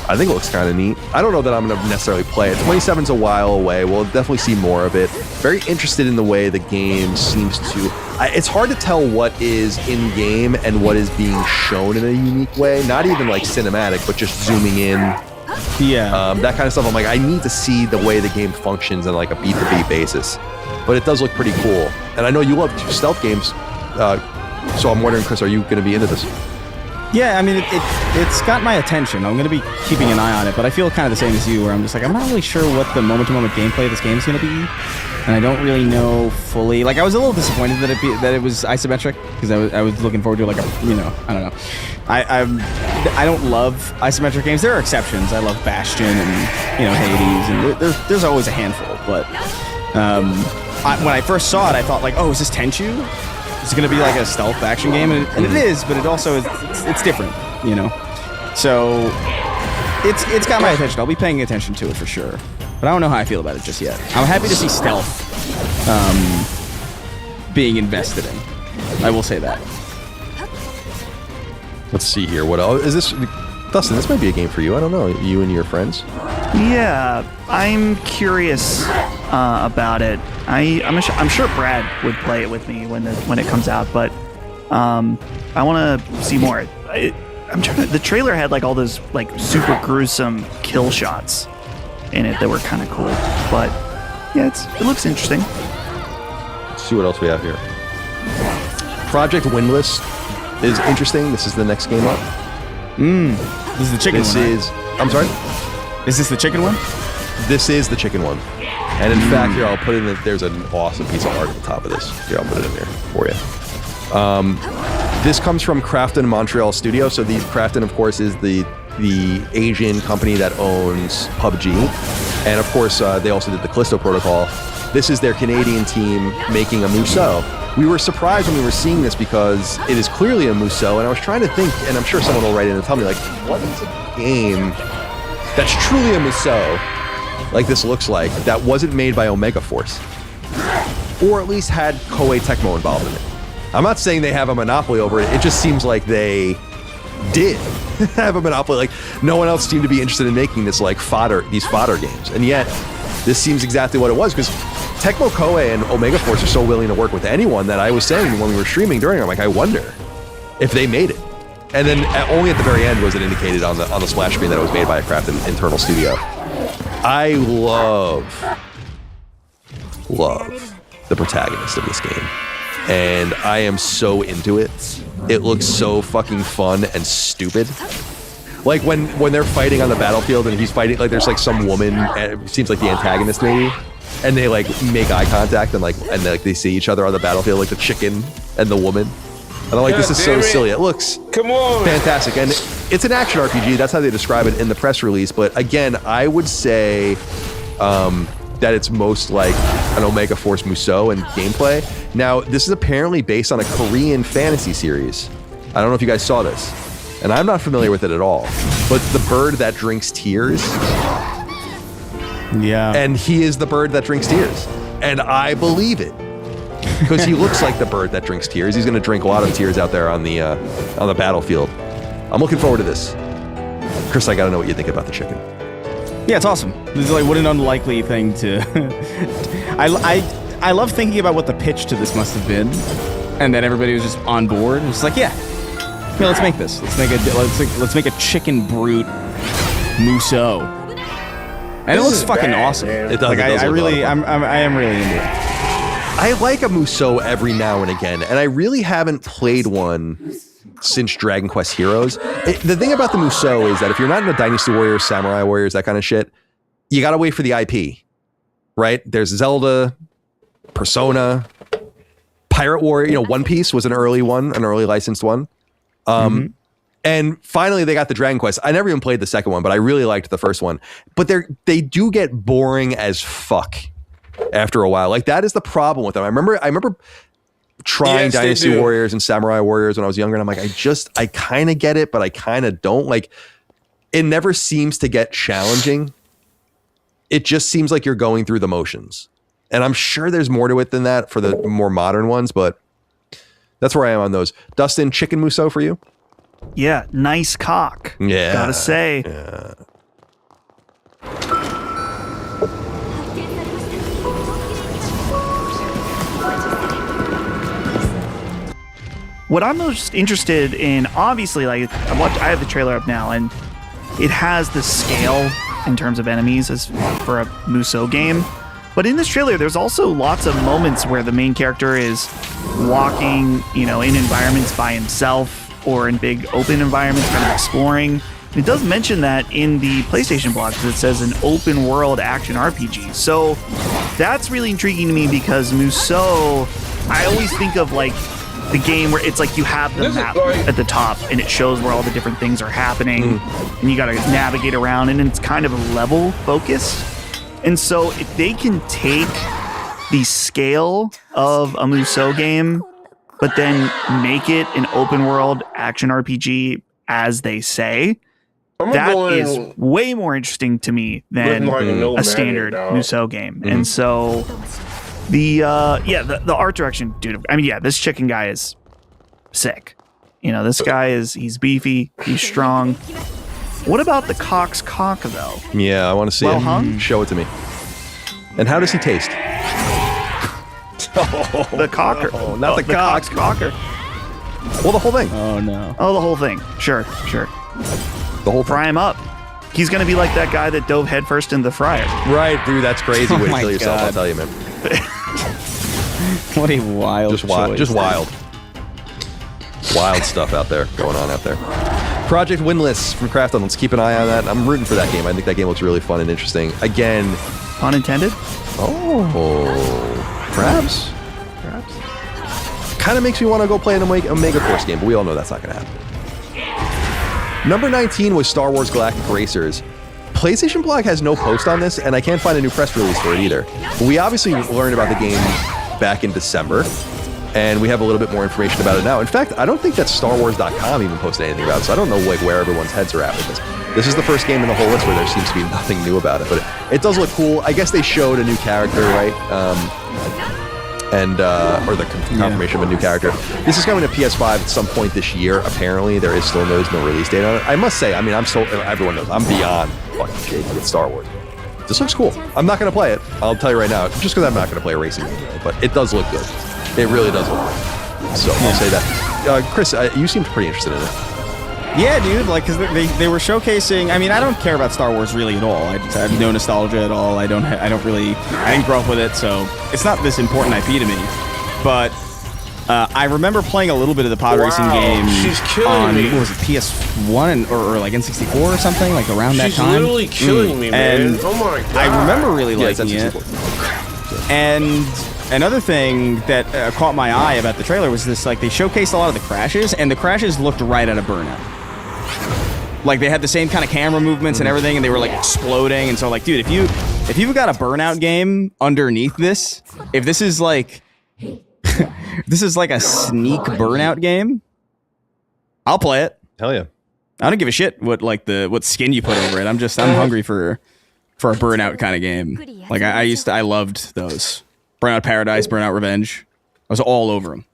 I think it looks kind of neat. I don't know that I'm going to necessarily play it. 27's a while away. We'll definitely see more of it. Very interested in the way the game seems to... it's hard to tell what is in-game and what is being shown in a unique way. Not even like cinematic, but just zooming in. Yeah. That kind of stuff. I'm like, I need to see the way the game functions on like a beat-to-beat basis. But it does look pretty cool. And I know you love stealth games. So I'm wondering, Chris, are you going to be into this? Yeah, I mean, it's got my attention. I'm going to be keeping an eye on it, but I feel kind of the same as you, where I'm just like, I'm not really sure what the moment-to-moment gameplay of this game is going to be, and I don't really know fully. Like, I was a little disappointed that it was isometric, because I was looking forward to, like, I don't know. I don't love isometric games. There are exceptions. I love Bastion and, Hades, and there's always a handful, but when I first saw it, I thought, like, oh, is this Tenchu? It's going to be like a stealth action game, and it is, but it also is, it's different, So it's got my attention. I'll be paying attention to it for sure, but I don't know how I feel about it just yet. I'm happy to see stealth being invested in. I will say that. Let's see here. What else is this? Dustin, this might be a game for you. I don't know. You and your friends. Yeah, I'm curious about it. I'm sure Brad would play it with me when it comes out, but I want to see more. The trailer had like all those like super gruesome kill shots in it that were kind of cool, but yeah, it looks interesting. Let's see what else we have here. Project Windless is interesting. This is the next game up. This is the chicken one. Right? I'm sorry? Is this the chicken one? This is the chicken one. And in fact, here, I'll put in there's an awesome piece of art at the top of this. Here, I'll put it in there for you. This comes from Krafton Montreal Studio. So Krafton, of course, is the Asian company that owns PUBG. And of course, they also did the Callisto Protocol. This is their Canadian team making a Musou. We were surprised when we were seeing this because it is clearly a Musou, and I was trying to think, and I'm sure someone will write in and tell me, like, what is a game that's truly a Musou, like this looks like, that wasn't made by Omega Force? Or at least had Koei Tecmo involved in it. I'm not saying they have a monopoly over it, it just seems like they did have a monopoly. Like, no one else seemed to be interested in making this, like, these fodder games. And yet, this seems exactly what it was, because Tecmo Koei and Omega Force are so willing to work with anyone that I was saying when we were streaming during, I'm like, I wonder if they made it. And then only at the very end was it indicated on the splash screen that it was made by a Krafton internal studio. I love the protagonist of this game. And I am so into it. It looks so fucking fun and stupid. Like when they're fighting on the battlefield and he's fighting, like there's like some woman, it seems like the antagonist maybe, and they like make eye contact and they see each other on the battlefield, like the chicken and the woman. And I'm like, this is so silly. It looks fantastic. And it's an action RPG. That's how they describe it in the press release. But again, I would say that it's most like an Omega Force Musou in gameplay. Now, this is apparently based on a Korean fantasy series. I don't know if you guys saw this. And I'm not familiar with it at all. But the bird that drinks tears. Yeah. And he is the bird that drinks tears. And I believe it. Because he looks like the bird that drinks tears. He's going to drink a lot of tears out there on the battlefield. I'm looking forward to this. Chris, I got to know what you think about the chicken. Yeah, it's awesome. This is like, what an unlikely thing to... I love thinking about what the pitch to this must have been. And then everybody was just on board. It's like, yeah, let's make this. Let's make a chicken brute Musou. And it looks fucking awesome. It does. Like, I am really into it. I like a Musou every now and again, and I really haven't played one since Dragon Quest Heroes. The thing about the Musou is that if you're not into Dynasty Warriors, Samurai Warriors, that kind of shit, you gotta wait for the IP, right? There's Zelda, Persona, Pirate Warrior, One Piece was an early licensed one. And finally they got the Dragon Quest. I never even played the second one, but I really liked the first one. But they do get boring as fuck after a while. Like, that is the problem with them. I remember trying Dynasty Warriors and Samurai Warriors when I was younger, and I'm like, I kind of get it, but I kind of don't. Like, it never seems to get challenging. It just seems like you're going through the motions. And I'm sure there's more to it than that for the more modern ones, but that's where I am on those. Dustin, chicken Musou for you? Yeah, nice cock. Yeah. Gotta say. Yeah. what I'm most interested in, obviously, like I have the trailer up now, and it has the scale in terms of enemies as for a Musou game. But in this trailer, there's also lots of moments where the main character is walking, in environments by himself or in big open environments, kind of exploring. It does mention that in the PlayStation blog, because it says an open world action RPG. So that's really intriguing to me because Musou, I always think of like the game where it's like you have the map at the top and it shows where all the different things are happening and you got to navigate around, and it's kind of a level focused. And so if they can take the scale of a Musou game, but then make it an open world action RPG as they say, that is way more interesting to me than a standard Musou game. And so the art direction, dude, I mean, yeah, this chicken guy is sick. This guy he's beefy, he's strong. What about the cock's cock, though? Yeah, I want to see it. Hung? Show it to me. And how does he taste? The cocker. Oh, not the cock's cocker. Well, the whole thing. Oh, no. Oh, the whole thing. Sure. The whole fry him up. He's going to be like that guy that dove headfirst in the fryer. Right, dude, that's crazy way to my kill yourself, God. I'll tell you, man. What a wild Just wild stuff out there, going on out there. Project Windless from Krafton, let's keep an eye on that. I'm rooting for that game. I think that game looks really fun and interesting. Again... Pun intended? Oh, perhaps. Kind of makes me want to go play an Omega Force game, but we all know that's not going to happen. Number 19 was Star Wars Galactic Racers. PlayStation Blog has no post on this, and I can't find a new press release for it either. But we obviously learned about the game back in December, and we have a little bit more information about it now. In fact, I don't think that StarWars.com even posted anything about it, so I don't know where everyone's heads are at with this. This is the first game in the whole list where there seems to be nothing new about it, but it does look cool. I guess they showed a new character, right? Or the confirmation of a new character. This is coming to PS5 at some point this year. Apparently, there's no release date on it. I must say, I mean, everyone knows, I'm beyond fucking shaky with Star Wars. This looks cool. I'm not going to play it. I'll tell you right now, just because I'm not going to play a racing game, but it does look good. It really does look good. So I'll say that. Chris, you seemed pretty interested in it. Yeah, dude, like, because they were showcasing. I mean, I don't care about Star Wars really at all. I have no nostalgia at all. I didn't grow up with it, so it's not this important IP to me. But I remember playing a little bit of the pod racing game on what was it, PS1 or like N64 or something, like around that time. She's literally killing me, man. And Oh my god! I remember really liking it. And another thing that caught my eye about the trailer was this: like, they showcased a lot of the crashes, and the crashes looked right out of Burnout. Like, they had the same kind of camera movements and everything, and they were like exploding. And so, like, dude, if you've got a Burnout game underneath this, if this is like this is like a sneak Burnout game, I'll play it. Hell yeah! I don't give a shit what skin you put over it. I'm hungry for a Burnout kind of game. Like, I loved those Burnout Paradise, Burnout Revenge. I was all over them.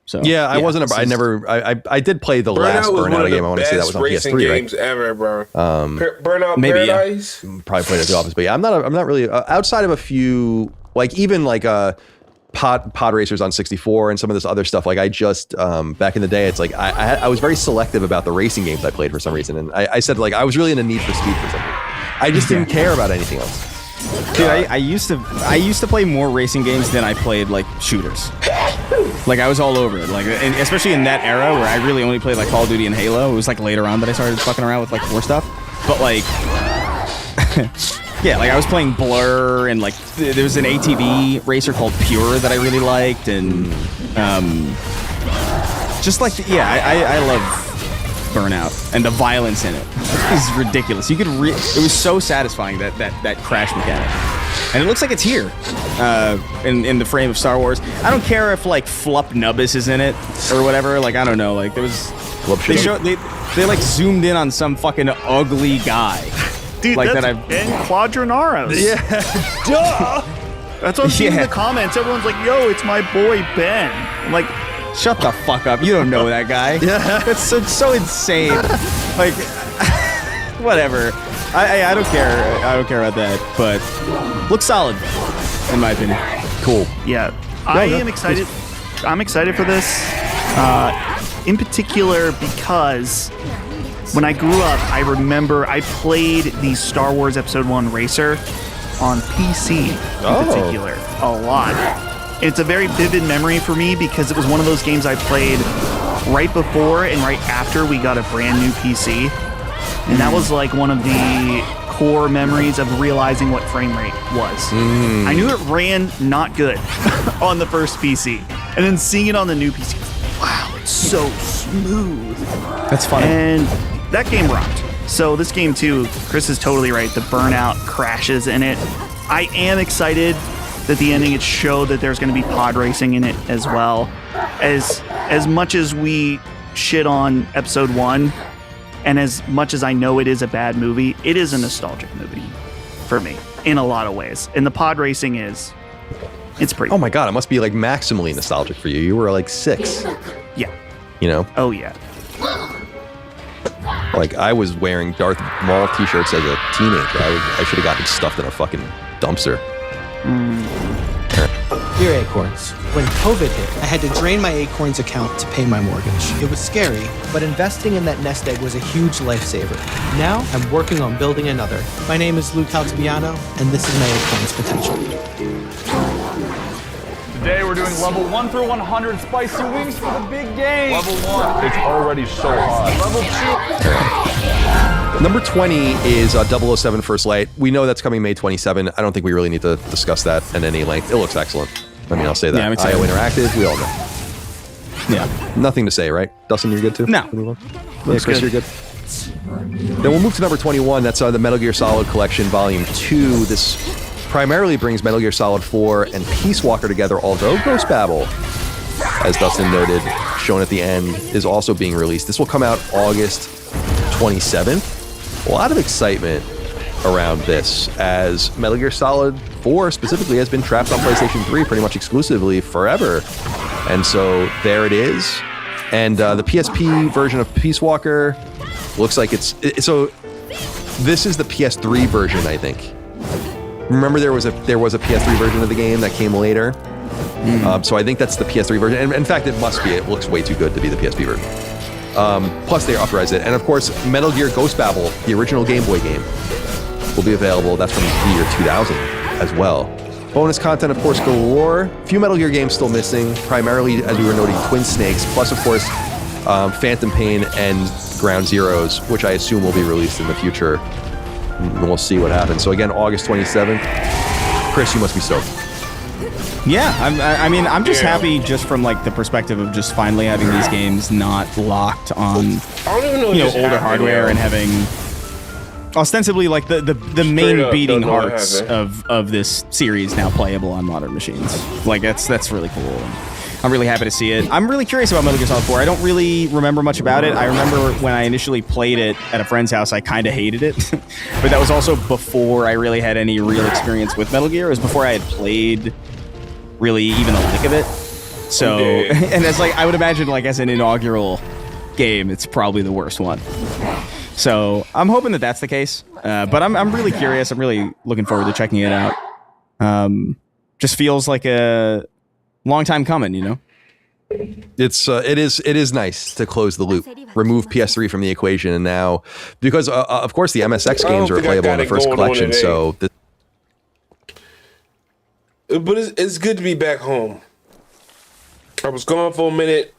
So yeah, I did play the last Burnout game. I want to say that was on PS3, games ever, bro. Burnout maybe, Paradise. Yeah. Probably played at the office, but yeah, I'm not really outside of a few, like, even like pod racers on 64 and some of this other stuff. Like, I just back in the day, it's like I was very selective about the racing games I played for some reason, and I said, like, I was really in a need for speed for something. I just didn't care about anything else. Dude, I used to play more racing games than I played like shooters. Like, I was all over it. Like, and especially in that era where I really only played like Call of Duty and Halo. It was like later on that I started fucking around with like more stuff. But like, yeah, like I was playing Blur, and like there was an ATV racer called Pure that I really liked, and just like I love Burnout, and the violence in it is ridiculous. You could it was so satisfying, that crash mechanic, and it looks like it's here in the frame of Star Wars. I don't care if like Flup Nubbis is in it or whatever. Like, I don't know. Like, there was they like zoomed in on some fucking ugly guy. Dude, like that's Ben Quadranaros. Yeah, duh. That's what I'm seeing in the comments. Everyone's like, "Yo, it's my boy Ben." I'm like, shut the fuck up. You don't know that guy. Yeah. It's so insane. Like, whatever. I don't care. I don't care about that. But looks solid, in my opinion. Cool. Yeah. I am excited. I'm excited for this. in particular because when I grew up, I remember I played the Star Wars Episode 1 Racer on PC in particular a lot. And it's a very vivid memory for me because it was one of those games I played right before and right after we got a brand new PC. And that was like one of the core memories of realizing what frame rate was. I knew it ran not good on the first PC. And then seeing it on the new PC, wow, it's so smooth. That's funny. And that game rocked. So this game too, Chris is totally right. The burnout crashes in it. I am excited that the ending it showed that there's going to be pod racing in it as well. As much as we shit on episode 1, and as much as I know it is a bad movie, it is a nostalgic movie for me in a lot of ways. And the pod racing it's pretty. Oh my god, it must be like maximally nostalgic for you. You were like 6. Yeah. You know? Oh yeah. Like I was wearing Darth Maul t-shirts as a teenager. I should have gotten stuffed in a fucking dumpster. Dear Acorns, when COVID hit, I had to drain my Acorns account to pay my mortgage. It was scary, but investing in that nest egg was a huge lifesaver. Now, I'm working on building another. My name is Luke Altibiano, and this is my Acorns potential. Today we're doing level 1 through 100 spicy wings for the big game. Level 1, it's already so hot. Level 2. Number 20 is 007 First Light. We know that's coming May 27. I don't think we really need to discuss that at any length. It looks excellent. I mean, I'll say that. Yeah, I'm excited. IO Interactive, we all know. Yeah. Nothing to say, right? Dustin, you're good too? No. Yeah, Chris, you're good. Then we'll move to number 21. That's the Metal Gear Solid Collection Volume 2. This primarily brings Metal Gear Solid 4 and Peace Walker together, although Ghost Babel, as Dustin noted, shown at the end, is also being released. This will come out August 27th. A lot of excitement around this, as Metal Gear Solid 4 specifically has been trapped on PlayStation 3 pretty much exclusively forever. And so there it is. And the PSP version of Peace Walker looks like so this is the PS3 version, I think. Remember there was a PS3 version of the game that came later. So I think that's the PS3 version. And in fact, it must be. It looks way too good to be the PSP version. Plus they authorized it. And of course, Metal Gear Ghost Babel, the original Game Boy game, will be available. That's from the year 2000 as well. Bonus content, of course, galore. Few Metal Gear games still missing, primarily, as we were noting, Twin Snakes, plus, of course, Phantom Pain and Ground Zeroes, which I assume will be released in the future. And we'll see what happens. So again, August 27th. Chris, you must be stoked. Yeah, I mean, I'm just happy just from like the perspective of just finally having these games not locked on, I don't even know older hardware and having ostensibly like the main beating hearts of this series now playable on modern machines. Like that's really cool. And I'm really happy to see it. I'm really curious about Metal Gear Solid 4. I don't really remember much about it. I remember when I initially played it at a friend's house, I kind of hated it. But that was also before I really had any real experience with Metal Gear. It was before I had played really even a lick of it. So, and as like, I would imagine like as an inaugural game, it's probably the worst one. So I'm hoping that that's the case. But I'm really curious. I'm really looking forward to checking it out. Just feels like a long time coming, you know? It is nice to close the loop, remove PS3 from the equation, and now, because of course the MSX games are playable in the first collection, so but it's good to be back home. I was gone for a minute.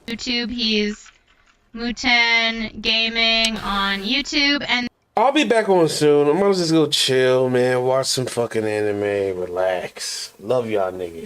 YouTube, he's Muten Gaming on YouTube, and I'll be back on soon. I'm gonna just go chill, man. Watch some fucking anime, relax. Love y'all niggas.